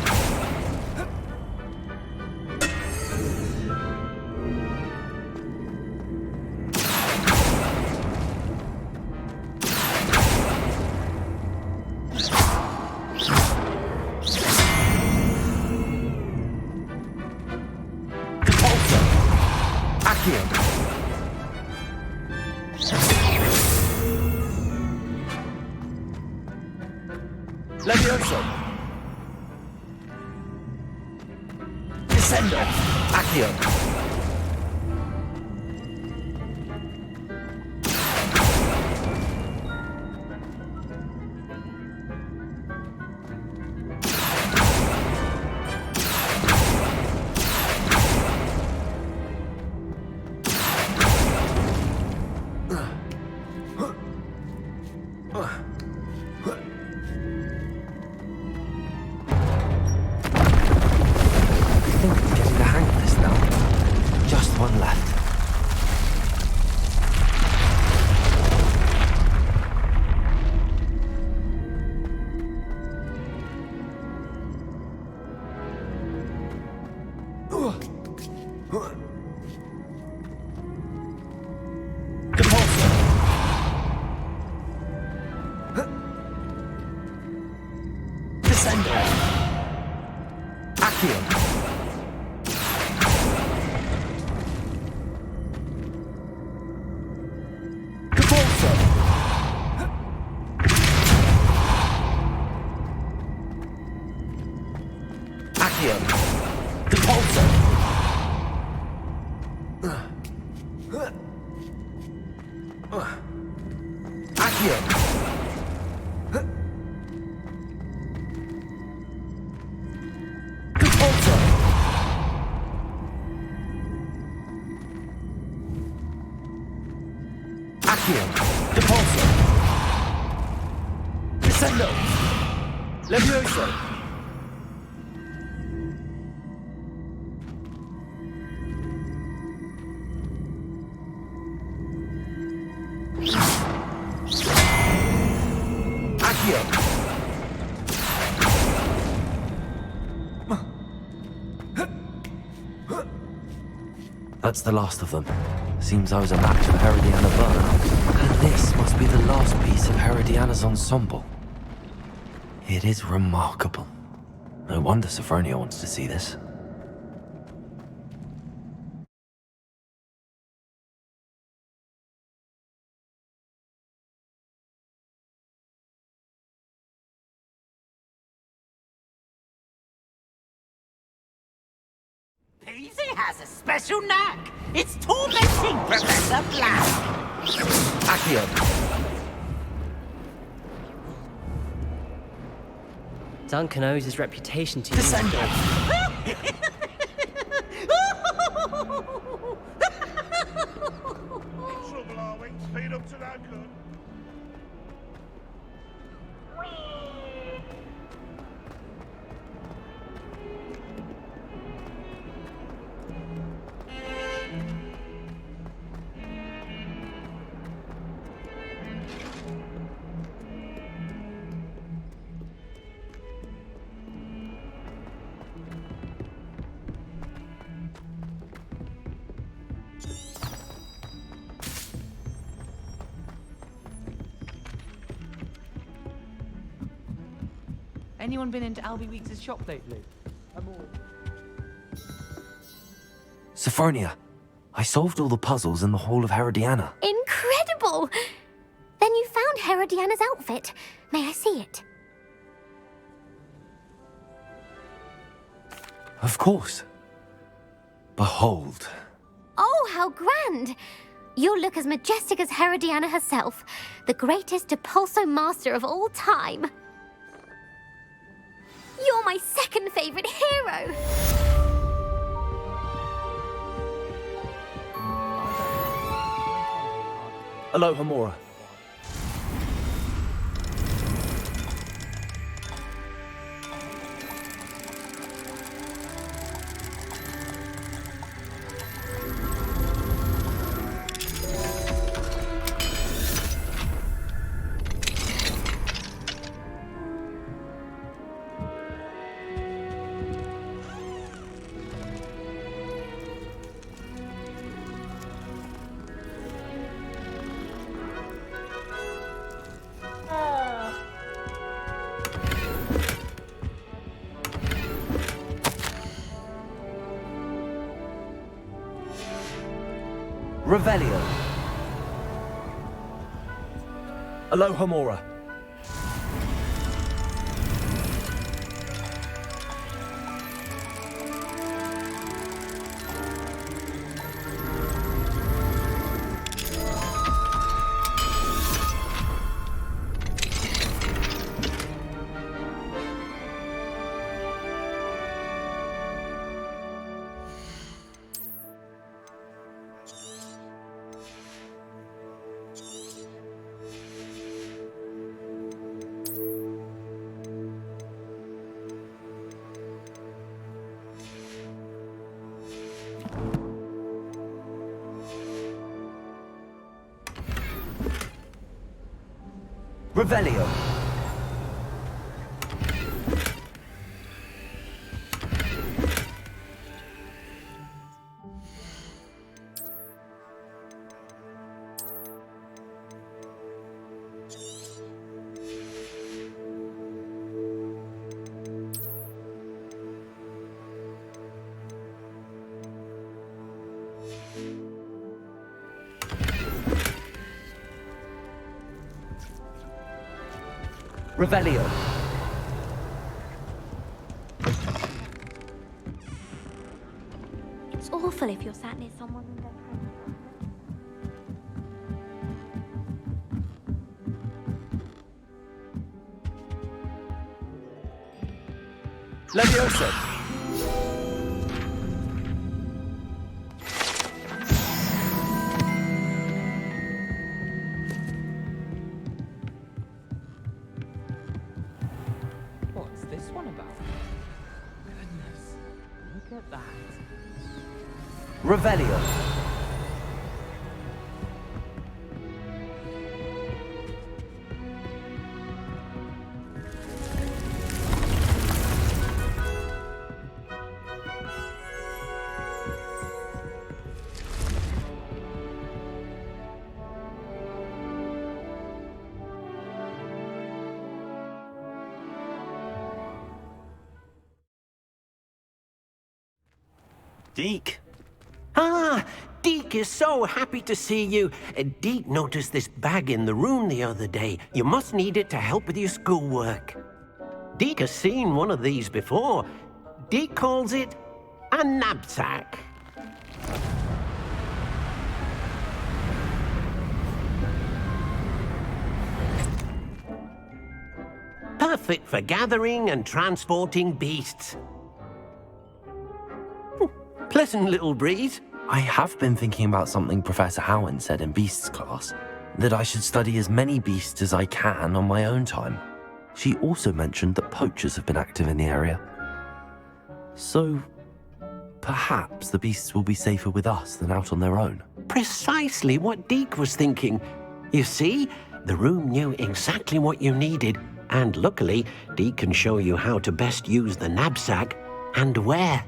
[SPEAKER 2] Accio! Levioso! Descendo! Accio! I think I'm getting the hang of this now. Accio! Repulsor! Accio! Repulsor! Descendo! Levioso! That's the last of them. Seems I was a match for Herodiana Burner. And this must be the last piece of Herodiana's ensemble. It is remarkable. No wonder Sophronia wants to see this.
[SPEAKER 1] Peasy has a special knack. It's tormenting Professor Black.
[SPEAKER 2] Accio!
[SPEAKER 8] Duncan owes his reputation to
[SPEAKER 2] Descendo!
[SPEAKER 7] Trouble, are we? Speed up to that good.
[SPEAKER 9] Anyone been into Albie Weeks' shop lately?
[SPEAKER 2] Sophronia, I solved all the puzzles in the Hall of Herodiana.
[SPEAKER 21] Incredible! Then you found Herodiana's outfit. May I see it?
[SPEAKER 2] Of course. Behold.
[SPEAKER 21] Oh, how grand! You'll look as majestic as Herodiana herself, the greatest Depulso master of all time. You're my second favorite hero!
[SPEAKER 2] Aloha Mora. Revelio. Aloha Mora. Revelio. Revelio.
[SPEAKER 21] It's awful if you're sat near someone and
[SPEAKER 2] Leviosa!
[SPEAKER 19] What's this one about? Goodness, look at that.
[SPEAKER 2] Revelio.
[SPEAKER 3] Deke. Ah, Deke is so happy to see you. Deke noticed this bag in the room the other day. You must need it to help with your schoolwork. Deke has seen one of these before. Deke calls it a knapsack. Perfect for gathering and transporting beasts. Pleasant little breeze.
[SPEAKER 2] I have been thinking about something Professor Howen said in Beasts class, that I should study as many beasts as I can on my own time. She also mentioned that poachers have been active in the area. So, perhaps the beasts will be safer with us than out on their own.
[SPEAKER 3] Precisely what Deke was thinking. You see, the room knew exactly what you needed, and luckily, Deke can show you how to best use the knapsack and where.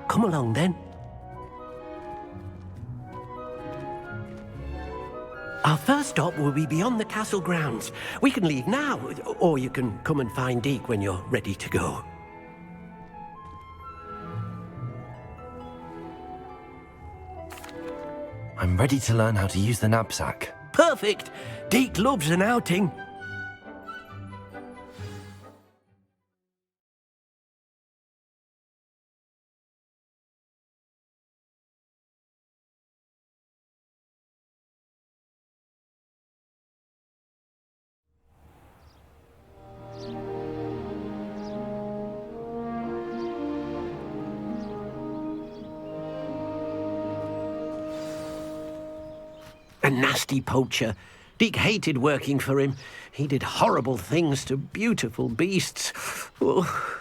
[SPEAKER 3] Come along, then. Our first stop will be beyond the castle grounds. We can leave now, or you can come and find Deke when you're ready to go.
[SPEAKER 2] I'm ready to learn how to use the knapsack.
[SPEAKER 3] Perfect! Deke loves an outing. A nasty poacher. Deke hated working for him. He did horrible things to beautiful beasts. Oh,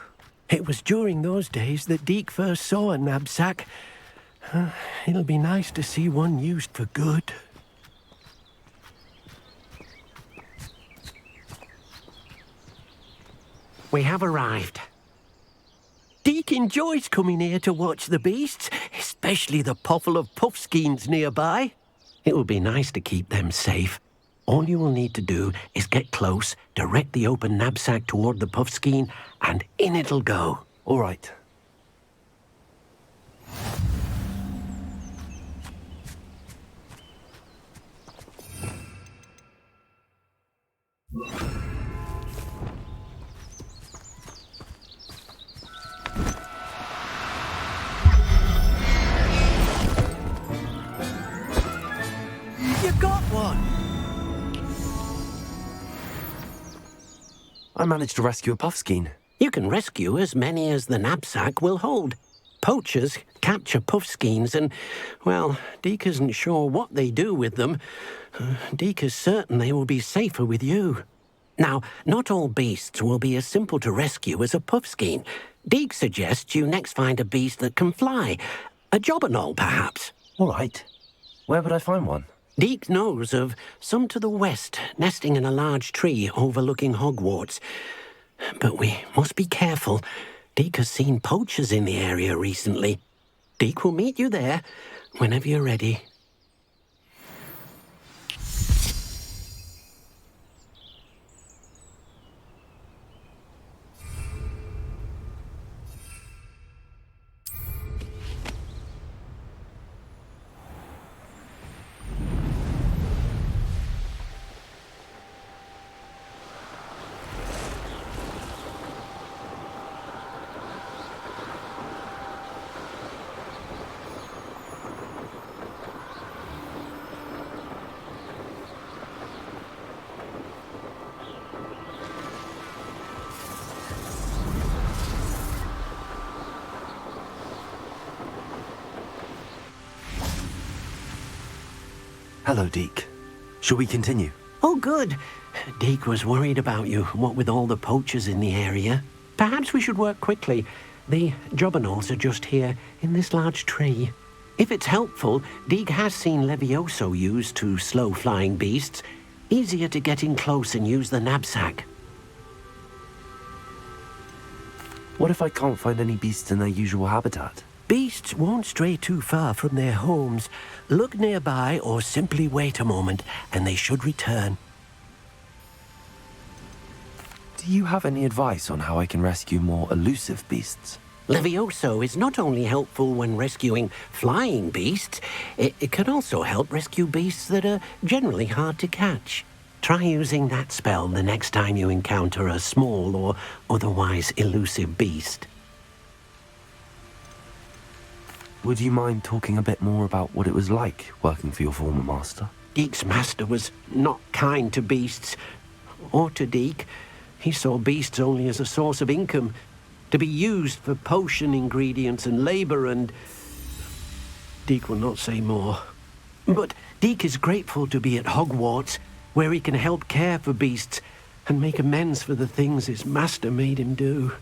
[SPEAKER 3] it was during those days that Deke first saw a knapsack. It'll be nice to see one used for good. We have arrived. Deke enjoys coming here to watch the beasts, especially the potful of puffskeins nearby. It will be nice to keep them safe. All you will need to do is get close, direct the open knapsack toward the puffskein, and in it'll go.
[SPEAKER 2] All right.
[SPEAKER 3] You got one!
[SPEAKER 2] I managed to rescue a puffskein.
[SPEAKER 3] You can rescue as many as the knapsack will hold. Poachers capture puffskeins and, well, Deke isn't sure what they do with them. Deke is certain they will be safer with you. Now, not all beasts will be as simple to rescue as a puffskein. Deke suggests you next find a beast that can fly. A jobberknoll, perhaps.
[SPEAKER 2] All right. Where would I find one?
[SPEAKER 3] Deke knows of some to the west, nesting in a large tree overlooking Hogwarts. But we must be careful. Deke has seen poachers in the area recently. Deke will meet you there whenever you're ready.
[SPEAKER 2] Hello, Deke. Shall we continue?
[SPEAKER 3] Oh, good. Deke was worried about you, what with all the poachers in the area. Perhaps we should work quickly. The jobberknolls are just here, in this large tree. If it's helpful, Deke has seen Levioso used to slow flying beasts. Easier to get in close and use the knapsack.
[SPEAKER 2] What if I can't find any beasts in their usual habitat?
[SPEAKER 3] Beasts won't stray too far from their homes. Look nearby or simply wait a moment, and they should return.
[SPEAKER 2] Do you have any advice on how I can rescue more elusive beasts?
[SPEAKER 3] Levioso is not only helpful when rescuing flying beasts, it can also help rescue beasts that are generally hard to catch. Try using that spell the next time you encounter a small or otherwise elusive beast.
[SPEAKER 2] Would you mind talking a bit more about what it was like working for your former master?
[SPEAKER 3] Deke's master was not kind to beasts, or to Deke. He saw beasts only as a source of income, to be used for potion ingredients and labor, and Deke will not say more. But Deke is grateful to be at Hogwarts, where he can help care for beasts and make amends for the things his master made him do.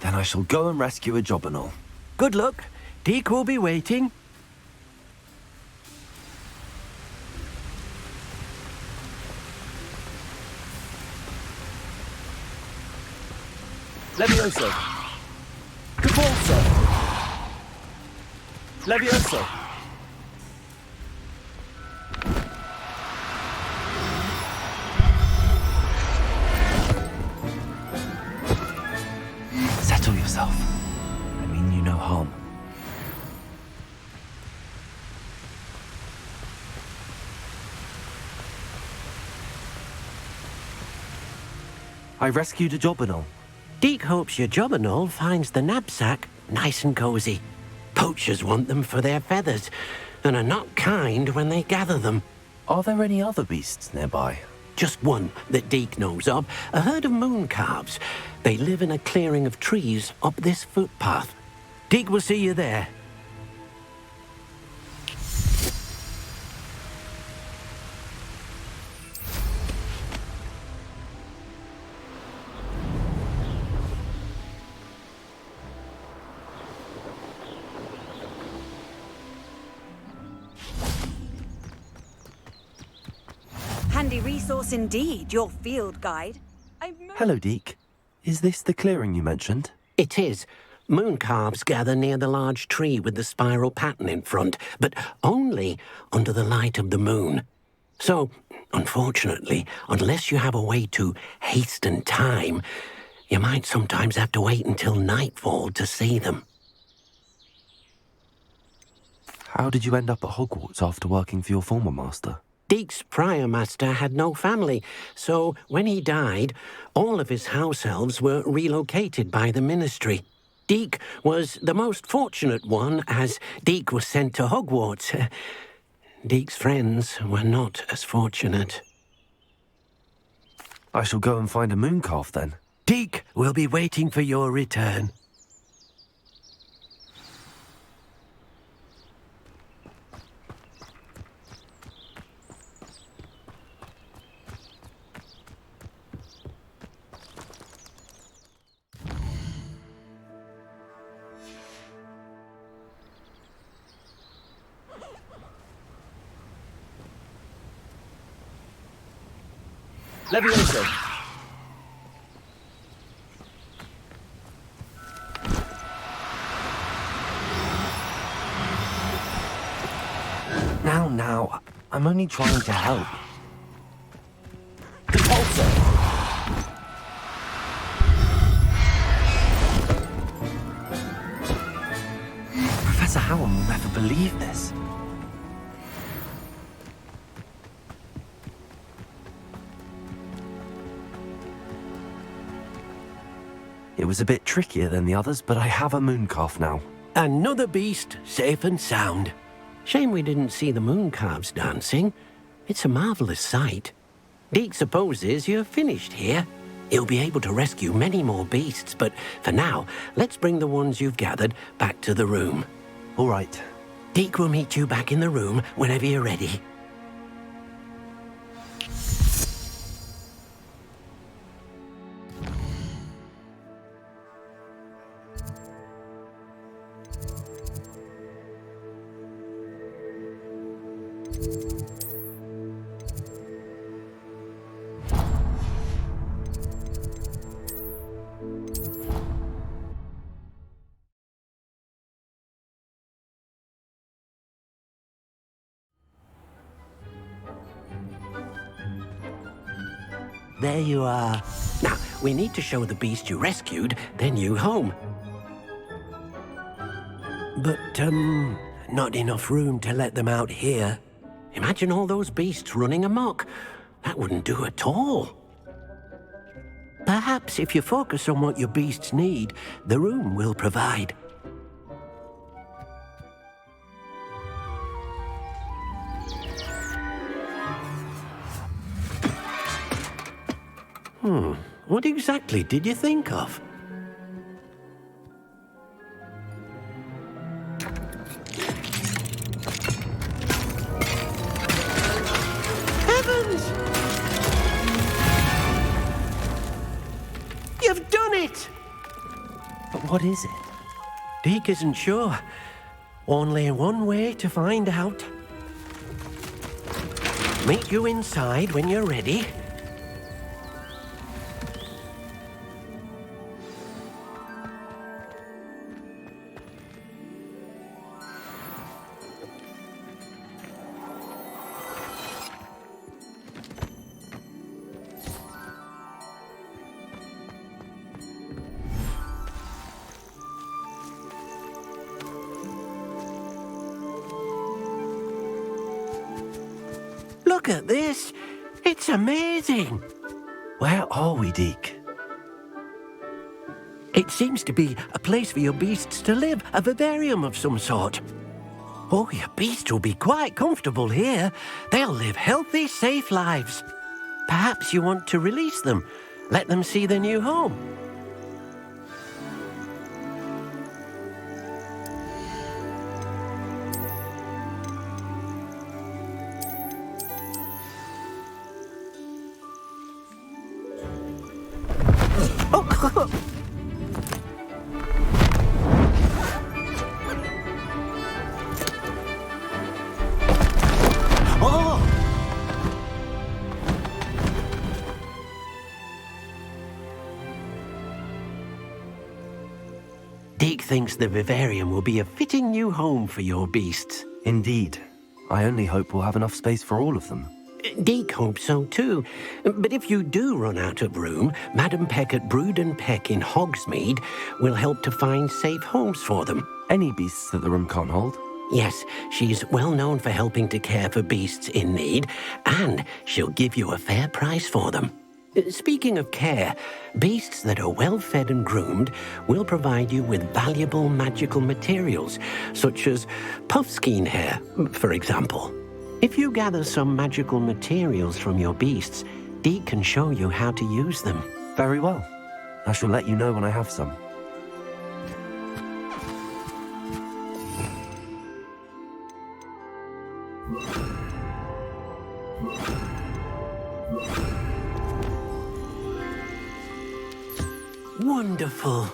[SPEAKER 2] Then I shall go and rescue a jobberknoll.
[SPEAKER 3] Good luck. Deke will be waiting.
[SPEAKER 2] Levioso! Caporso! Levioso! Settle yourself. I mean you no harm. I rescued a jobberknoll.
[SPEAKER 3] Deke hopes your jobberknoll finds the knapsack nice and cozy. Poachers want them for their feathers, and are not kind when they gather them.
[SPEAKER 2] Are there any other beasts nearby?
[SPEAKER 3] Just one that Deke knows of, a herd of mooncalves. They live in a clearing of trees up this footpath. Deke will see you there.
[SPEAKER 14] Handy resource indeed, your field guide.
[SPEAKER 2] Hello, Deke. Is this the clearing you mentioned?
[SPEAKER 3] It is. Mooncalves gather near the large tree with the spiral pattern in front, but only under the light of the moon. So, unfortunately, unless you have a way to hasten time, you might sometimes have to wait until nightfall to see them.
[SPEAKER 2] How did you end up at Hogwarts after working for your former master?
[SPEAKER 3] Deke's prior master had no family, so when he died, all of his house elves were relocated by the ministry. Deke was the most fortunate one, as Deke was sent to Hogwarts. Deke's friends were not as fortunate.
[SPEAKER 2] I shall go and find a mooncalf then.
[SPEAKER 3] Deke will be waiting for your return.
[SPEAKER 2] Levioso! Now, I'm only trying to help. Caporso! Professor Howard will never believe this. It was a bit trickier than the others, but I have a mooncalf now.
[SPEAKER 3] Another beast, safe and sound. Shame we didn't see the mooncalves dancing. It's a marvelous sight. Deke supposes you're finished here. He'll be able to rescue many more beasts, but for now, let's bring the ones you've gathered back to the room.
[SPEAKER 2] All right.
[SPEAKER 3] Deke will meet you back in the room whenever you're ready. There you are. Now, we need to show the beast you rescued their new home. But, not enough room to let them out here. Imagine all those beasts running amok. That wouldn't do at all. Perhaps if you focus on what your beasts need, the room will provide. What exactly did you think of? Heavens! You've done it!
[SPEAKER 2] But what is it?
[SPEAKER 3] Deke isn't sure. Only one way to find out. Meet you inside when you're ready. Look at this. It's amazing.
[SPEAKER 2] Where are we, Deke?
[SPEAKER 3] It seems to be a place for your beasts to live, a vivarium of some sort. Oh, your beasts will be quite comfortable here. They'll live healthy, safe lives. Perhaps you want to release them, let them see their new home. Deke thinks the vivarium will be a fitting new home for your beasts.
[SPEAKER 2] Indeed. I only hope we'll have enough space for all of them.
[SPEAKER 3] Deke hopes so too. But if you do run out of room, Madam Peck at Brood and Peck in Hogsmeade will help to find safe homes for them.
[SPEAKER 2] Any beasts that the room can't hold?
[SPEAKER 3] Yes, she's well known for helping to care for beasts in need, and she'll give you a fair price for them. Speaking of care, beasts that are well fed and groomed will provide you with valuable magical materials, such as puffskein hair, for example. If you gather some magical materials from your beasts, Deke can show you how to use them.
[SPEAKER 2] Very well. I shall let you know when I have some.
[SPEAKER 3] Wonderful.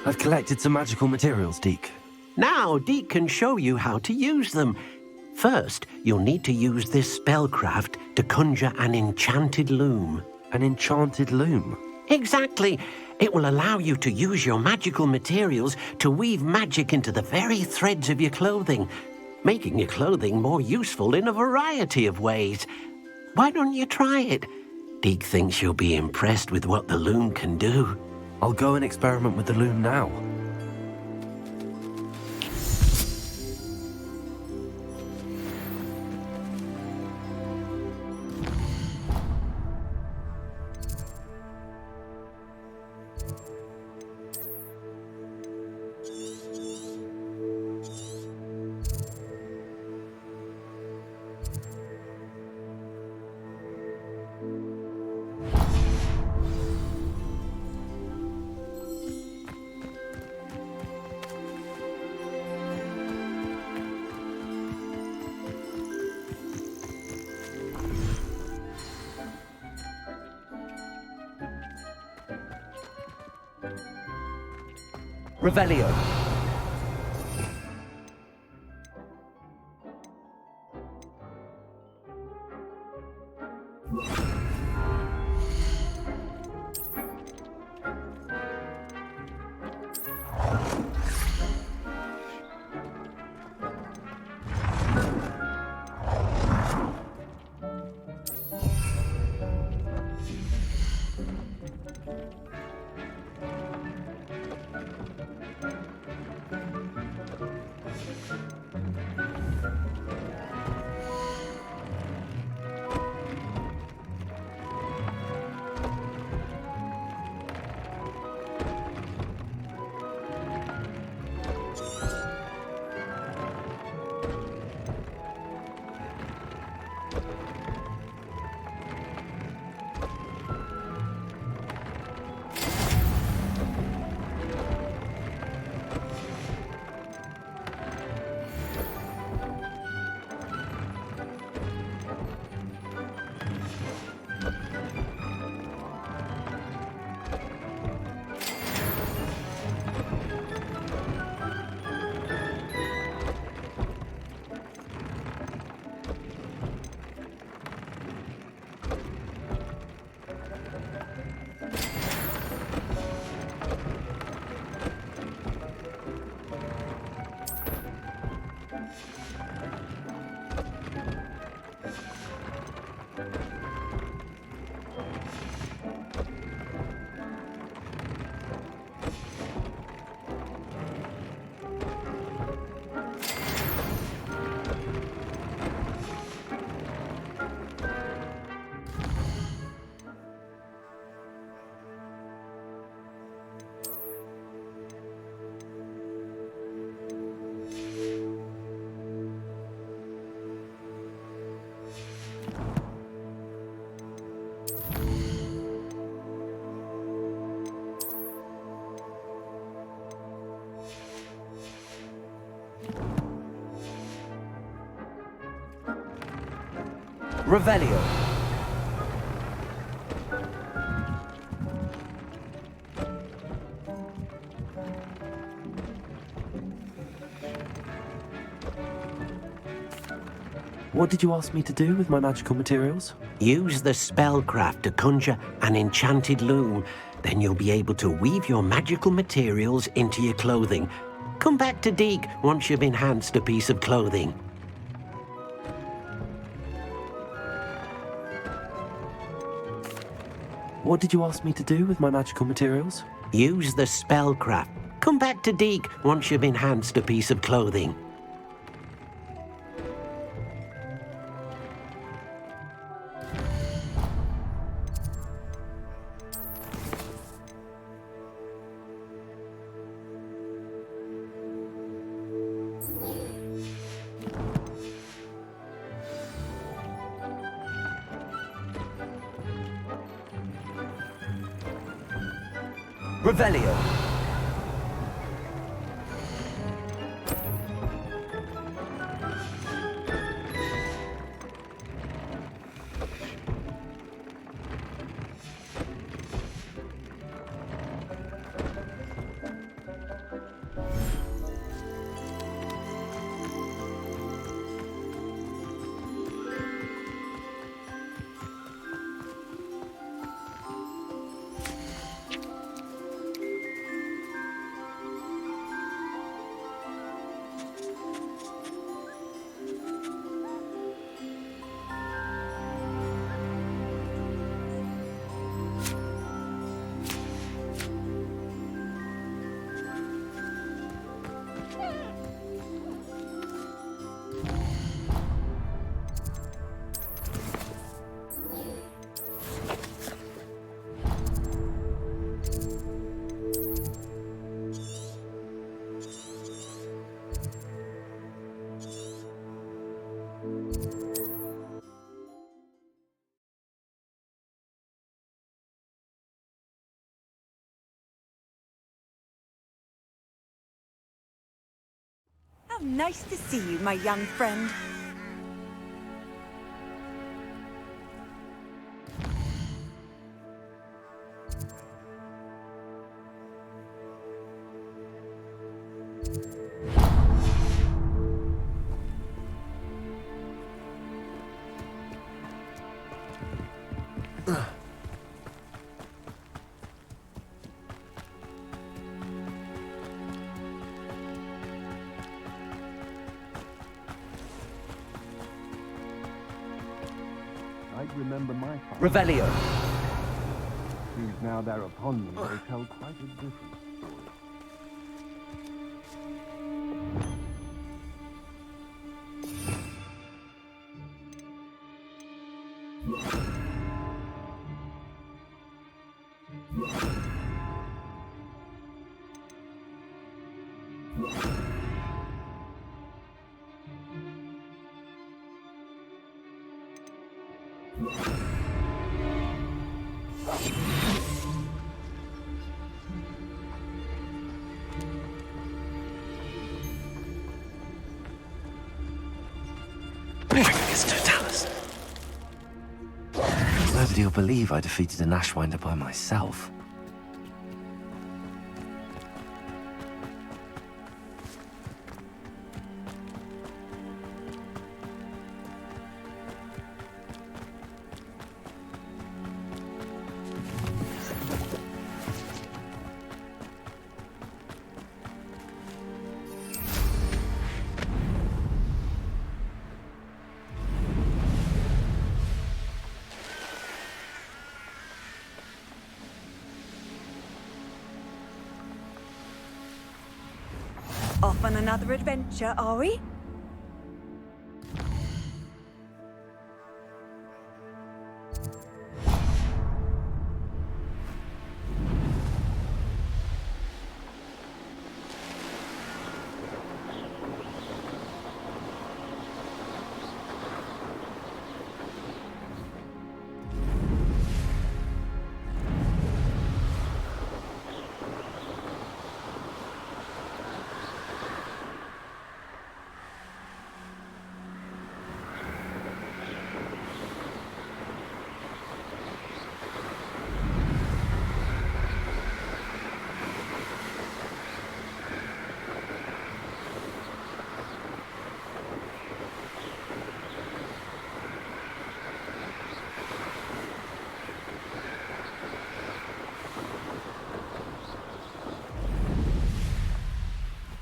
[SPEAKER 2] I've collected some magical materials, Deke.
[SPEAKER 3] Now Deke can show you how to use them. First, you'll need to use this spellcraft to conjure an enchanted loom.
[SPEAKER 2] An enchanted loom?
[SPEAKER 3] Exactly. It will allow you to use your magical materials to weave magic into the very threads of your clothing. making your clothing more useful in a variety of ways. Why don't you try it? Deke thinks you'll be impressed with what the loom can do.
[SPEAKER 2] I'll go and experiment with the loom now. Revelio. Revelio. What did you ask me to do with my magical materials?
[SPEAKER 3] Use the spellcraft to conjure an enchanted loom. Then you'll be able to weave your magical materials into your clothing. Come back to Deke once you've enhanced a piece of clothing.
[SPEAKER 2] What did you ask me to do with my magical materials?
[SPEAKER 3] Use the spellcraft. Come back to Deke once you've enhanced a piece of clothing.
[SPEAKER 2] Revelio.
[SPEAKER 14] How nice to see you, my young friend.
[SPEAKER 7] I remember my father.
[SPEAKER 12] Revelio.
[SPEAKER 7] Who's now there upon me, they tell quite a different story.
[SPEAKER 2] Nobody will believe I defeated an Ashwinder by myself.
[SPEAKER 14] Off on another adventure, are we?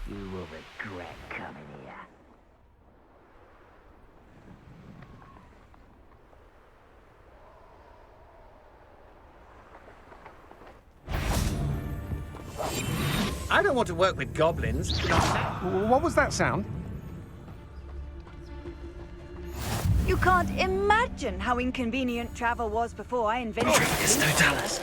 [SPEAKER 1] You will regret coming here.
[SPEAKER 12] I don't want to work with goblins.
[SPEAKER 7] What was that sound?
[SPEAKER 14] You can't imagine how inconvenient travel was before I invented it.
[SPEAKER 12] Totalis.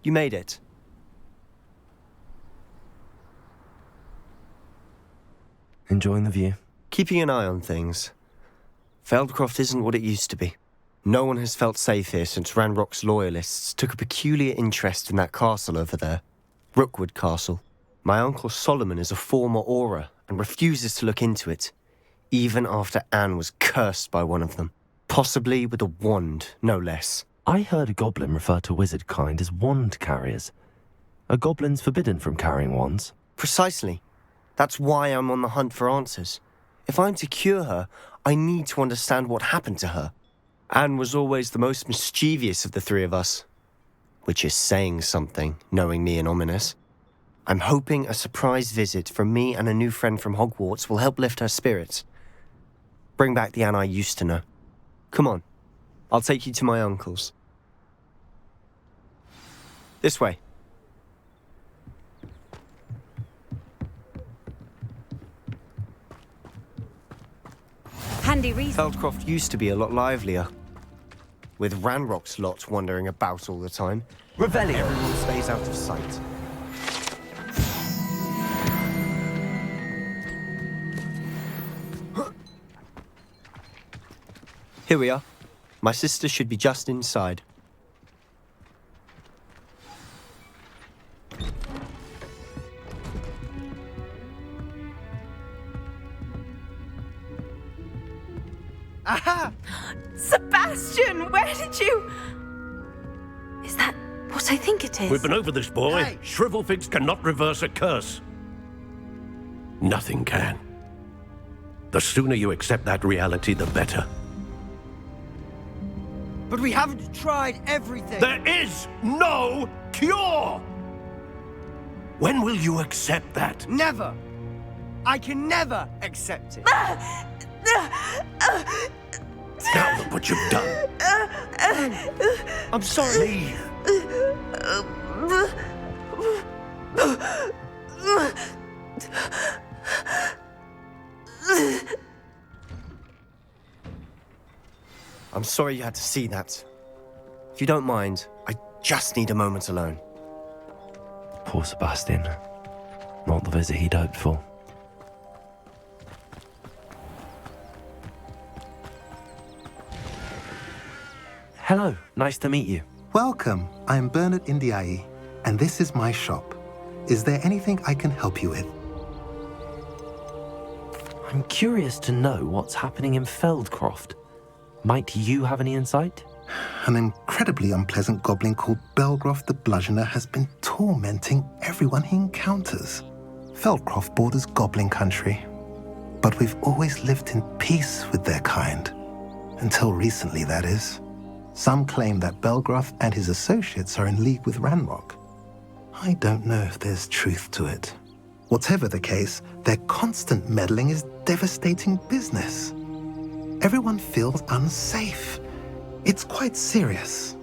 [SPEAKER 22] You made it.
[SPEAKER 2] Enjoying the view?
[SPEAKER 22] Keeping an eye on things. Feldcroft isn't what it used to be. No one has felt safe here since Ranrock's loyalists took a peculiar interest in that castle over there. Rookwood Castle. My uncle Solomon is a former Auror and refuses to look into it, even after Anne was cursed by one of them. Possibly with a wand, no less.
[SPEAKER 2] I heard a goblin refer to wizard kind as wand carriers. Are goblins forbidden from carrying wands?
[SPEAKER 22] Precisely. That's why I'm on the hunt for answers. If I'm to cure her, I need to understand what happened to her. Anne was always the most mischievous of the three of us. Which is saying something, knowing me and Ominous. I'm hoping a surprise visit from me and a new friend from Hogwarts will help lift her spirits. Bring back the Anne I used to know. Come on. I'll take you to my uncle's. This way.
[SPEAKER 5] Handy reason.
[SPEAKER 22] Feldcroft used to be a lot livelier. With Ranrock's lot wandering about all the time.
[SPEAKER 2] Revelio.
[SPEAKER 22] Everyone stays out of sight. Here we are. My sister should be just inside.
[SPEAKER 5] Aha! Sebastian, where did you... Is that what I think it is?
[SPEAKER 11] We've been over this, boy. Hey. Shrivelfigs cannot reverse a curse. Nothing can. The sooner you accept that reality, the better.
[SPEAKER 15] But we haven't tried everything.
[SPEAKER 11] There is no cure! When will you accept that?
[SPEAKER 15] Never. I can never accept it.
[SPEAKER 11] Now look what you've done.
[SPEAKER 15] I'm sorry.
[SPEAKER 22] I'm sorry you had to see that. If you don't mind, I just need a moment alone.
[SPEAKER 2] Poor Sebastian. Not the visit he'd hoped for. Hello, nice to meet you.
[SPEAKER 16] Welcome. I'm Bernard Indiai, and this is my shop. Is there anything I can help you with?
[SPEAKER 2] I'm curious to know what's happening in Feldcroft. Might you have any insight?
[SPEAKER 16] An incredibly unpleasant goblin called Belgroth the Bludgeoner has been tormenting everyone he encounters. Feldcroft borders goblin country, but we've always lived in peace with their kind. Until recently, that is. Some claim that Belgroth and his associates are in league with Ranrock. I don't know if there's truth to it. Whatever the case, their constant meddling is devastating business. Everyone feels unsafe. It's quite serious.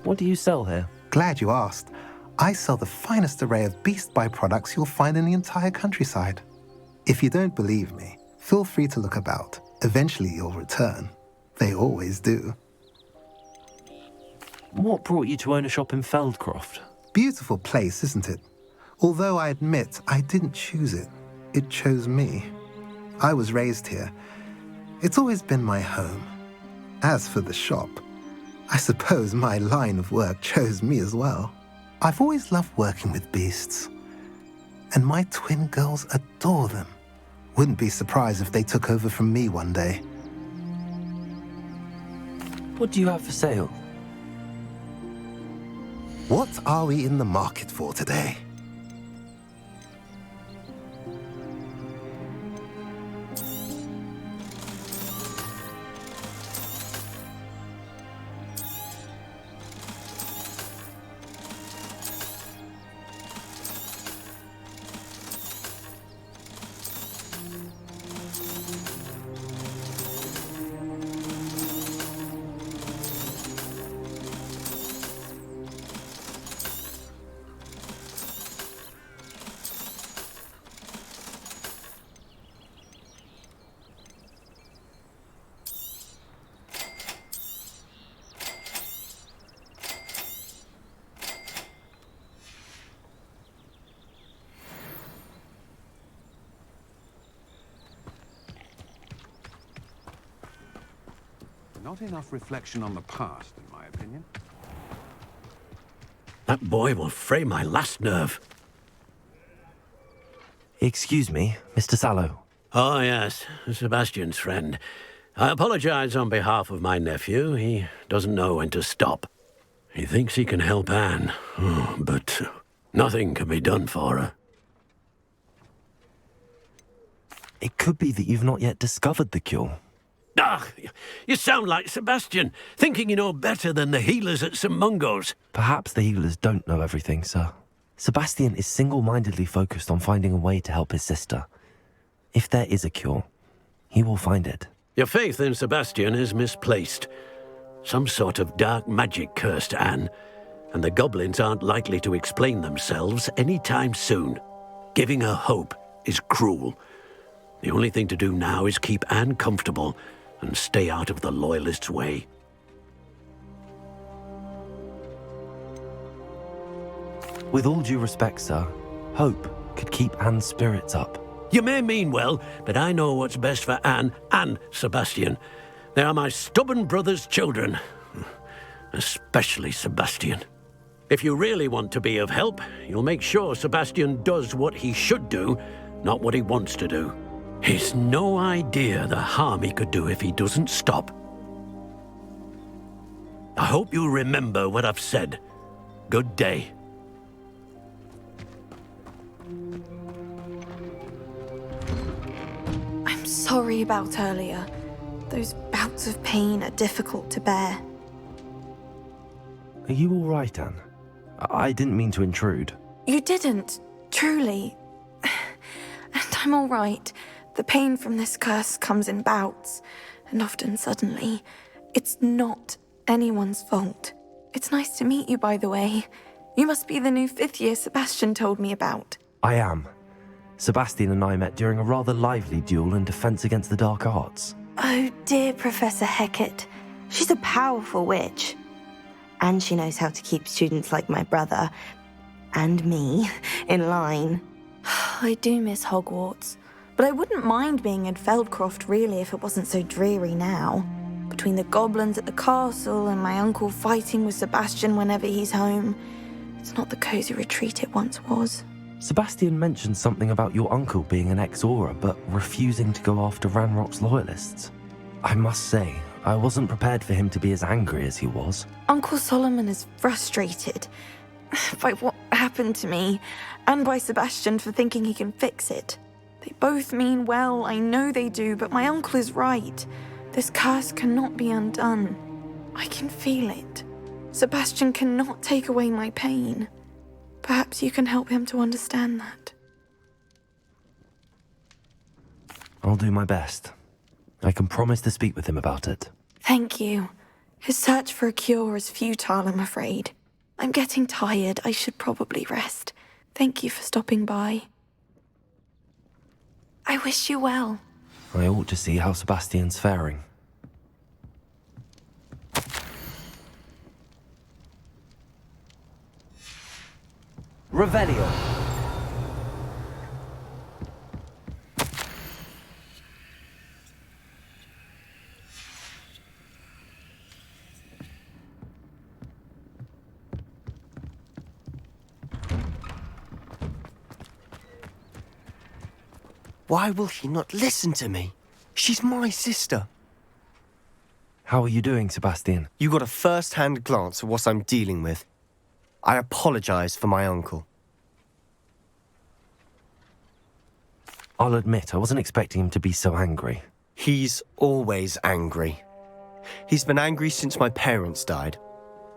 [SPEAKER 2] What do you sell here?
[SPEAKER 16] Glad you asked. I sell the finest array of beast byproducts you'll find in the entire countryside. If you don't believe me, feel free to look about. Eventually you'll return. They always do.
[SPEAKER 2] What brought you to own a shop in Feldcroft?
[SPEAKER 16] Beautiful place, isn't it? Although I admit I didn't choose it. It chose me. I was raised here. It's always been my home. As for the shop, I suppose my line of work chose me as well. I've always loved working with beasts. And my twin girls adore them. Wouldn't be surprised if they took over from me one day.
[SPEAKER 2] What do you have for sale?
[SPEAKER 16] What are we in the market for today?
[SPEAKER 24] Not enough reflection on the past, in my opinion.
[SPEAKER 11] That boy will fray my last nerve.
[SPEAKER 2] Excuse me, Mr. Sallow.
[SPEAKER 11] Oh, yes, Sebastian's friend. I apologize on behalf of my nephew. He doesn't know when to stop. He thinks he can help Anne, but nothing can be done for her.
[SPEAKER 2] It could be that you've not yet discovered the cure.
[SPEAKER 11] Ah, you sound like Sebastian, thinking you know better than the healers at St. Mungo's.
[SPEAKER 2] Perhaps the healers don't know everything, sir. Sebastian is single-mindedly focused on finding a way to help his sister. If there is a cure, He will find it.
[SPEAKER 11] Your faith in Sebastian is misplaced. Some sort of dark magic cursed Anne, and the goblins aren't likely to explain themselves anytime soon. Giving her hope is cruel. The only thing to do now is keep Anne comfortable and stay out of the Loyalists' way.
[SPEAKER 2] With all due respect, sir, hope could keep Anne's spirits up.
[SPEAKER 11] You may mean well, but I know what's best for Anne and Sebastian. They are my stubborn brother's children. Especially Sebastian. If you really want to be of help, you'll make sure Sebastian does what he should do, not what he wants to do. He's no idea the harm he could do if he doesn't stop. I hope you'll remember what I've said. Good day.
[SPEAKER 5] I'm sorry about earlier. Those bouts of pain are difficult to bear.
[SPEAKER 2] Are you all right, Anne? I didn't mean to intrude.
[SPEAKER 5] You didn't, truly. And I'm all right. The pain from this curse comes in bouts, and often suddenly. It's not anyone's fault. It's nice to meet you, by the way. You must be the new 5th year Sebastian told me about.
[SPEAKER 2] I am. Sebastian and I met during a rather lively duel in defense against the dark arts.
[SPEAKER 10] Oh dear, Professor Hecat. She's a powerful witch. And she knows how to keep students like my brother, and me, in line.
[SPEAKER 5] I do miss Hogwarts, but I wouldn't mind being in Feldcroft really if it wasn't so dreary now. Between the goblins at the castle and my uncle fighting with Sebastian whenever he's home, it's not the cozy retreat it once was.
[SPEAKER 2] Sebastian mentioned something about your uncle being an ex-Auror, but refusing to go after Ranrock's loyalists. I must say, I wasn't prepared for him to be as angry as he was.
[SPEAKER 5] Uncle Solomon is frustrated by what happened to me, and by Sebastian for thinking he can fix it. They both mean well, I know they do, but my uncle is right. This curse cannot be undone. I can feel it. Sebastian cannot take away my pain. Perhaps you can help him to understand that.
[SPEAKER 2] I'll do my best. I can promise to speak with him about it.
[SPEAKER 5] Thank you. His search for a cure is futile, I'm afraid. I'm getting tired. I should probably rest. Thank you for stopping by. I wish you well.
[SPEAKER 2] I ought to see how Sebastian's faring. Revelio.
[SPEAKER 22] Why will he not listen to me? She's my sister.
[SPEAKER 2] How are you doing, Sebastian?
[SPEAKER 22] You got a first-hand glance at what I'm dealing with. I apologize for my uncle.
[SPEAKER 2] I'll admit, I wasn't expecting him to be so angry.
[SPEAKER 22] He's always angry. He's been angry since my parents died.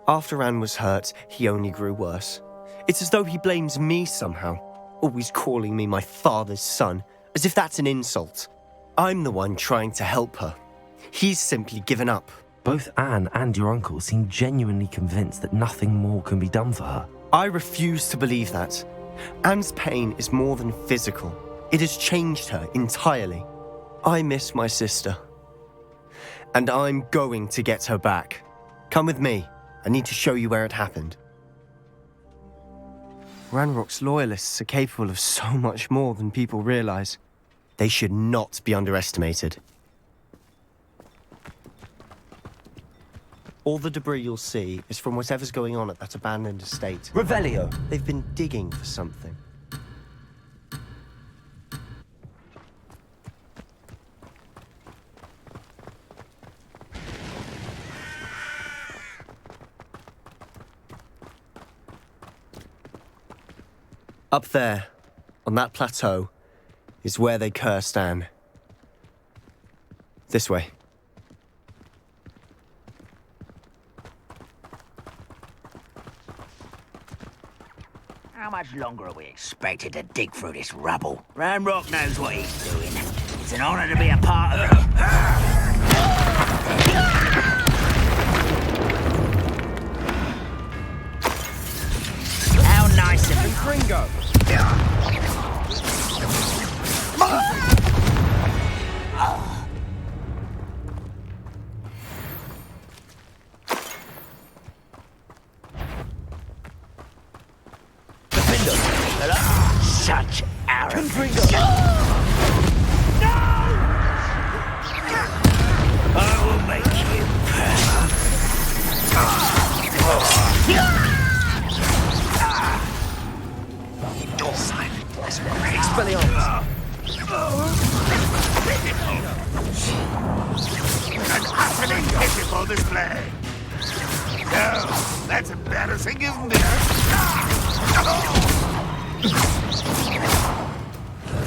[SPEAKER 22] After Anne was hurt, he only grew worse. It's as though he blames me somehow, always calling me my father's son, as if that's an insult. I'm the one trying to help her. He's simply given up.
[SPEAKER 2] Both Anne and your uncle seem genuinely convinced that nothing more can be done for her.
[SPEAKER 22] I refuse to believe that. Anne's pain is more than physical. It has changed her entirely. I miss my sister. And I'm going to get her back. Come with me. I need to show you where it happened. Ranrock's loyalists are capable of so much more than people realize. They should not be underestimated. All the debris you'll see is from whatever's going on at that abandoned estate.
[SPEAKER 2] Revelio!
[SPEAKER 22] They've been digging for something. Up there, on that plateau, is where they cursed Anne. This way.
[SPEAKER 1] How much longer are we expected to dig through this rubble? Ranrock knows what he's doing. It's an honor to be a part of it. How nice of you.
[SPEAKER 15] Gringo!
[SPEAKER 1] Such arrogance. I will make you
[SPEAKER 15] Expelliarmus!
[SPEAKER 7] An utterly pitiful display. No, that's embarrassing, isn't it?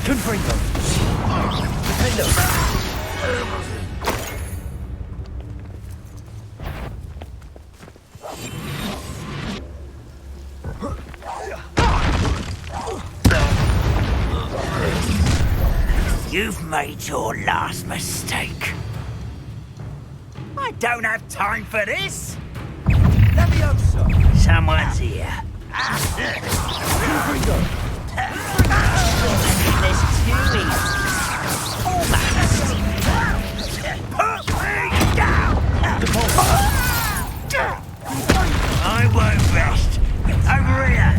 [SPEAKER 15] Confringo! Defendo!
[SPEAKER 1] You've made your last mistake. I don't have time for this.
[SPEAKER 15] Leviosa!
[SPEAKER 1] Someone's here.
[SPEAKER 15] Confringo!
[SPEAKER 1] This is you. Almost. Put me down. I won't rest. Over here.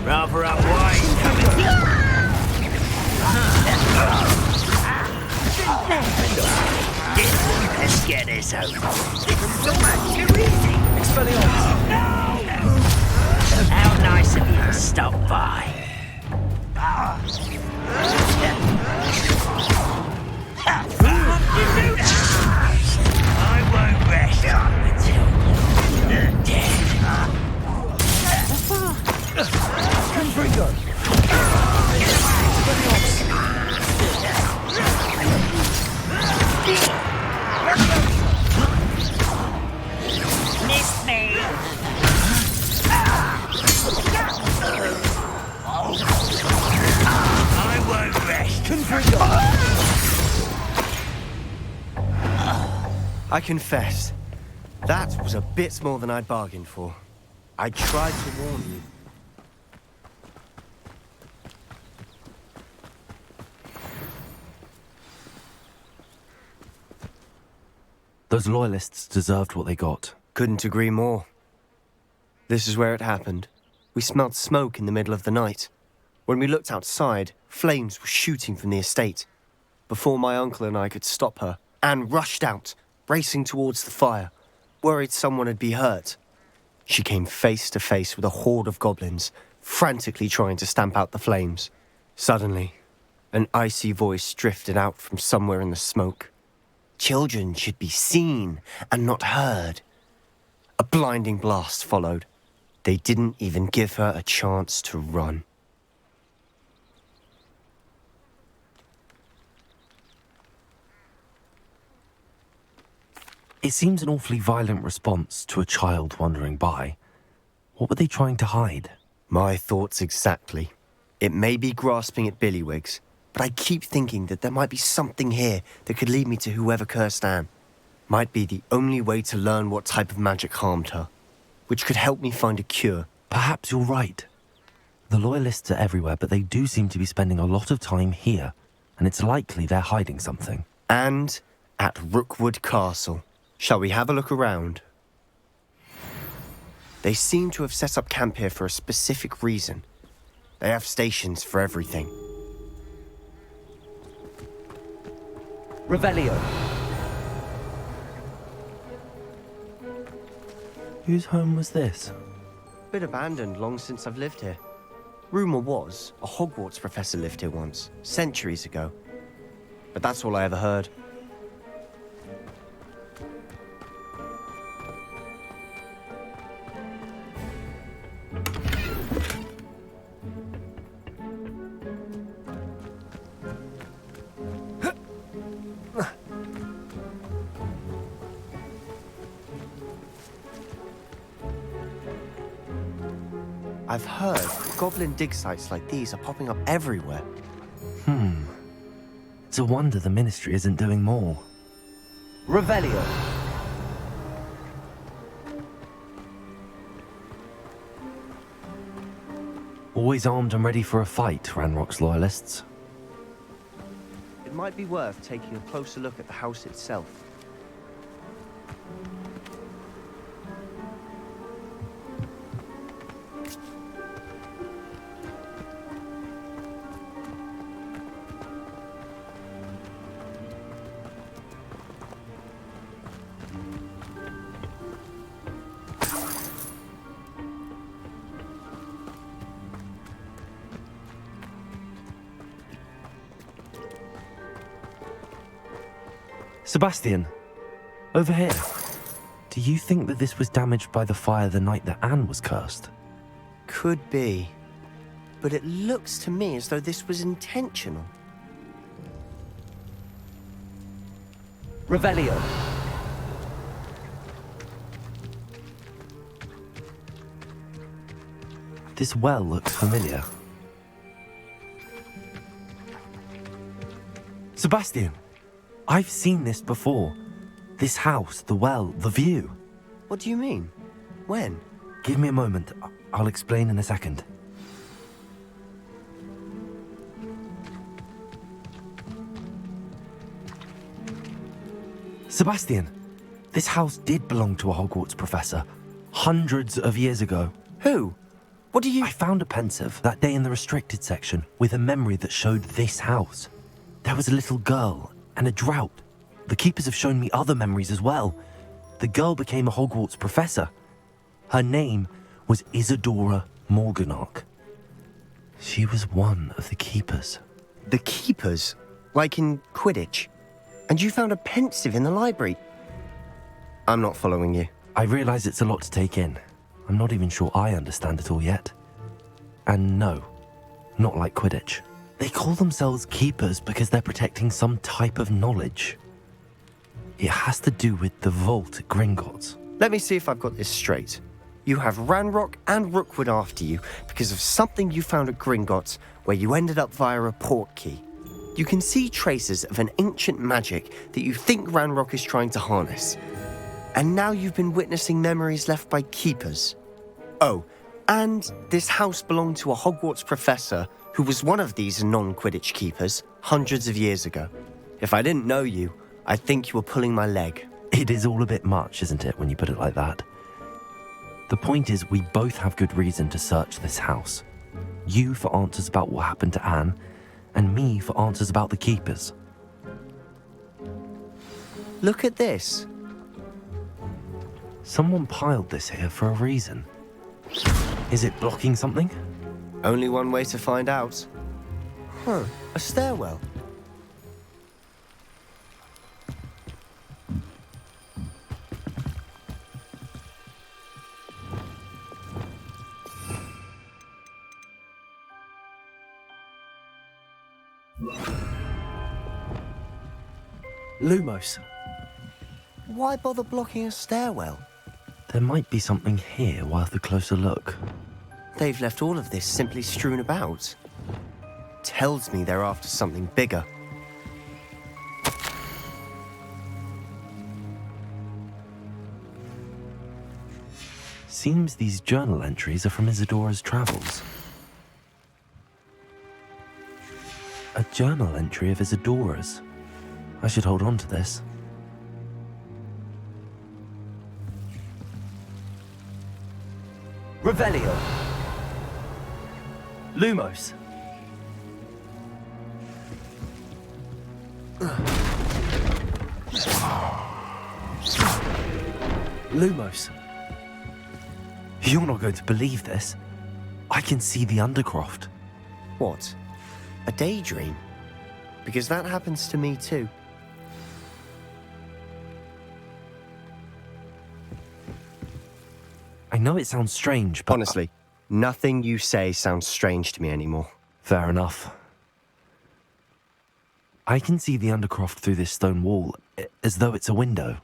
[SPEAKER 1] Rather unwise. Let's get this over. It's so much too easy.
[SPEAKER 15] Expelliarmus!
[SPEAKER 1] How nice of you to stop by. I won't rest until you're dead.
[SPEAKER 15] Confringo!
[SPEAKER 1] Miss me. I won't rest.
[SPEAKER 15] Confringo!
[SPEAKER 22] I confess, that was a bit more than I'd bargained for. I tried to warn you.
[SPEAKER 2] Those loyalists deserved what they got.
[SPEAKER 22] Couldn't agree more. This is where it happened. We smelled smoke in the middle of the night. When we looked outside, flames were shooting from the estate. Before my uncle and I could stop her, Anne rushed out, racing towards the fire, worried someone had been hurt. She came face to face with a horde of goblins, frantically trying to stamp out the flames. Suddenly, an icy voice drifted out from somewhere in the smoke. Children should be seen and not heard. A blinding blast followed. They didn't even give her a chance to run.
[SPEAKER 2] It seems an awfully violent response to a child wandering by. What were they trying to hide?
[SPEAKER 22] My thoughts exactly. It may be grasping at Billywigs, but I keep thinking that there might be something here that could lead me to whoever cursed Anne. Might be the only way to learn what type of magic harmed her, which could help me find a cure.
[SPEAKER 2] Perhaps you're right. The Loyalists are everywhere, but they do seem to be spending a lot of time here, and it's likely they're hiding something.
[SPEAKER 22] And at Rookwood Castle. Shall we have a look around? They seem to have set up camp here for a specific reason. They have stations for everything.
[SPEAKER 15] Revelio.
[SPEAKER 2] Whose home was this?
[SPEAKER 22] Been abandoned long since I've lived here. Rumour was a Hogwarts professor lived here once, centuries ago. But that's all I ever heard. I've heard goblin dig sites like these are popping up everywhere.
[SPEAKER 2] It's a wonder the Ministry isn't doing more.
[SPEAKER 22] Revelio.
[SPEAKER 2] Always armed and ready for a fight, Ranrock's loyalists.
[SPEAKER 22] It might be worth taking a closer look at the house itself.
[SPEAKER 2] Sebastian, over here. Do you think that this was damaged by the fire the night that Anne was cursed?
[SPEAKER 22] Could be. But it looks to me as though this was intentional.
[SPEAKER 2] Revelio. This well looks familiar. Sebastian, I've seen this before. This house, the well, the view.
[SPEAKER 22] What do you mean? When?
[SPEAKER 2] Give me a moment. I'll explain in a second. Sebastian, this house did belong to a Hogwarts professor. Hundreds of years ago.
[SPEAKER 22] Who? What do you...
[SPEAKER 2] I found a pensive that day in the restricted section with a memory that showed this house. There was a little girl and a drought. The keepers have shown me other memories as well. The girl became a Hogwarts professor. Her name was Isadora Morganach. She was one of the keepers.
[SPEAKER 22] The keepers? Like in Quidditch? And you found a pensive in the library? I'm not following you.
[SPEAKER 2] I realise it's a lot to take in. I'm not even sure I understand it all yet. And no, not like Quidditch. They call themselves keepers because they're protecting some type of knowledge. It has to do with the vault at Gringotts.
[SPEAKER 22] Let me see if I've got this straight. You have Ranrock and Rookwood after you because of something you found at Gringotts where you ended up via a port key. You can see traces of an ancient magic that you think Ranrock is trying to harness. And now you've been witnessing memories left by keepers. Oh, and this house belonged to a Hogwarts professor who was one of these non-Quidditch keepers hundreds of years ago. If I didn't know you, I'd think you were pulling my leg.
[SPEAKER 2] It is all a bit much, isn't it, when you put it like that? The point is, we both have good reason to search this house. You for answers about what happened to Anne, and me for answers about the keepers.
[SPEAKER 22] Look at this.
[SPEAKER 2] Someone piled this here for a reason. Is it blocking something?
[SPEAKER 22] Only one way to find out. A stairwell.
[SPEAKER 2] Lumos.
[SPEAKER 22] Why bother blocking a stairwell?
[SPEAKER 2] There might be something here worth a closer look.
[SPEAKER 22] They've left all of this simply strewn about. Tells me they're after something bigger.
[SPEAKER 2] Seems these journal entries are from Isadora's travels. A journal entry of Isadora's. I should hold on to this. Revelio. Lumos. Lumos. You're not going to believe this. I can see the Undercroft.
[SPEAKER 22] What? A daydream? Because that happens to me too.
[SPEAKER 2] I know it sounds strange, but...
[SPEAKER 22] Honestly, nothing you say sounds strange to me anymore.
[SPEAKER 2] Fair enough. I can see the Undercroft through this stone wall, as though it's a window.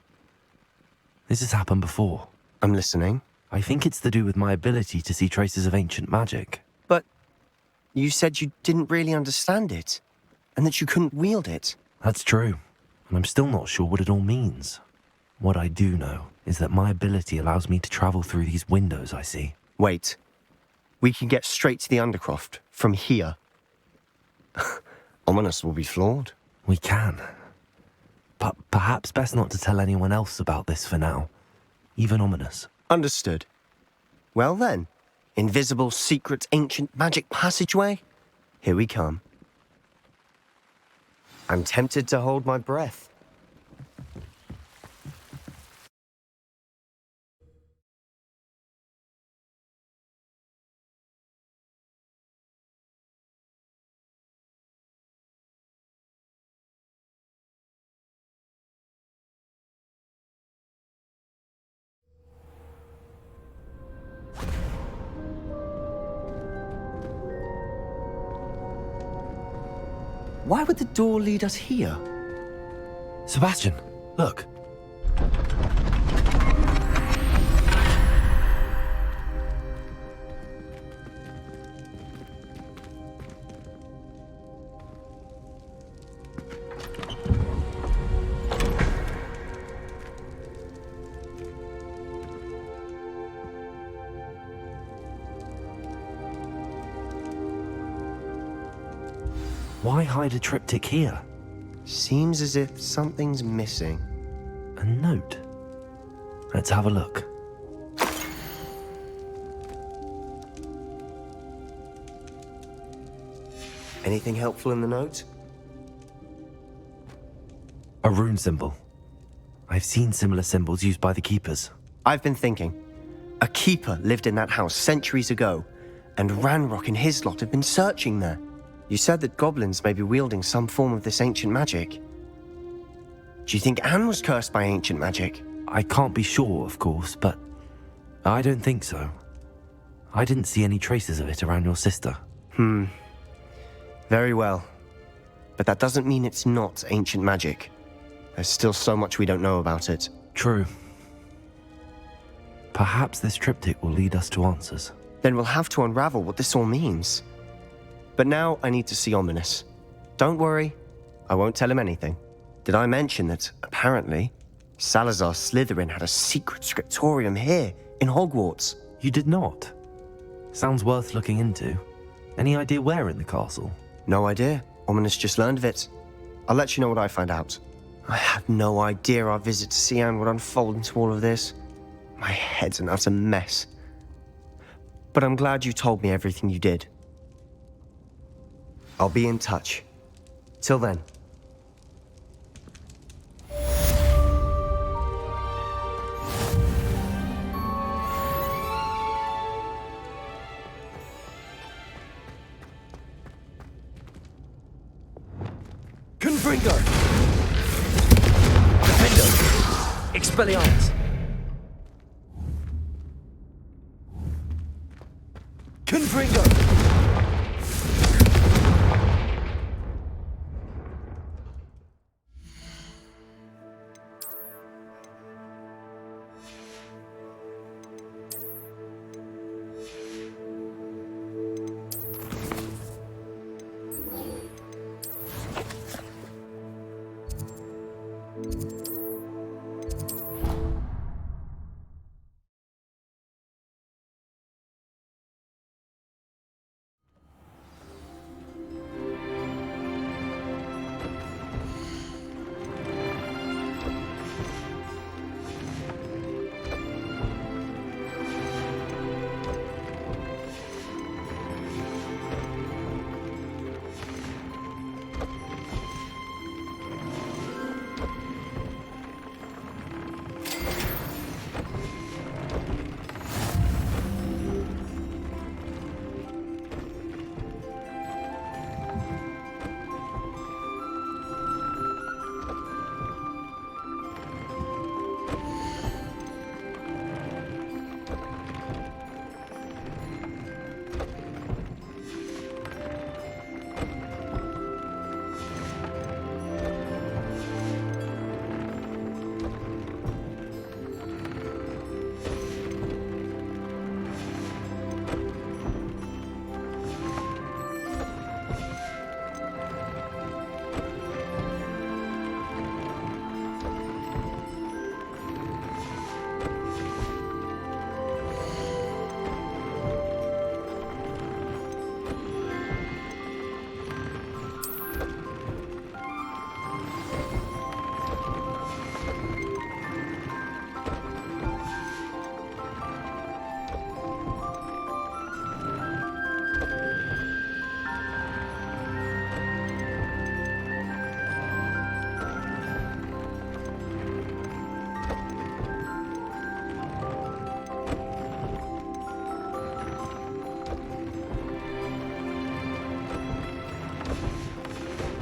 [SPEAKER 2] This has happened before.
[SPEAKER 22] I'm listening.
[SPEAKER 2] I think it's to do with my ability to see traces of ancient magic.
[SPEAKER 22] But you said you didn't really understand it, and that you couldn't wield it.
[SPEAKER 2] That's true, and I'm still not sure what it all means. What I do know is that my ability allows me to travel through these windows I see.
[SPEAKER 22] Wait. We can get straight to the Undercroft from here. Ominous will be floored.
[SPEAKER 2] We can. But perhaps best not to tell anyone else about this for now. Even Ominous.
[SPEAKER 22] Understood. Well then, invisible, secret, ancient magic passageway? Here we come. I'm tempted to hold my breath. Why would the door lead us here?
[SPEAKER 2] Sebastian, look. Why hide a triptych here?
[SPEAKER 22] Seems as if something's missing.
[SPEAKER 2] A note? Let's have a look.
[SPEAKER 22] Anything helpful in the note?
[SPEAKER 2] A rune symbol. I've seen similar symbols used by the keepers.
[SPEAKER 22] I've been thinking. A keeper lived in that house centuries ago, and Ranrock and his lot have been searching there. You said that goblins may be wielding some form of this ancient magic. Do you think Anne was cursed by ancient magic?
[SPEAKER 2] I can't be sure, of course, but I don't think so. I didn't see any traces of it around your sister.
[SPEAKER 22] Very well. But that doesn't mean it's not ancient magic. There's still so much we don't know about it.
[SPEAKER 2] True. Perhaps this triptych will lead us to answers.
[SPEAKER 22] Then we'll have to unravel what this all means. But now I need to see Ominous. Don't worry, I won't tell him anything. Did I mention that, apparently, Salazar Slytherin had a secret scriptorium here, in Hogwarts?
[SPEAKER 2] You did not? Sounds worth looking into. Any idea where in the castle?
[SPEAKER 22] No idea. Ominous just learned of it. I'll let you know what I find out. I had no idea our visit to Sian would unfold into all of this. My head's an utter mess. But I'm glad you told me everything you did. I'll be in touch. Till then.
[SPEAKER 2] Confringo! Defendo! Expelliarmus! Confringo!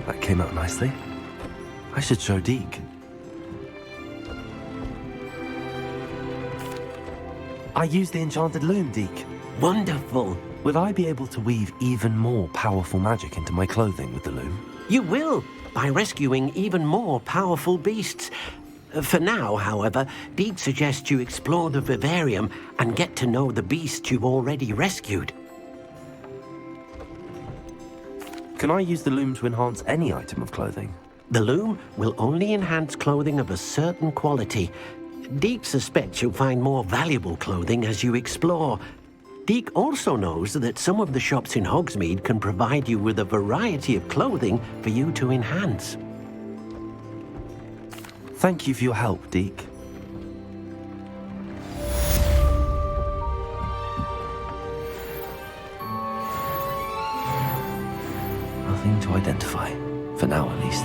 [SPEAKER 2] That came out nicely. I should show Deke. I used the enchanted loom, Deke.
[SPEAKER 3] Wonderful.
[SPEAKER 2] Will I be able to weave even more powerful magic into my clothing with the loom?
[SPEAKER 3] You will, by rescuing even more powerful beasts. For now, however, Deke suggests you explore the vivarium and get to know the beasts you've already rescued.
[SPEAKER 2] Can I use the loom to enhance any item of clothing?
[SPEAKER 3] The loom will only enhance clothing of a certain quality. Deke suspects you'll find more valuable clothing as you explore. Deke also knows that some of the shops in Hogsmeade can provide you with a variety of clothing for you to enhance.
[SPEAKER 2] Thank you for your help, Deke. Nothing to identify, for now at least.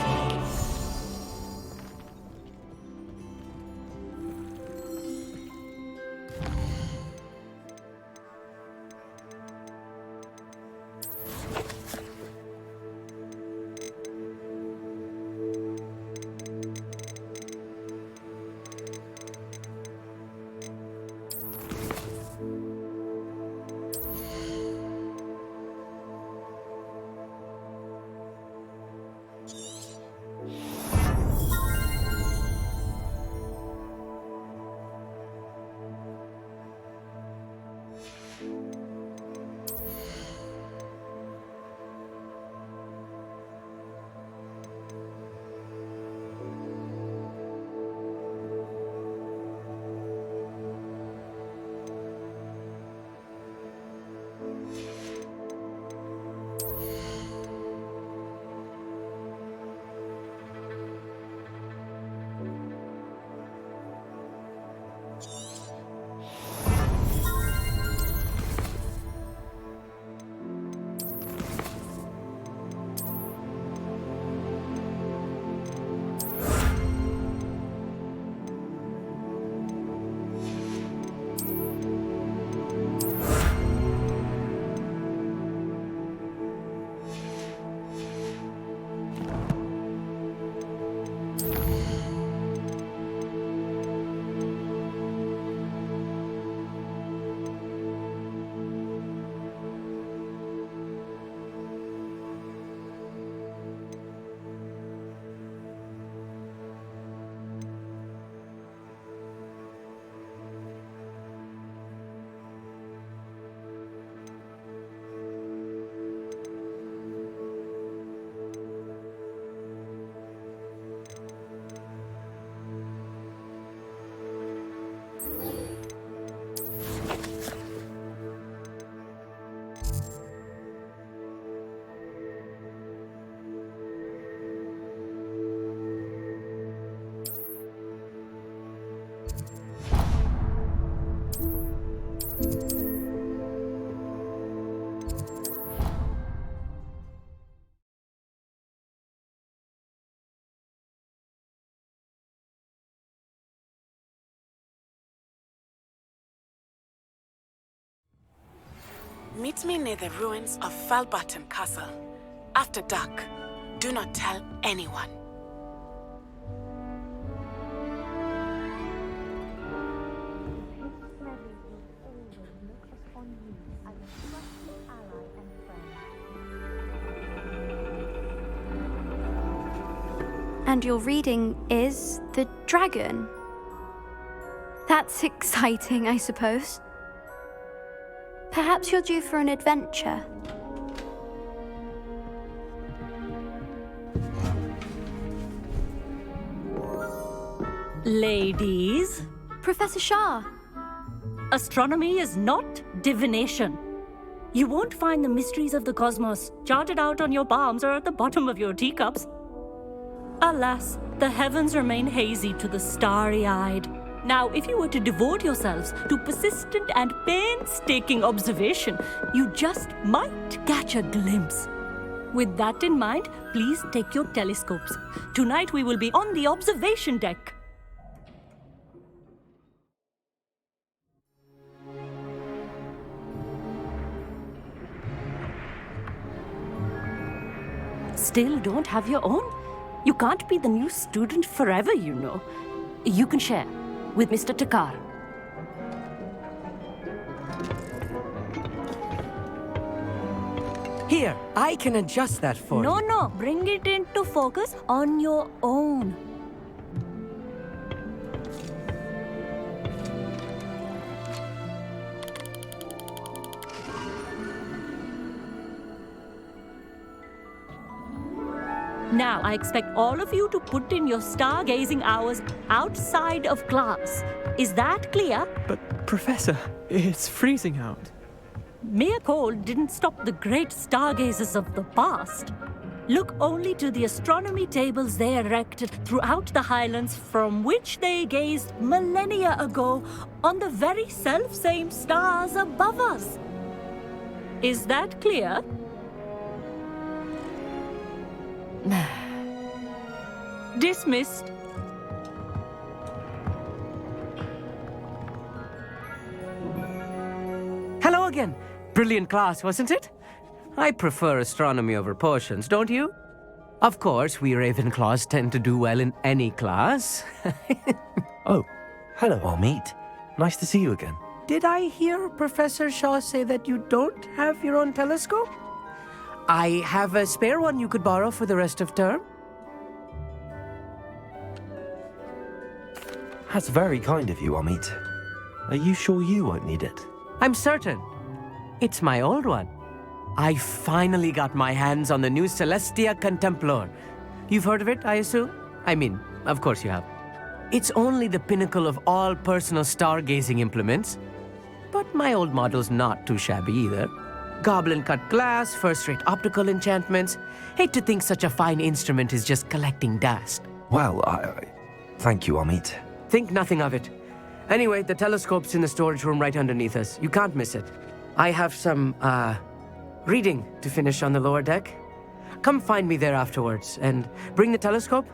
[SPEAKER 6] Meet me near the ruins of Falbottom Castle. After dark. Do not tell anyone.
[SPEAKER 4] And your reading is The Dragon. That's exciting, I suppose. Perhaps you're due for an adventure.
[SPEAKER 17] Ladies.
[SPEAKER 4] Professor Shah.
[SPEAKER 17] Astronomy is not divination. You won't find the mysteries of the cosmos charted out on your palms or at the bottom of your teacups. Alas, the heavens remain hazy to the starry-eyed. Now, if you were to devote yourselves to persistent and painstaking observation, you just might catch a glimpse. With that in mind, please take your telescopes. Tonight we will be on the observation deck. still don't have your own? You can't be the new student forever, you know. You can share with Mr. Takar.
[SPEAKER 15] Here, I can adjust that for you.
[SPEAKER 17] No, bring it into focus on your own. Now, I expect all of you to put in your stargazing hours outside of class. Is that clear?
[SPEAKER 9] But, Professor, it's freezing out.
[SPEAKER 17] Mere cold didn't stop the great stargazers of the past. Look only to the astronomy tables they erected throughout the highlands from which they gazed millennia ago on the very self-same stars above us. Is that clear? Dismissed.
[SPEAKER 15] Hello again. Brilliant class, wasn't it? I prefer astronomy over potions, don't you? Of course, we Ravenclaws tend to do well in any class.
[SPEAKER 2] Oh, hello, Amit. Nice to see you again.
[SPEAKER 15] Did I hear Professor Shaw say that you don't have your own telescope? I have a spare one you could borrow for the rest of term.
[SPEAKER 2] That's very kind of you, Amit. Are you sure you won't need it?
[SPEAKER 15] I'm certain. It's my old one. I finally got my hands on the new Celestia Contemplor. You've heard of it, I assume? I mean, of course you have. It's only the pinnacle of all personal stargazing implements. But my old model's not too shabby either. Goblin-cut glass, first-rate optical enchantments. Hate to think such a fine instrument is just collecting dust.
[SPEAKER 2] Well, thank you, Amit.
[SPEAKER 15] Think nothing of it. Anyway, the telescope's in the storage room right underneath us. You can't miss it. I have some, reading to finish on the lower deck. Come find me there afterwards, and bring the telescope.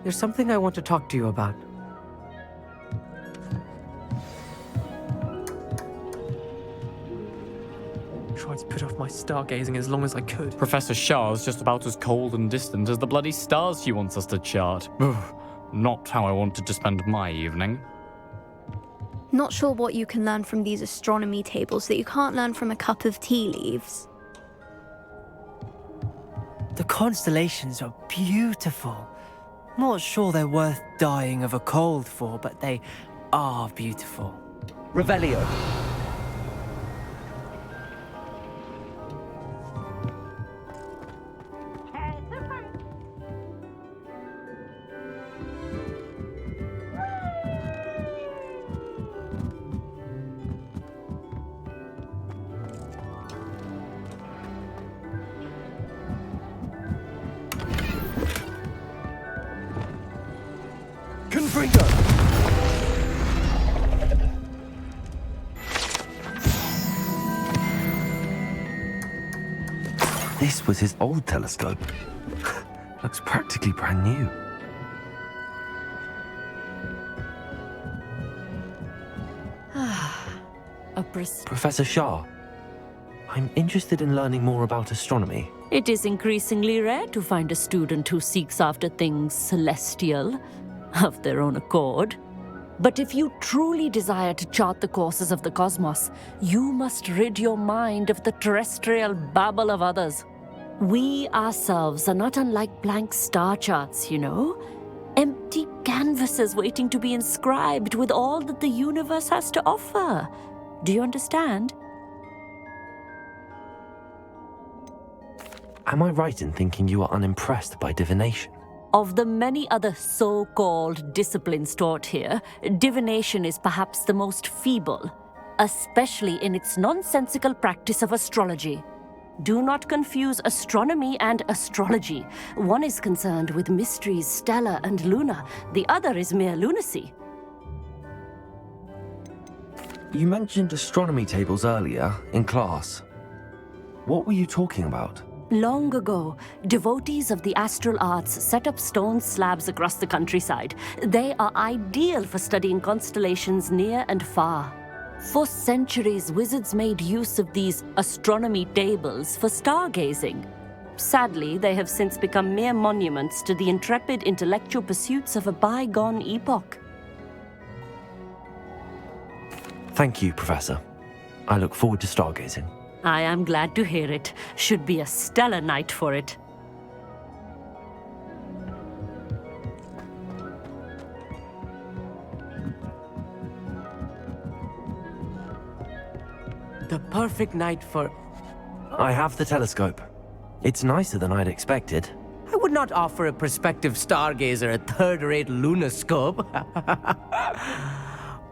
[SPEAKER 15] There's something I want to talk to you about.
[SPEAKER 9] Tried to put off my stargazing as long as I could.
[SPEAKER 19] Professor Shah's just about as cold and distant as the bloody stars she wants us to chart. Ugh, not how I wanted to spend my evening.
[SPEAKER 4] Not sure what you can learn from these astronomy tables that you can't learn from a cup of tea leaves.
[SPEAKER 13] The constellations are beautiful. Not sure they're worth dying of a cold for, but they are beautiful.
[SPEAKER 15] Revelio.
[SPEAKER 7] Confringo!
[SPEAKER 2] This was his old telescope. Looks practically brand new. Professor Shah, I'm interested in learning more about astronomy.
[SPEAKER 17] It is increasingly rare to find a student who seeks after things celestial of their own accord. But if you truly desire to chart the courses of the cosmos, you must rid your mind of the terrestrial babble of others. We ourselves are not unlike blank star charts, you know? Empty canvases waiting to be inscribed with all that the universe has to offer. Do you understand?
[SPEAKER 2] Am I right in thinking you are unimpressed by divination?
[SPEAKER 17] Of the many other so-called disciplines taught here, divination is perhaps the most feeble, especially in its nonsensical practice of astrology. Do not confuse astronomy and astrology. One is concerned with mysteries stellar and lunar, the other is mere lunacy.
[SPEAKER 2] You mentioned astronomy tables earlier, in class. What were you talking about?
[SPEAKER 17] Long ago, devotees of the astral arts set up stone slabs across the countryside. They are ideal for studying constellations near and far. For centuries, wizards made use of these astronomy tables for stargazing. Sadly, they have since become mere monuments to the intrepid intellectual pursuits of a bygone epoch.
[SPEAKER 2] Thank you, Professor. I look forward to stargazing.
[SPEAKER 17] I am glad to hear it. Should be a stellar night for it.
[SPEAKER 15] The perfect night for...
[SPEAKER 2] I have the telescope. It's nicer than I'd expected.
[SPEAKER 15] I would not offer a prospective stargazer a third-rate lunoscope.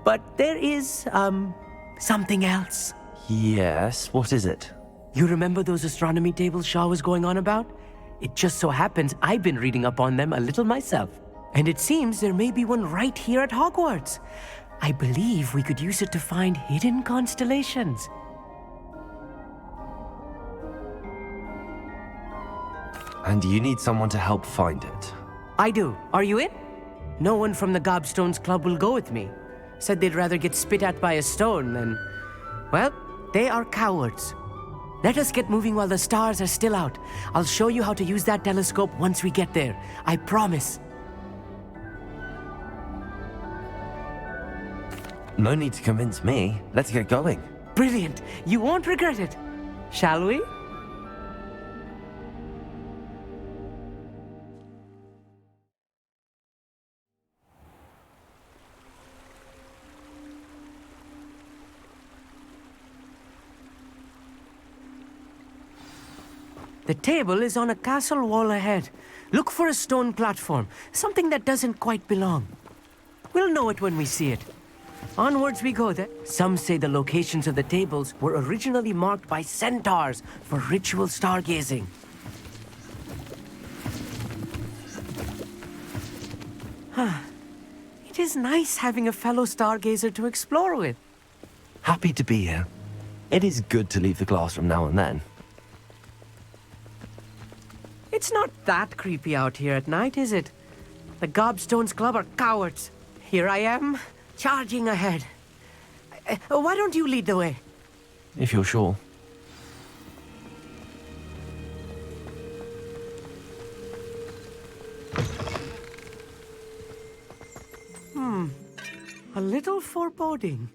[SPEAKER 15] But there is, something else.
[SPEAKER 2] Yes, what is it?
[SPEAKER 15] You remember those astronomy tables Shaw was going on about? It just so happens I've been reading up on them a little myself. And it seems there may be one right here at Hogwarts. I believe we could use it to find hidden constellations.
[SPEAKER 2] And you need someone to help find it.
[SPEAKER 15] I do. Are you in? No one from the Gobstones Club will go with me. Said they'd rather get spit at by a stone than... Well, they are cowards. Let us get moving while the stars are still out. I'll show you how to use that telescope once we get there. I promise.
[SPEAKER 2] No need to convince me. Let's get going.
[SPEAKER 15] Brilliant. You won't regret it. Shall we? The table is on a castle wall ahead. Look for a stone platform, something that doesn't quite belong. We'll know it when we see it. Onwards we go then. Some say the locations of the tables were originally marked by centaurs for ritual stargazing. It is nice having a fellow stargazer to explore with.
[SPEAKER 2] Happy to be here. It is good to leave the classroom now and then.
[SPEAKER 15] It's not that creepy out here at night, is it? The Gobstones Club are cowards. Here I am, charging ahead. Why don't you lead the way?
[SPEAKER 2] If you're sure.
[SPEAKER 15] A little foreboding.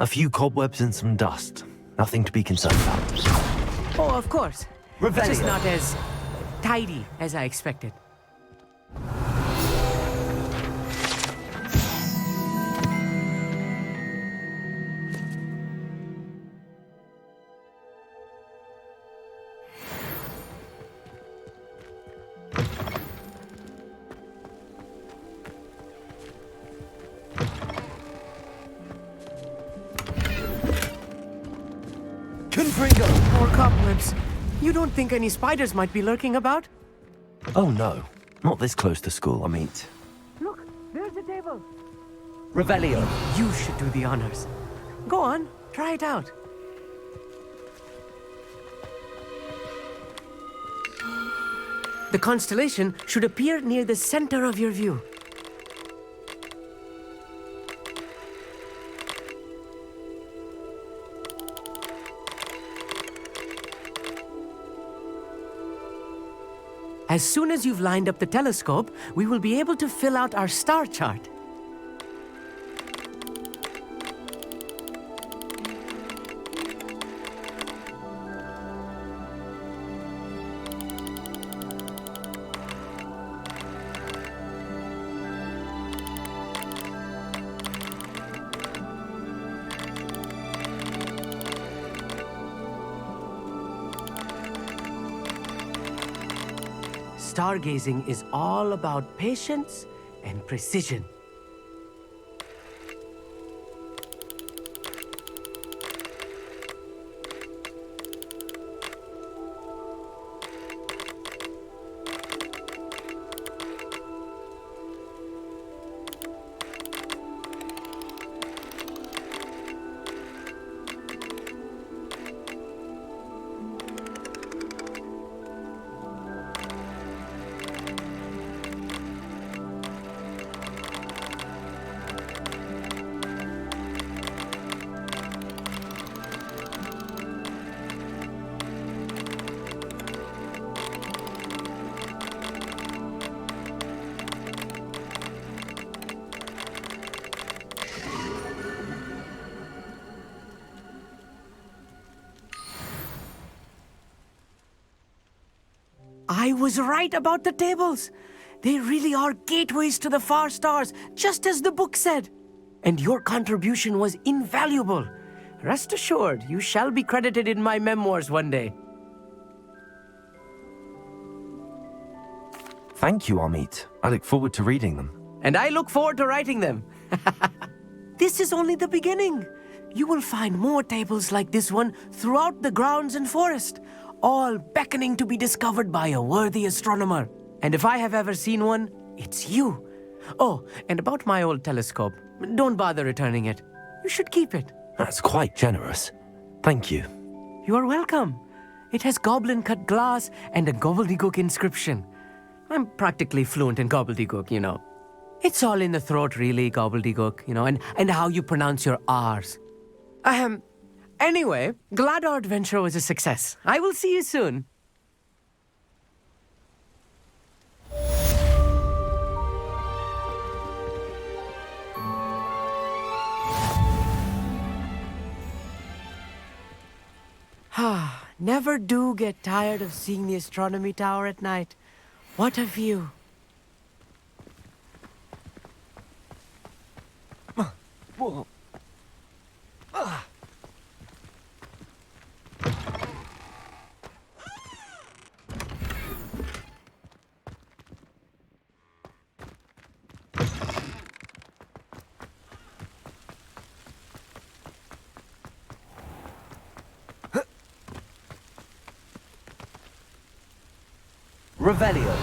[SPEAKER 2] A few cobwebs and some dust. Nothing to be concerned about.
[SPEAKER 15] Oh, of course.
[SPEAKER 2] Revelio.
[SPEAKER 15] Just not as tidy as I expected. More cobwebs. You don't think any spiders might be lurking about?
[SPEAKER 2] Oh no, not this close to school, I mean.
[SPEAKER 15] Look, there's the table.
[SPEAKER 2] Revelio.
[SPEAKER 15] You should do the honors. Go on, try it out. The constellation should appear near the center of your view. As soon as you've lined up the telescope, we will be able to fill out our star chart. Stargazing is all about patience and precision. I was right about the tables. They really are gateways to the far stars, just as the book said. And your contribution was invaluable. Rest assured, you shall be credited in my memoirs one day.
[SPEAKER 2] Thank you, Amit. I look forward to reading them.
[SPEAKER 15] And I look forward to writing them. This is only the beginning. You will find more tables like this one throughout the grounds and forest, all beckoning to be discovered by a worthy astronomer. And if I have ever seen one, it's you. Oh, and about my old telescope, don't bother returning it. You should keep it.
[SPEAKER 2] That's quite generous. Thank you.
[SPEAKER 15] You are welcome. It has goblin-cut glass and a gobbledygook inscription. I'm practically fluent in gobbledygook, you know. It's all in the throat, really, gobbledygook, you know, and how you pronounce your R's. Anyway, glad our adventure was a success. I will see you soon. Never do get tired of seeing the astronomy tower at night. What a view.
[SPEAKER 2] Whoa. Revelio.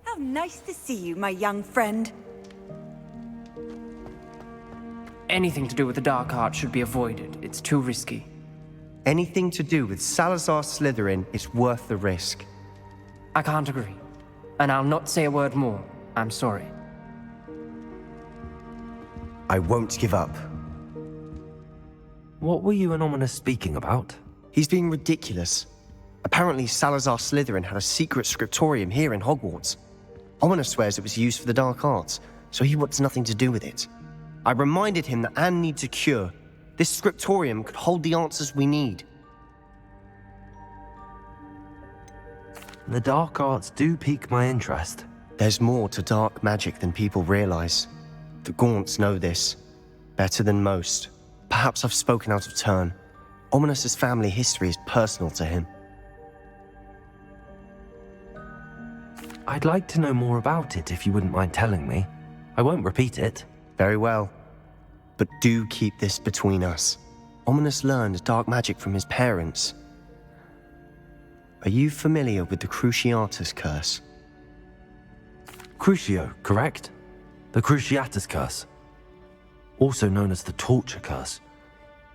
[SPEAKER 14] How nice to see you, my young friend.
[SPEAKER 13] Anything to do with the dark art should be avoided. It's too risky.
[SPEAKER 22] Anything to do with Salazar Slytherin is worth the risk.
[SPEAKER 13] I can't agree. And I'll not say a word more. I'm sorry.
[SPEAKER 22] I won't give up.
[SPEAKER 2] What were you and Ominous speaking about?
[SPEAKER 22] He's being ridiculous. Apparently Salazar Slytherin had a secret scriptorium here in Hogwarts. Ominous swears it was used for the dark arts, so he wants nothing to do with it. I reminded him that Anne needs a cure. This scriptorium could hold the answers we need.
[SPEAKER 2] The dark arts do pique my interest.
[SPEAKER 22] There's more to dark magic than people realize. The Gaunts know this. Better than most. Perhaps I've spoken out of turn. Ominous's family history is personal to him.
[SPEAKER 2] I'd like to know more about it if you wouldn't mind telling me. I won't repeat it.
[SPEAKER 22] Very well. But do keep this between us. Ominous learned dark magic from his parents. Are you familiar with the Cruciatus Curse?
[SPEAKER 2] Crucio, correct? The Cruciatus Curse. Also known as the Torture Curse.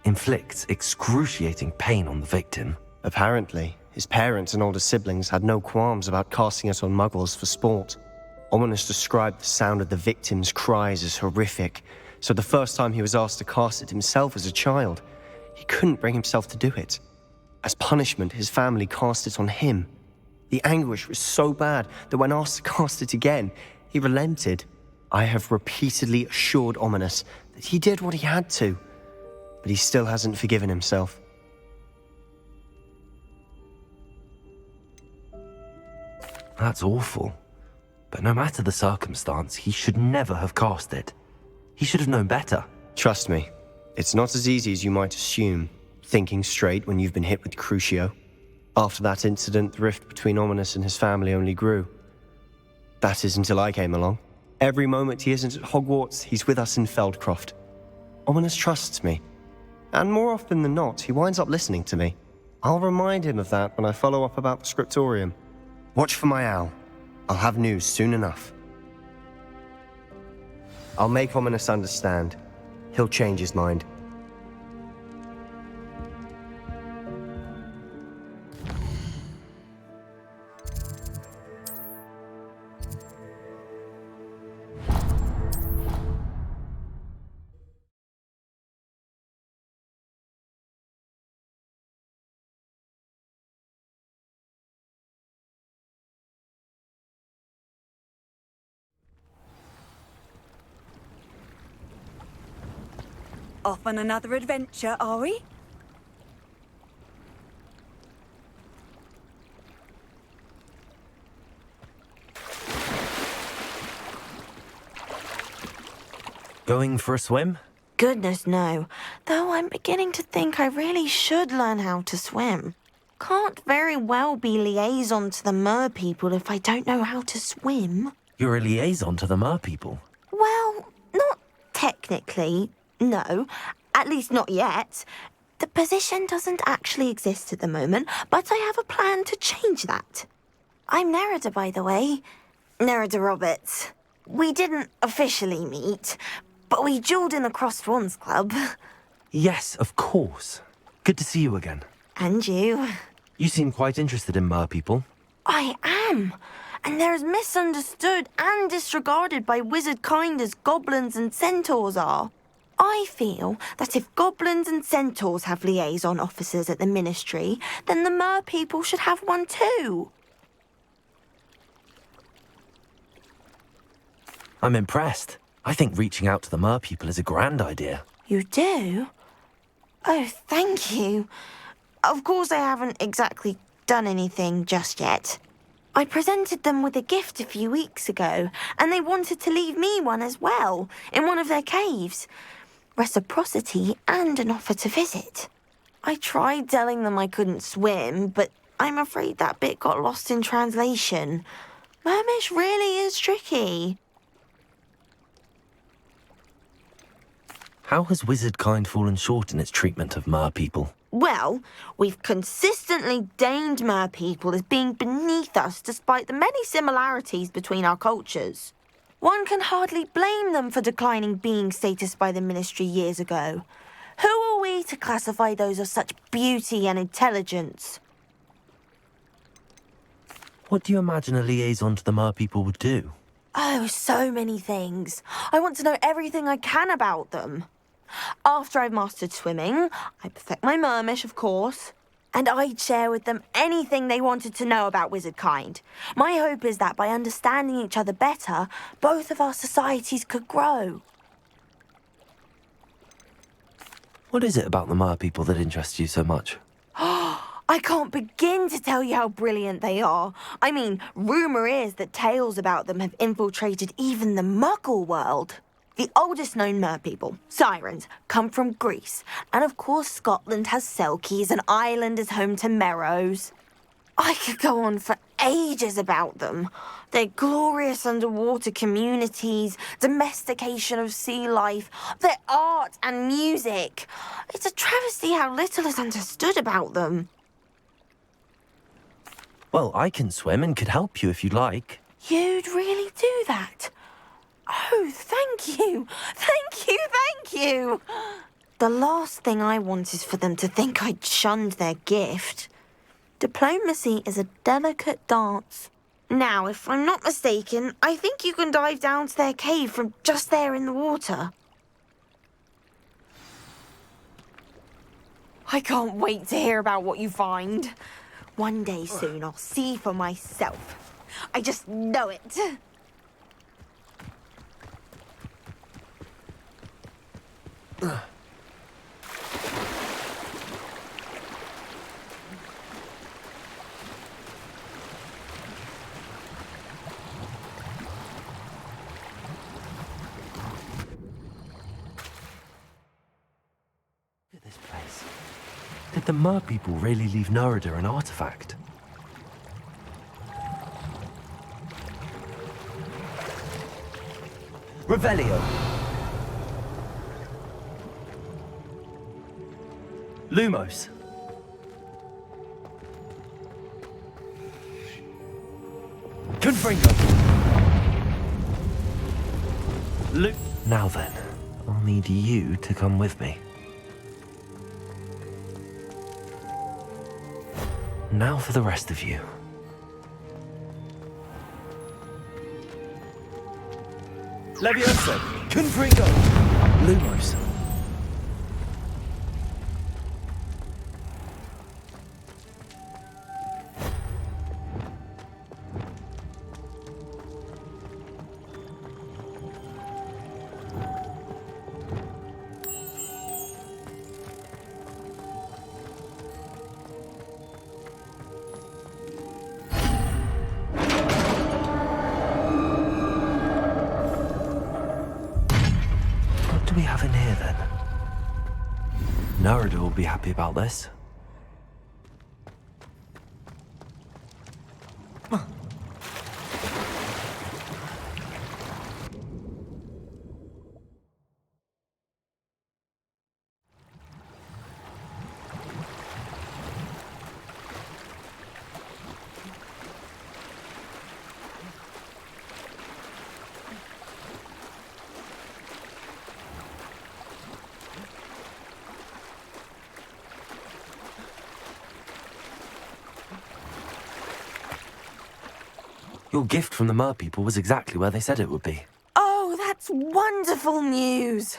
[SPEAKER 2] Inflicts excruciating pain on the victim.
[SPEAKER 22] Apparently, his parents and older siblings had no qualms about casting it on muggles for sport. Ominous described the sound of the victim's cries as horrific, so the first time he was asked to cast it himself as a child, he couldn't bring himself to do it. As punishment, his family cast it on him. The anguish was so bad that when asked to cast it again, he relented. I have repeatedly assured Ominous that he did what he had to, but he still hasn't forgiven himself.
[SPEAKER 2] That's awful. But no matter the circumstance, he should never have cast it. He should have known better.
[SPEAKER 22] Trust me, it's not as easy as you might assume, thinking straight when you've been hit with Crucio. After that incident, the rift between Ominous and his family only grew. That is until I came along. Every moment he isn't at Hogwarts, he's with us in Feldcroft. Ominous trusts me. And more often than not, he winds up listening to me. I'll remind him of that when I follow up about the scriptorium. Watch for my owl. I'll have news soon enough. I'll make Ominous understand. He'll change his mind.
[SPEAKER 14] Off on another adventure, are we?
[SPEAKER 2] Going for a swim?
[SPEAKER 5] Goodness, no. Though I'm beginning to think I really should learn how to swim. Can't very well be liaison to the mer people if I don't know how to swim.
[SPEAKER 2] You're a liaison to the mer people.
[SPEAKER 5] Well, not technically, no. At least not yet. The position doesn't actually exist at the moment, but I have a plan to change that. I'm Nerida, by the way. Nerida Roberts. We didn't officially meet, but we duelled in the Crossed Swans Club.
[SPEAKER 2] Yes, of course. Good to see you again.
[SPEAKER 5] And you.
[SPEAKER 2] You seem quite interested in mer people.
[SPEAKER 5] I am. And they're as misunderstood and disregarded by wizard kind as goblins and centaurs are. I feel that if goblins and centaurs have liaison officers at the Ministry, then the mer people should have one too.
[SPEAKER 2] I'm impressed. I think reaching out to the mer people is a grand idea.
[SPEAKER 5] You do? Oh, thank you. Of course I haven't exactly done anything just yet. I presented them with a gift a few weeks ago, and they wanted to leave me one as well, in one of their caves. Reciprocity and an offer to visit. I tried telling them I couldn't swim, but I'm afraid that bit got lost in translation. Mermish really is tricky.
[SPEAKER 2] How has wizard kind fallen short in its treatment of mer people?
[SPEAKER 5] Well, we've consistently deemed mer people as being beneath us despite the many similarities between our cultures. One can hardly blame them for declining being status by the Ministry years ago. Who are we to classify those of such beauty and intelligence?
[SPEAKER 2] What do you imagine a liaison to the mer people would do?
[SPEAKER 5] Oh, so many things. I want to know everything I can about them. After I've mastered swimming, I perfect my mermish, of course, and I'd share with them anything they wanted to know about wizard kind. My hope is that by understanding each other better, both of our societies could grow.
[SPEAKER 2] What is it about the mer people that interests you so much?
[SPEAKER 5] I can't begin to tell you how brilliant they are. I mean, rumour is that tales about them have infiltrated even the Muggle world. The oldest known mer people, sirens, come from Greece. And of course Scotland has Selkies and Ireland is home to Merrows. I could go on for ages about them. Their glorious underwater communities, domestication of sea life, their art and music. It's a travesty how little is understood about them.
[SPEAKER 2] Well, I can swim and could help you if you'd like.
[SPEAKER 5] You'd really do that? Oh, thank you. Thank you, thank you. The last thing I want is for them to think I'd shunned their gift. Diplomacy is a delicate dance. Now, if I'm not mistaken, I think you can dive down to their cave from just there in the water. I can't wait to hear about what you find. One day soon, I'll see for myself. I just know it.
[SPEAKER 2] Look at this place. Did the mer people really leave Nerida an artifact? Revelio. Lumos. Confringo. Now then, I'll need you to come with me. Now for the rest of you. Levioso. Confringo. Lumos. What do we have in here then? Narada will be happy about this. Your gift from the Mer people was exactly where they said it would be.
[SPEAKER 5] Oh, that's wonderful news.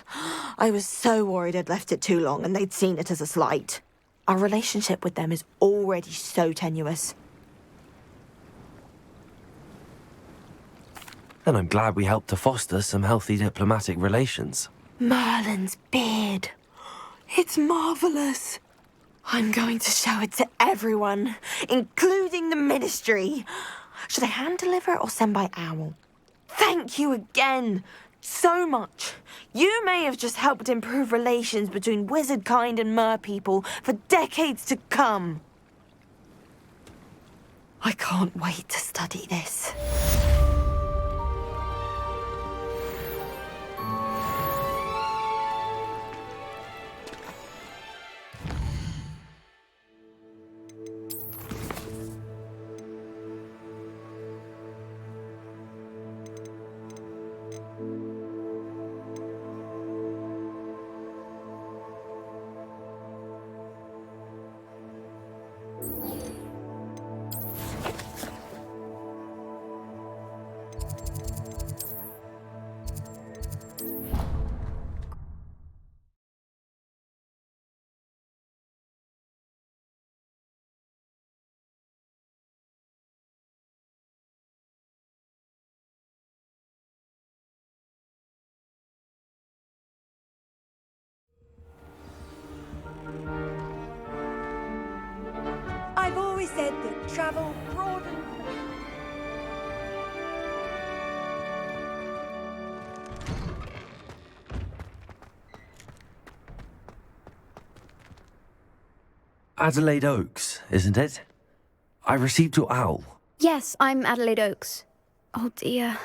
[SPEAKER 5] I was so worried I'd left it too long and they'd seen it as a slight. Our relationship with them is already so tenuous.
[SPEAKER 2] And I'm glad we helped to foster some healthy diplomatic relations.
[SPEAKER 5] Merlin's beard. It's marvellous. I'm going to show it to everyone, including the Ministry. Should I hand deliver it or send by owl? Thank you again so much. You may have just helped improve relations between wizard kind and mer people for decades to come. I can't wait to study this.
[SPEAKER 8] I've always said that travel broadens.
[SPEAKER 2] Adelaide Oaks, isn't it? I received your owl.
[SPEAKER 4] Yes, I'm Adelaide Oaks. Oh dear.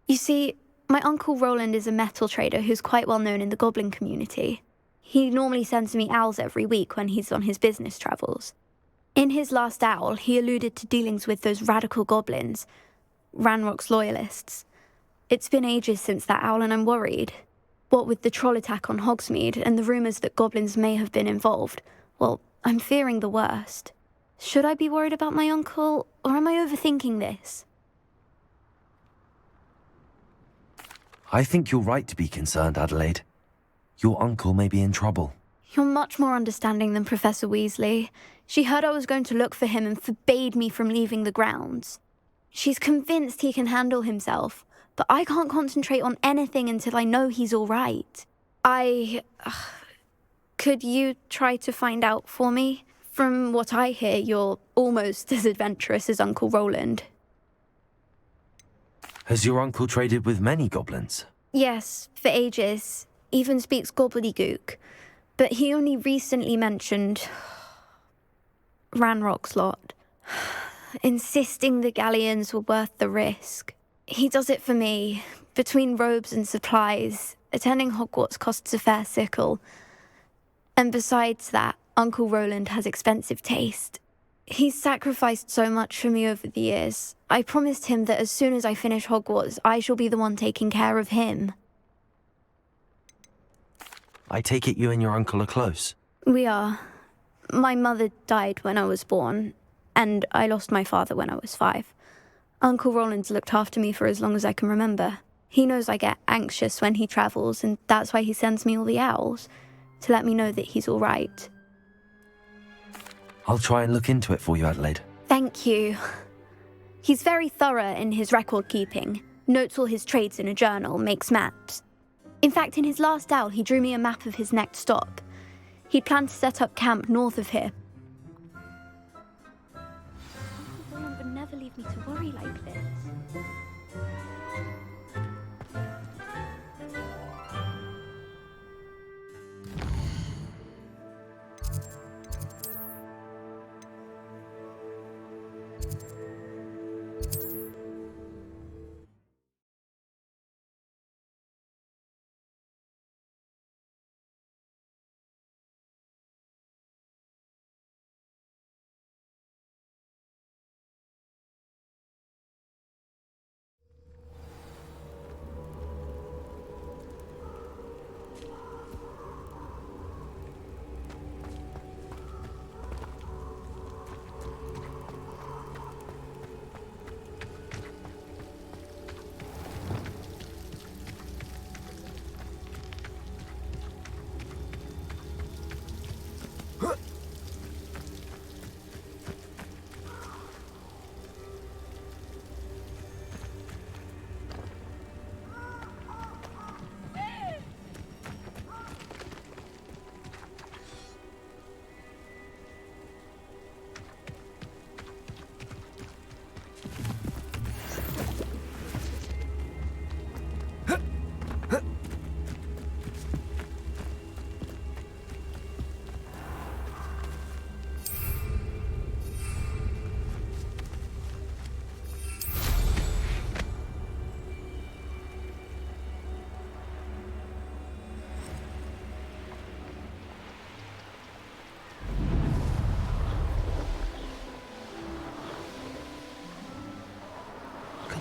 [SPEAKER 4] You see, my Uncle Roland is a metal trader who's quite well known in the goblin community. He normally sends me owls every week when he's on his business travels. In his last owl, he alluded to dealings with those radical goblins, Ranrock's loyalists. It's been ages since that owl and I'm worried. What with the troll attack on Hogsmeade and the rumours that goblins may have been involved, well, I'm fearing the worst. Should I be worried about my uncle, or am I overthinking this?
[SPEAKER 2] I think you're right to be concerned, Adelaide. Your uncle may be in trouble.
[SPEAKER 4] You're much more understanding than Professor Weasley. She heard I was going to look for him and forbade me from leaving the grounds. She's convinced he can handle himself, but I can't concentrate on anything until I know he's all right. Could you try to find out for me? From what I hear, you're almost as adventurous as Uncle Roland.
[SPEAKER 2] Has your uncle traded with many goblins?
[SPEAKER 4] Yes, for ages. Even speaks gobbledygook. But he only recently mentioned Ranrock's lot, insisting the galleons were worth the risk. He does it for me, Between robes and supplies, attending Hogwarts costs a fair sickle. And besides that, Uncle Roland has expensive taste. He's sacrificed so much for me over the years. I promised him that as soon as I finish Hogwarts, I shall be the one taking care of him.
[SPEAKER 2] I take it you and your uncle are close?
[SPEAKER 4] We are. My mother died when I was born, and I lost my father when I was 5. Uncle Roland's looked after me for as long as I can remember. He knows I get anxious when he travels, and that's why he sends me all the owls, to let me know that he's all right.
[SPEAKER 2] I'll try and look into it for you, Adelaide.
[SPEAKER 4] Thank you. He's very thorough in his record keeping, notes all his trades in a journal, makes maps. In fact, in his last owl, he drew me a map of his next stop. He'd planned to set up camp north of here. Roland would never leave me to worry like this.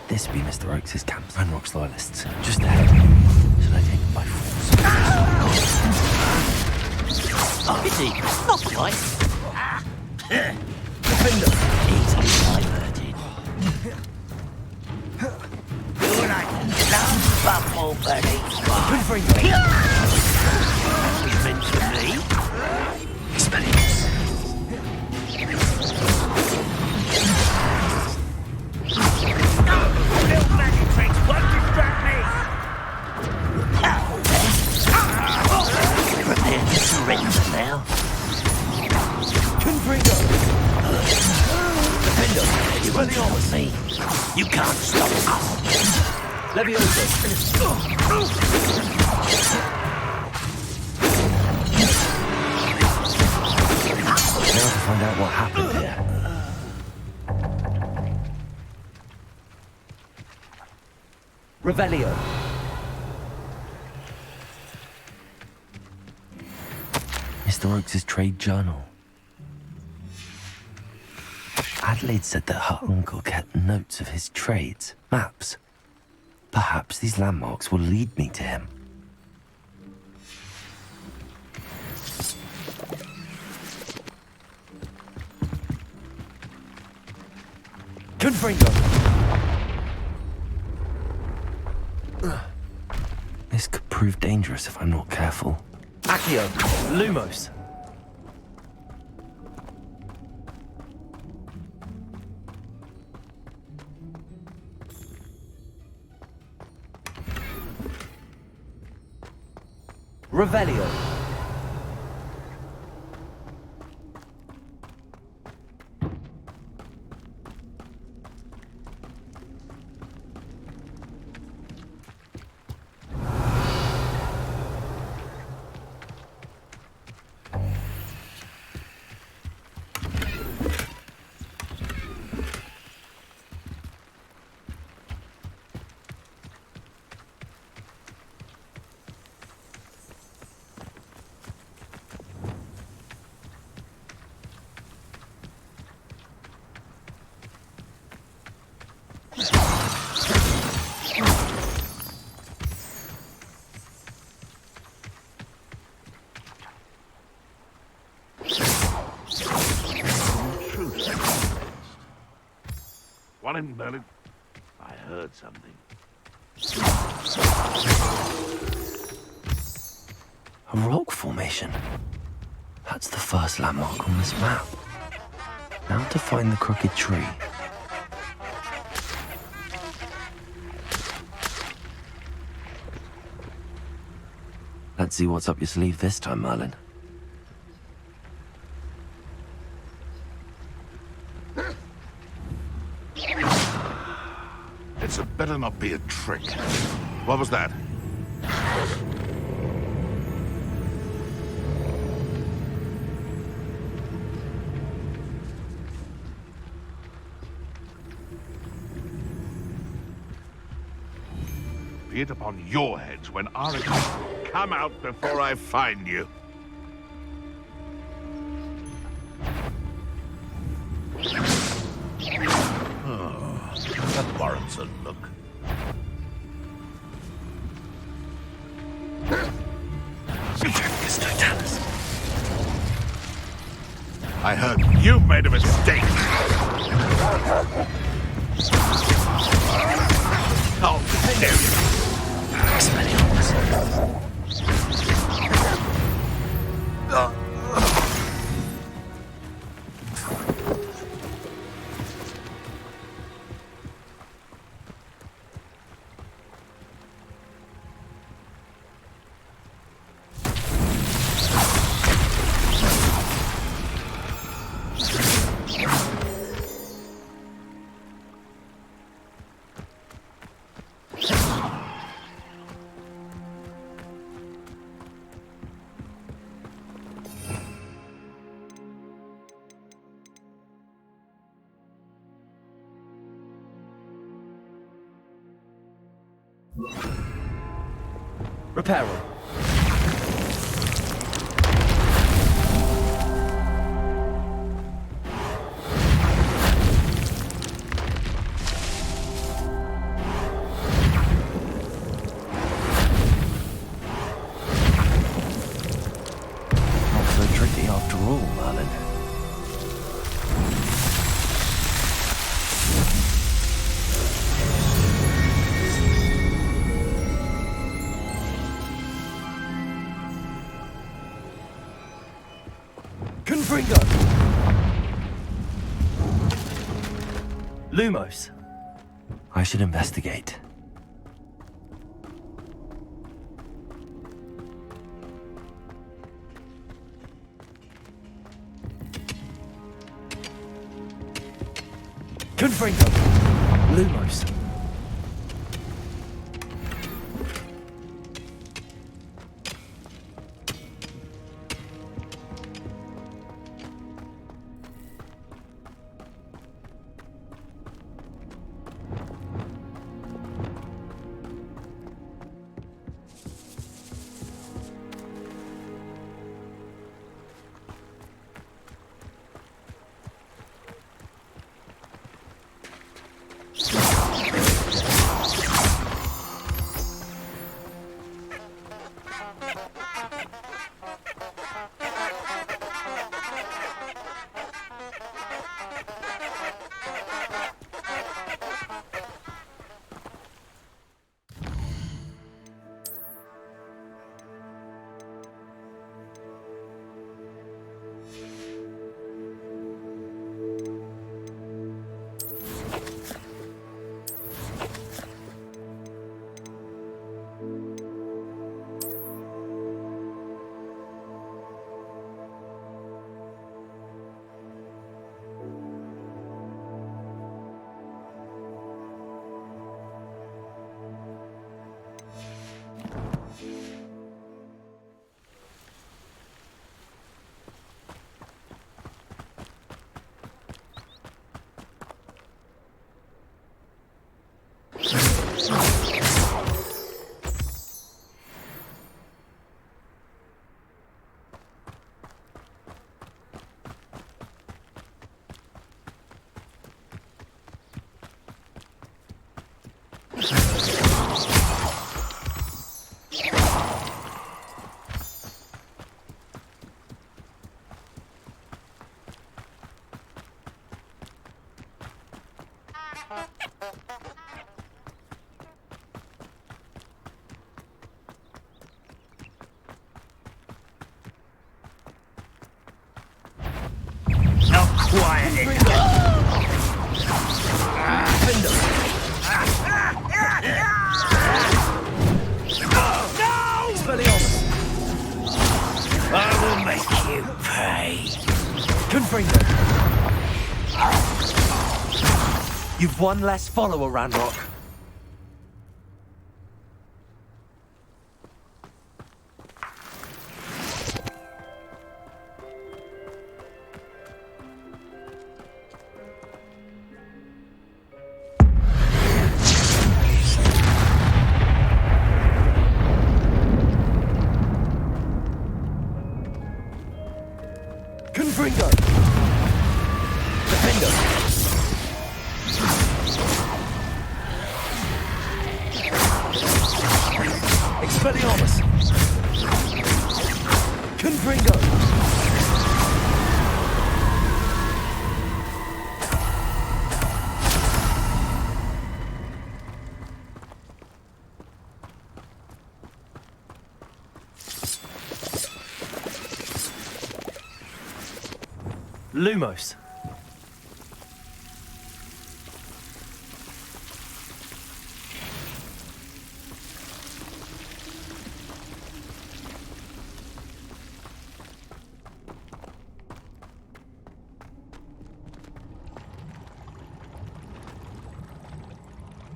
[SPEAKER 2] This be Mr. Oakes' camp, Ranrock's loyalists. Just ahead. Should I take them by force?
[SPEAKER 1] Oh, is he? Not quite. Easily diverted. You're like love bubble, buddy. Good for you. That was meant for me. Expelliarmus. Little magic tricks won't distract me! Prepare to surrender now. Confringo! Defender, you're running on with me. You can't stop us. Leviosa.
[SPEAKER 2] Now to find out what happened here.
[SPEAKER 18] Revelio.
[SPEAKER 2] Mr. Oakes' trade journal. Adelaide said that her uncle kept notes of his trades, maps. Perhaps these landmarks will lead me to him.
[SPEAKER 18] Confringo.
[SPEAKER 2] This could prove dangerous if I'm not careful.
[SPEAKER 18] Accio. Lumos. Revelio.
[SPEAKER 7] Got him, Merlin. I heard something.
[SPEAKER 2] A rock formation. That's the first landmark on this map. Now to find the crooked tree. Let's see what's up your sleeve this time, Merlin.
[SPEAKER 7] It's better not be a trick. What was that? Be it upon your heads when Aragorn come out before I find you. Oh, that warrants a look. I heard you've made a mistake. Oh, damn you.
[SPEAKER 18] Reparo.
[SPEAKER 2] Not so tricky after all, Merlin.
[SPEAKER 18] Confringo. Lumos.
[SPEAKER 2] I should investigate.
[SPEAKER 18] Confringo. Lumos.
[SPEAKER 1] Not quiet enough. I will make you pay.
[SPEAKER 18] Confringo. You've one less follower, Ranrock. Confringo. Defender. Expelliarmus. Confringo. Lumos.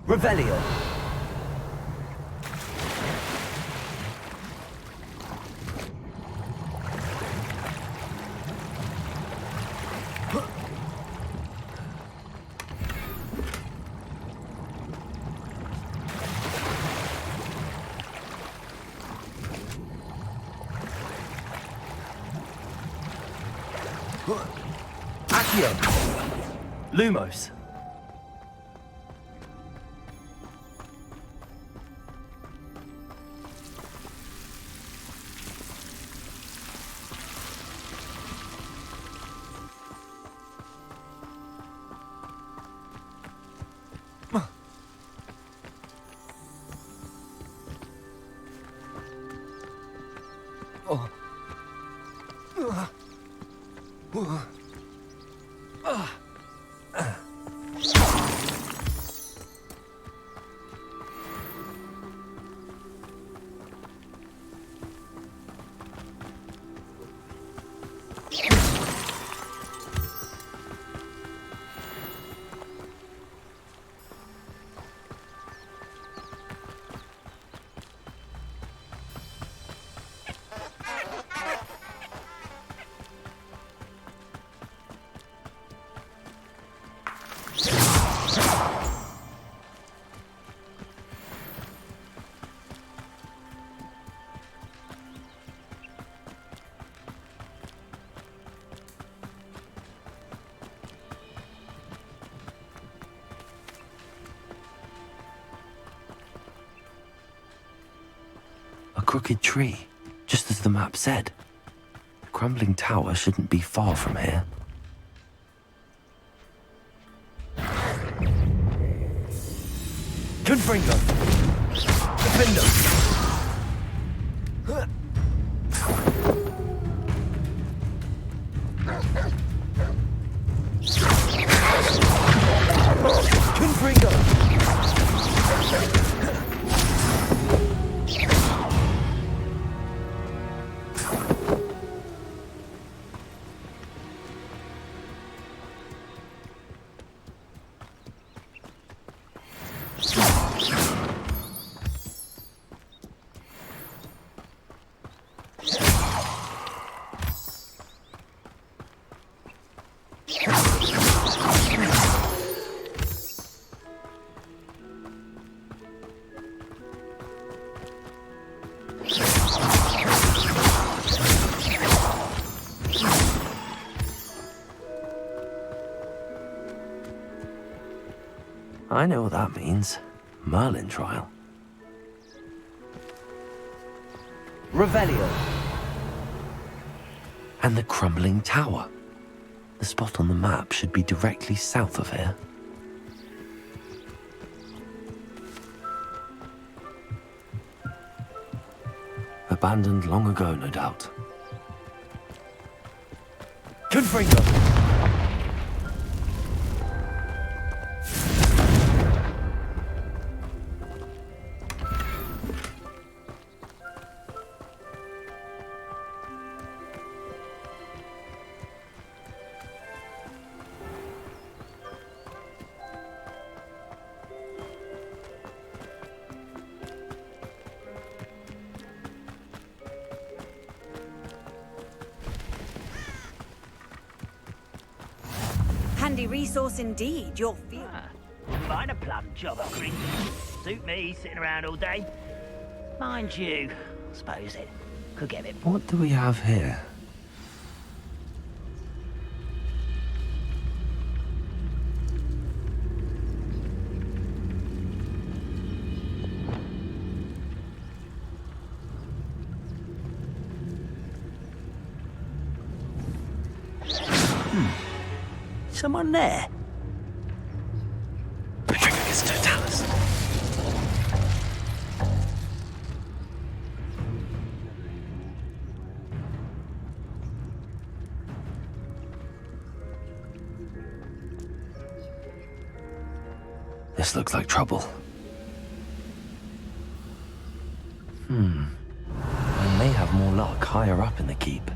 [SPEAKER 18] Revelio. Accio. Lumos.
[SPEAKER 2] A crooked tree, just as the map said. The crumbling tower shouldn't be far from here.
[SPEAKER 18] Confringo. Defender.
[SPEAKER 2] I know what that means. Merlin trial.
[SPEAKER 18] Revelio.
[SPEAKER 2] And the crumbling tower. The spot on the map should be directly south of here. abandoned long ago, no doubt.
[SPEAKER 1] Confringo!
[SPEAKER 8] Handy resource indeed, your field.
[SPEAKER 1] Wouldn't mind a plum job of creep. Suit me, sitting around all day. Mind you, I suppose it could get a bit...
[SPEAKER 2] What do we have here?
[SPEAKER 1] Someone there?
[SPEAKER 2] Petrificus totalis. This looks like trouble. I may have more luck higher up in the keep.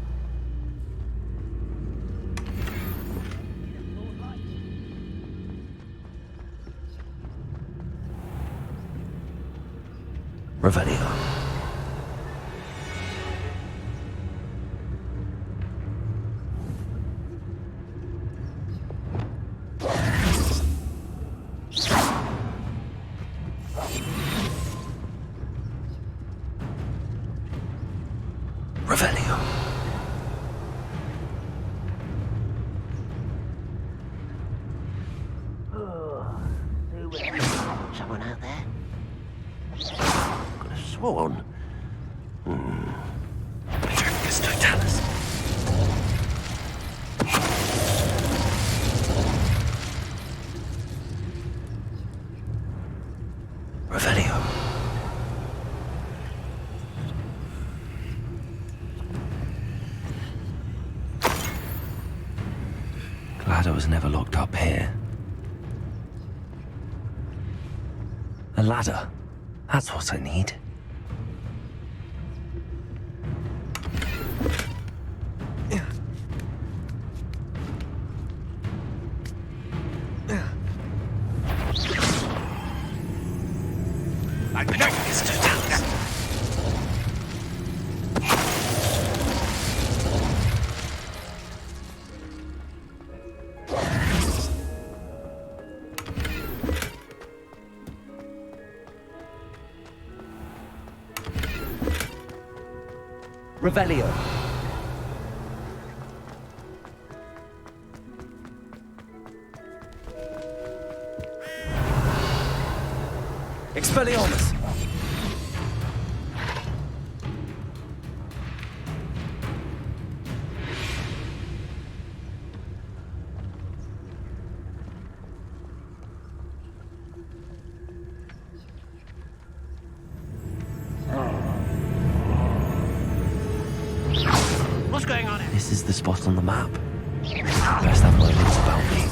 [SPEAKER 2] Revelio. Revelio.
[SPEAKER 1] Someone out there? Could have sworn.
[SPEAKER 2] Petrificus totalis. Revelio. Glad I was never locked up here. A ladder. That's what I need. Petrificus totalis.
[SPEAKER 18] Revelio. Expelliarmus.
[SPEAKER 1] What's going on here?
[SPEAKER 2] This is the spot on the map. Best have my wits about me.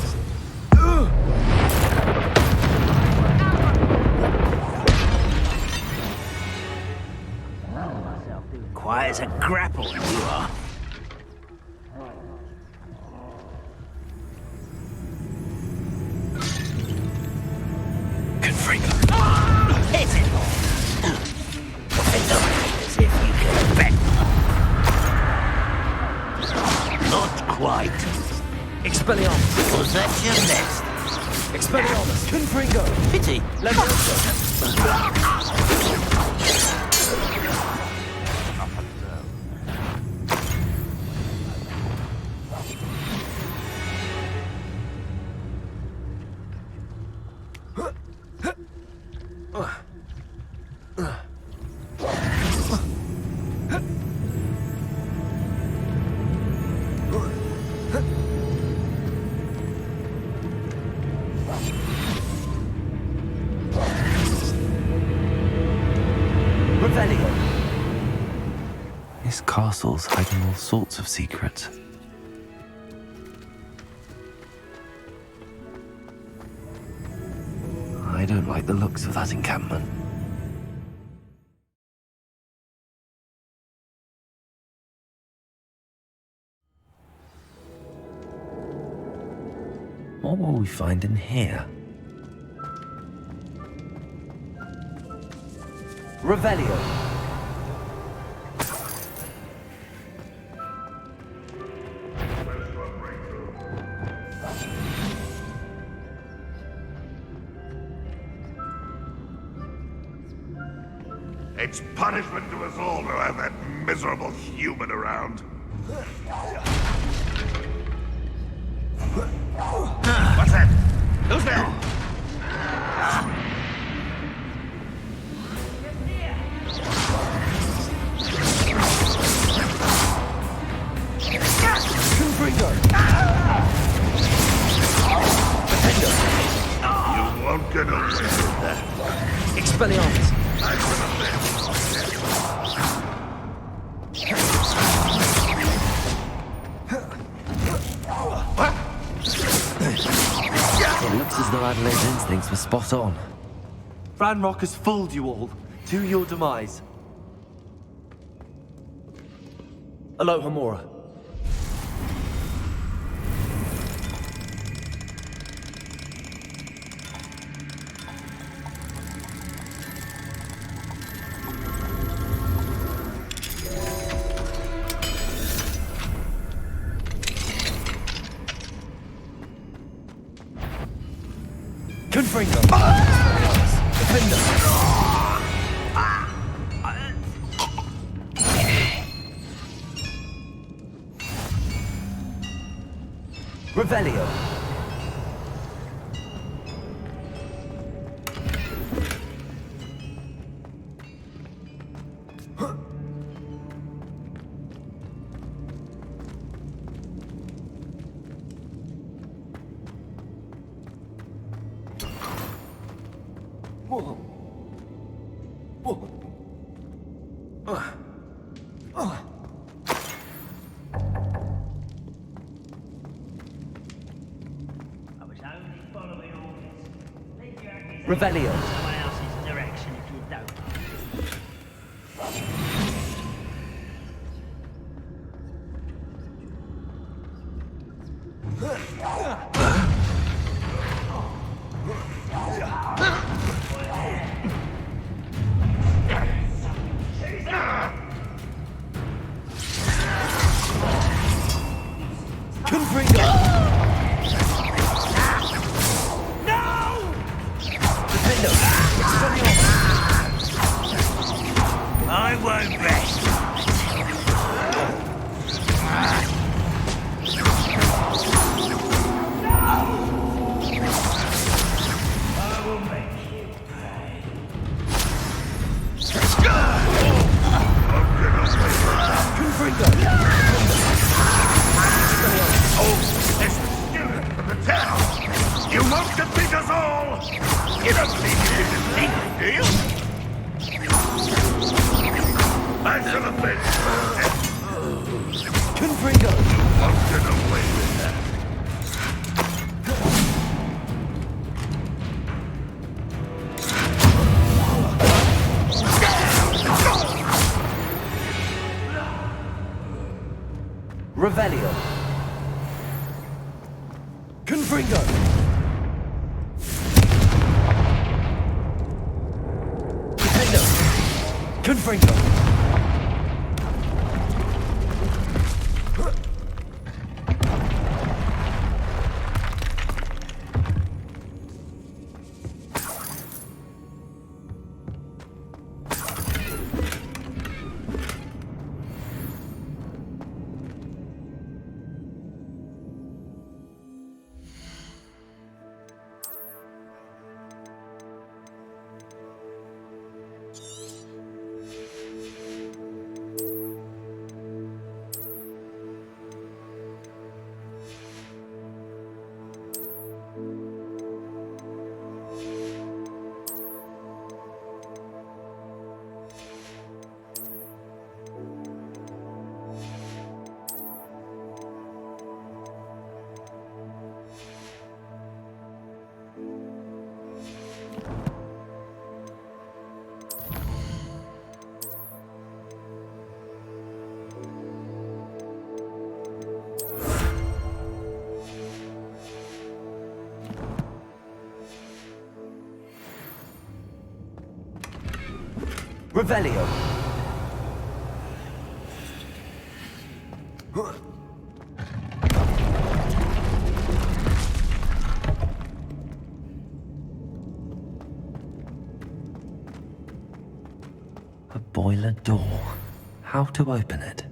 [SPEAKER 1] Quiet as a grapple, you are.
[SPEAKER 2] Confringo.
[SPEAKER 1] Hit it! It's as if you can bet. Not quite.
[SPEAKER 18] Expelliarmus.
[SPEAKER 1] Was that your next?
[SPEAKER 18] Expelliarmus. Confringo.
[SPEAKER 1] Pity.
[SPEAKER 2] castles hiding all sorts of secrets. I don't like the looks of that encampment. What will we find in here? Revelio.
[SPEAKER 7] It's punishment to us all to have that miserable human around. What's that? Who's there?
[SPEAKER 2] Confringo!
[SPEAKER 7] You won't get away with that.
[SPEAKER 2] Expelliarmus! It looks as though Adelaide's instincts were spot on.
[SPEAKER 18] Ranrock has fooled you all, to your demise. Aloha Mora.
[SPEAKER 2] Confringo! Defender! Revelio! Revelio.
[SPEAKER 1] Someone else's direction if you don't.
[SPEAKER 2] Confringo!
[SPEAKER 1] I won't rest. I will make you pay.
[SPEAKER 7] Oh, there's the student from the town. You won't defeat us all. You don't believe you can defeat me, do you? Answer the bench.
[SPEAKER 2] Confringo!
[SPEAKER 7] You won't get away with that.
[SPEAKER 2] Revelio! Confringo! Defender! Confringo!
[SPEAKER 18] Revelio.
[SPEAKER 2] A boiler door. How to open it?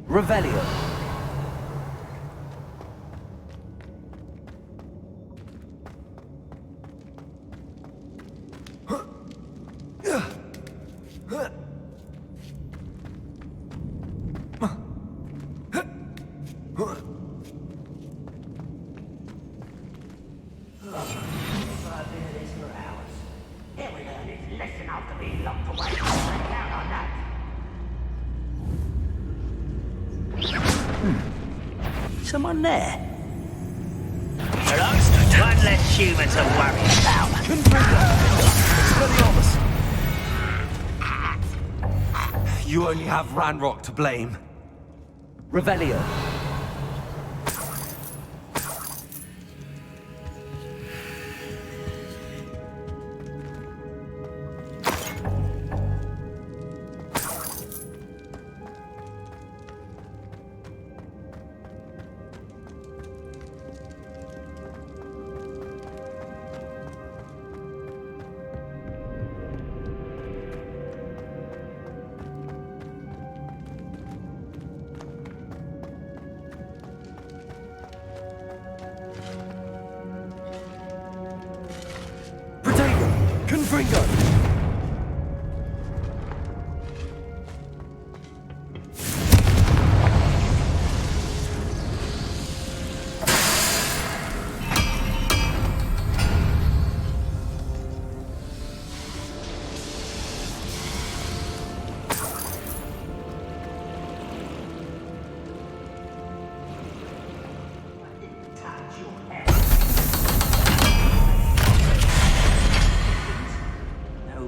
[SPEAKER 18] Revelio.
[SPEAKER 1] Someone there? One less human to worry about.
[SPEAKER 18] You only have Ranrock to blame. Revelio.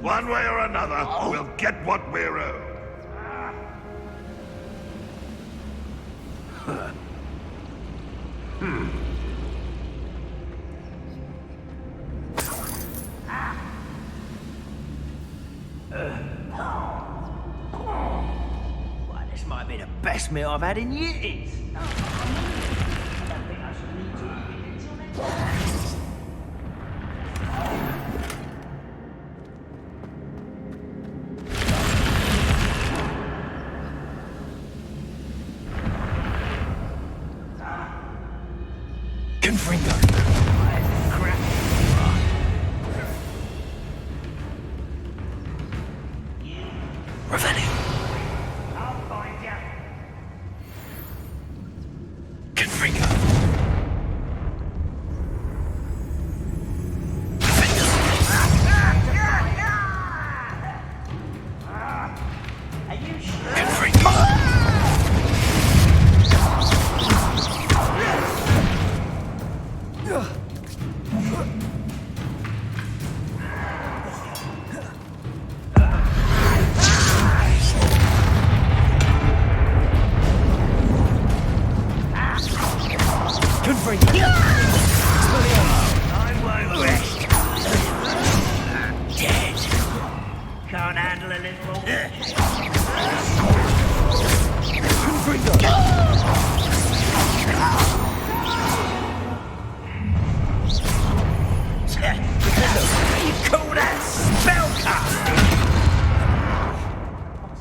[SPEAKER 7] One way or another, we'll get what we're owed.
[SPEAKER 1] Well, this might be the best meal I've had in years. Confringo! I won't rest. Dead. Can't handle a little more. Confringo! You call that spellcasting?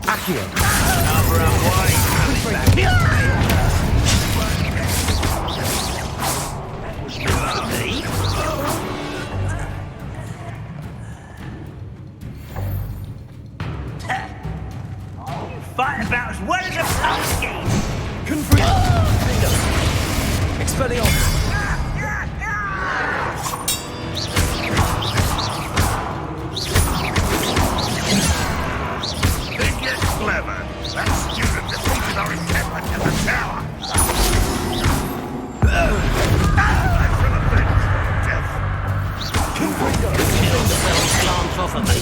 [SPEAKER 18] Accio.
[SPEAKER 1] Cover up wide. That was not me. You fight about as well as a pumpkin.
[SPEAKER 18] Confringo. Expelliarmus.
[SPEAKER 7] Think you're clever. That student defeated our encampment in the tower. I feel a bit death.
[SPEAKER 1] Confringo. Glance off of me.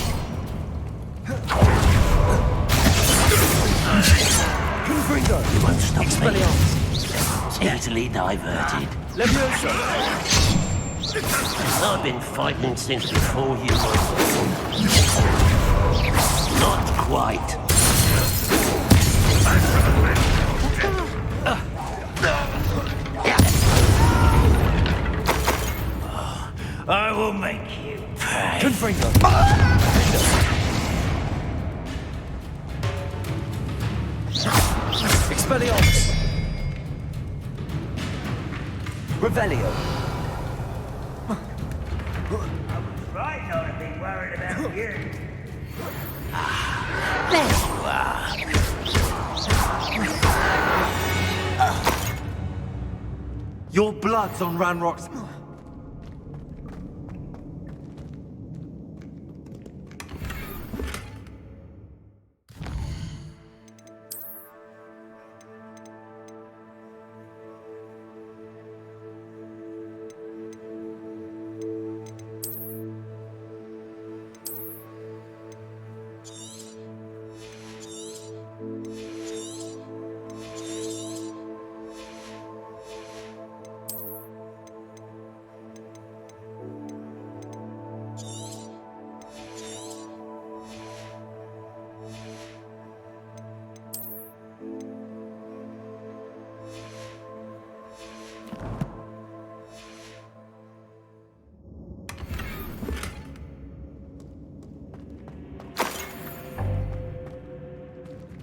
[SPEAKER 18] Confringo.
[SPEAKER 1] You won't stop
[SPEAKER 18] Expelliarmus.
[SPEAKER 1] me. Easily diverted.
[SPEAKER 18] Leviosa.
[SPEAKER 1] I've been fighting since before you were. Not quite. I will make you pay.
[SPEAKER 18] Confringo. Expelliarmus. Revelio.
[SPEAKER 1] Right, I'd be worried about you. There you are.
[SPEAKER 18] Your blood's on Ranrock's.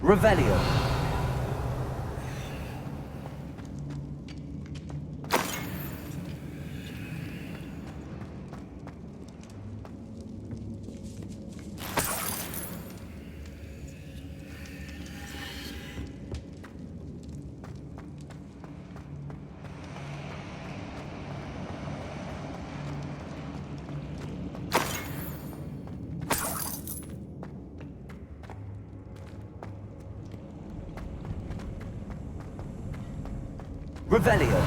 [SPEAKER 18] Revelio. Revelio.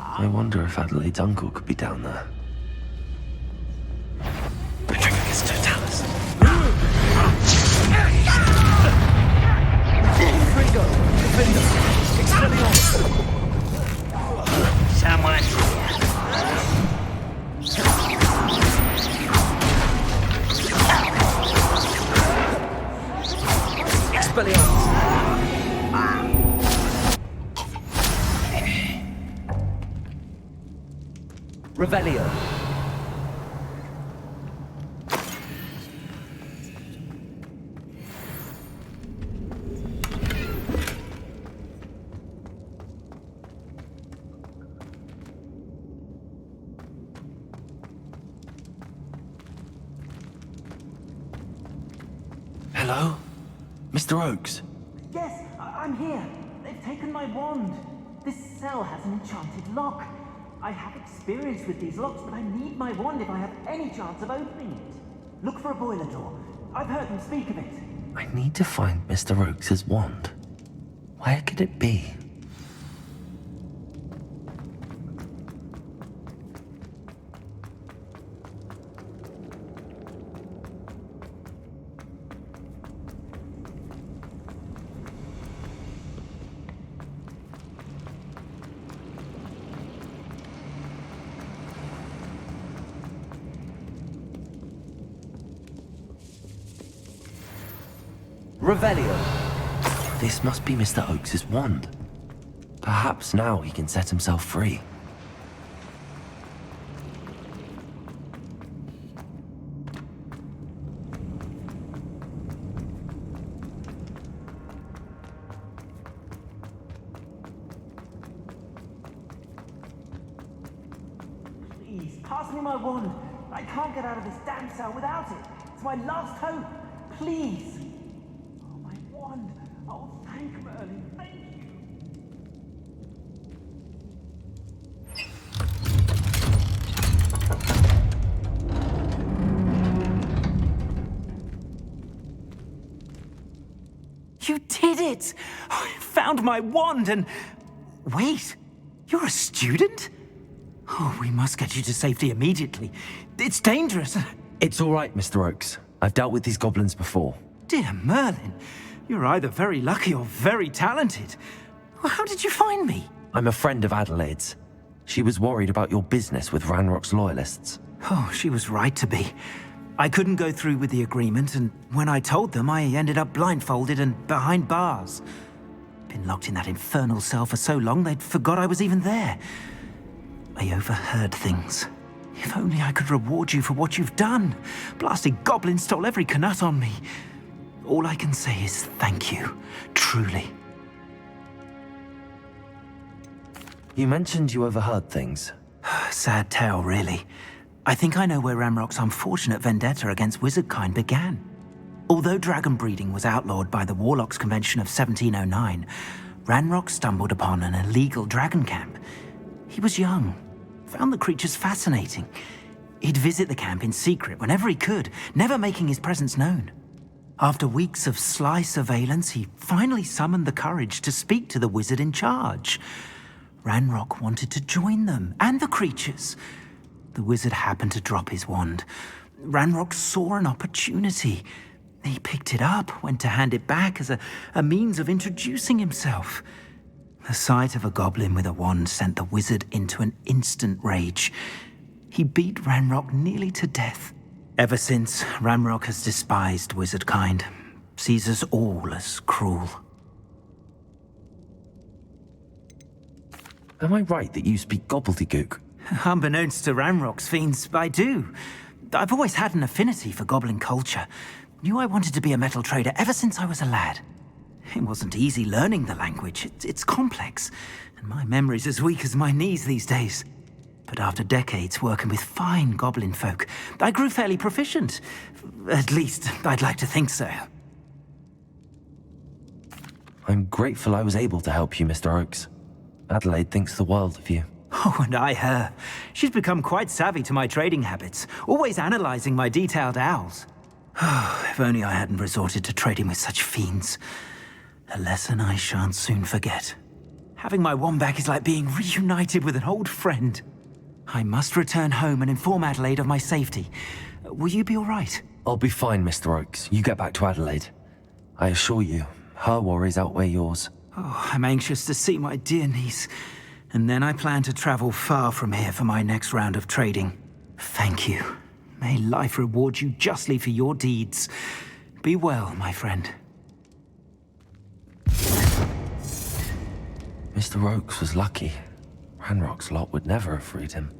[SPEAKER 2] I wonder if Adelaide's uncle could be down there. Patricius Totalis.
[SPEAKER 18] Confringo. Defender. Expelliarmus.
[SPEAKER 1] Someone
[SPEAKER 18] Expelliarmus. Revelio.
[SPEAKER 2] Hello? Mr. Oakes?
[SPEAKER 12] Yes, I'm here. They've taken my wand. This cell has an enchanted lock. I have experience with these locks, but I need my wand if I have any chance of opening it. Look for a boiler door. I've heard them speak of it.
[SPEAKER 2] I need to find Mr. Oakes' wand. Where could it be? Revelio. This must be Mr. Oakes' wand. Perhaps now he can set himself free.
[SPEAKER 12] Please, pass me my wand. I can't get out of this damn cell without it. It's my last hope. Please. Oh, my wand. Oh, thank Merlin. Thank you. You did it! I found my wand and... Wait, you're a student? Oh, we must get you to safety immediately. It's dangerous.
[SPEAKER 2] It's all right, Mr. Oakes. I've dealt with these goblins before.
[SPEAKER 12] Dear Merlin, you're either very lucky or very talented. Well, how did you find me?
[SPEAKER 2] I'm a friend of Adelaide's. She was worried about your business with Ranrock's loyalists.
[SPEAKER 12] Oh, she was right to be. I couldn't go through with the agreement, and when I told them, I ended up blindfolded and behind bars. Been locked in that infernal cell for so long, they'd forgot I was even there. I overheard things. If only I could reward you for what you've done. Blasted goblins stole every canut on me. All I can say is thank you, truly.
[SPEAKER 2] You mentioned you overheard things.
[SPEAKER 12] Sad tale, really. I think I know where Ranrock's unfortunate vendetta against wizardkind began. Although dragon breeding was outlawed by the Warlocks Convention of 1709, Ranrock stumbled upon an illegal dragon camp. He was young, found the creatures fascinating. He'd visit the camp in secret whenever he could, never making his presence known. After weeks of sly surveillance, he finally summoned the courage to speak to the wizard in charge. Ranrock wanted to join them, and the creatures. The wizard happened to drop his wand. Ranrock saw an opportunity. He picked it up, went to hand it back as a means of introducing himself. The sight of a goblin with a wand sent the wizard into an instant rage. He beat Ranrock nearly to death. Ever since, Ranrock has despised wizardkind, sees us all as cruel.
[SPEAKER 2] Am I right that you speak gobbledygook?
[SPEAKER 12] Unbeknownst to Ranrock's fiends, I do. I've always had an affinity for goblin culture. Knew I wanted to be a metal trader ever since I was a lad. It wasn't easy learning the language. It's complex, and my memory's as weak as my knees these days. But after decades working with fine goblin folk, I grew fairly proficient. At least, I'd like to think so.
[SPEAKER 2] I'm grateful I was able to help you, Mr. Oakes. Adelaide thinks the world of you.
[SPEAKER 12] Oh, and I her. She's become quite savvy to my trading habits, always analyzing my detailed owls. Oh, if only I hadn't resorted to trading with such fiends. A lesson I shan't soon forget. Having my wand back is like being reunited with an old friend. I must return home and inform Adelaide of my safety. Will you be all right?
[SPEAKER 2] I'll be fine, Mr. Oakes. You get back to Adelaide. I assure you, her worries outweigh yours.
[SPEAKER 12] Oh, I'm anxious to see my dear niece. And then I plan to travel far from here for my next round of trading. Thank you. May life reward you justly for your deeds. Be well, my friend.
[SPEAKER 2] Mr. Oakes was lucky. Ranrock's lot would never have freed him.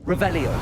[SPEAKER 18] Revelio.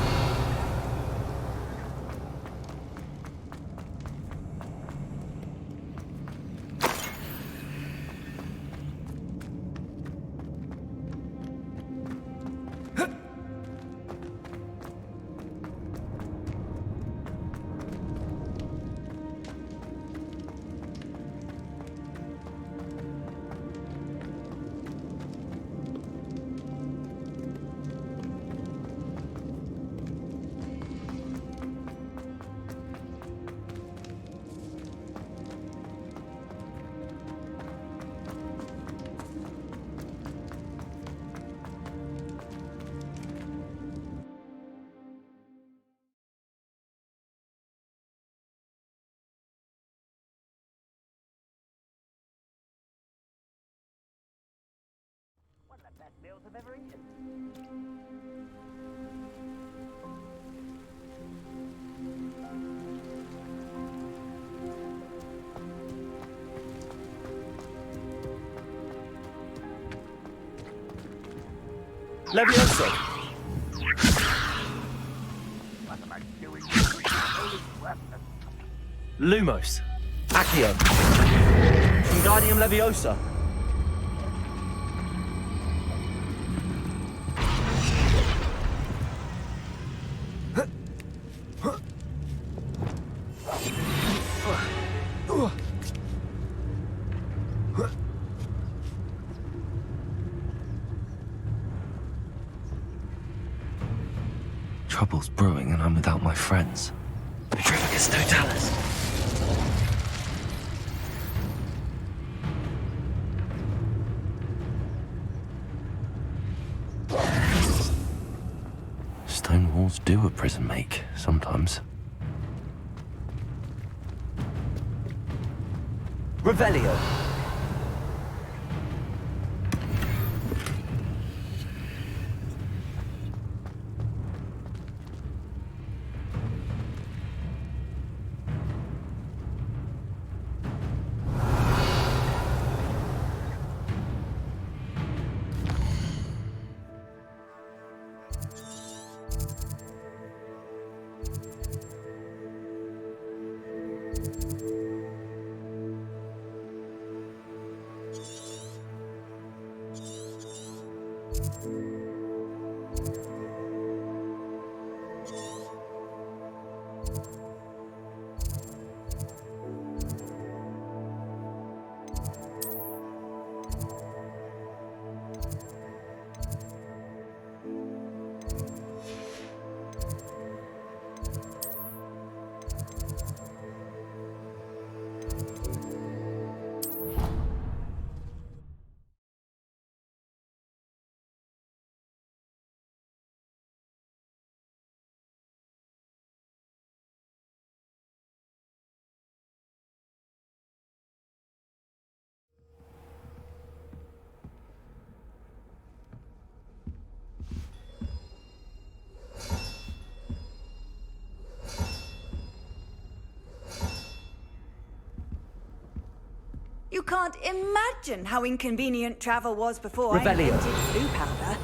[SPEAKER 18] Levioso. Lumos. Accio. Wingardium Leviosa.
[SPEAKER 2] Trouble's brewing and I'm without my friends. Petrificus Totalis. Stone walls do a prison make, sometimes.
[SPEAKER 18] Revelio.
[SPEAKER 8] You can't imagine how inconvenient travel was before I
[SPEAKER 18] Revelio.
[SPEAKER 8] invented blue powder.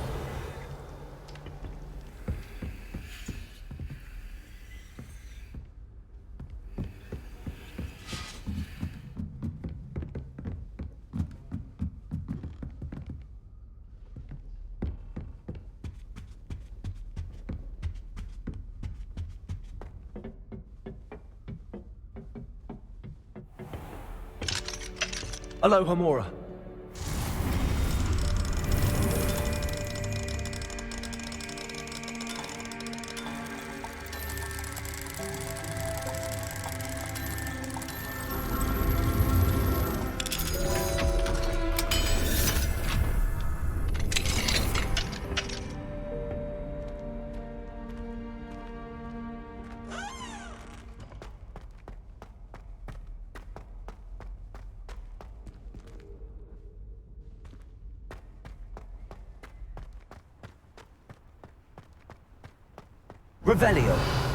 [SPEAKER 18] Aloha Mora. Revelio.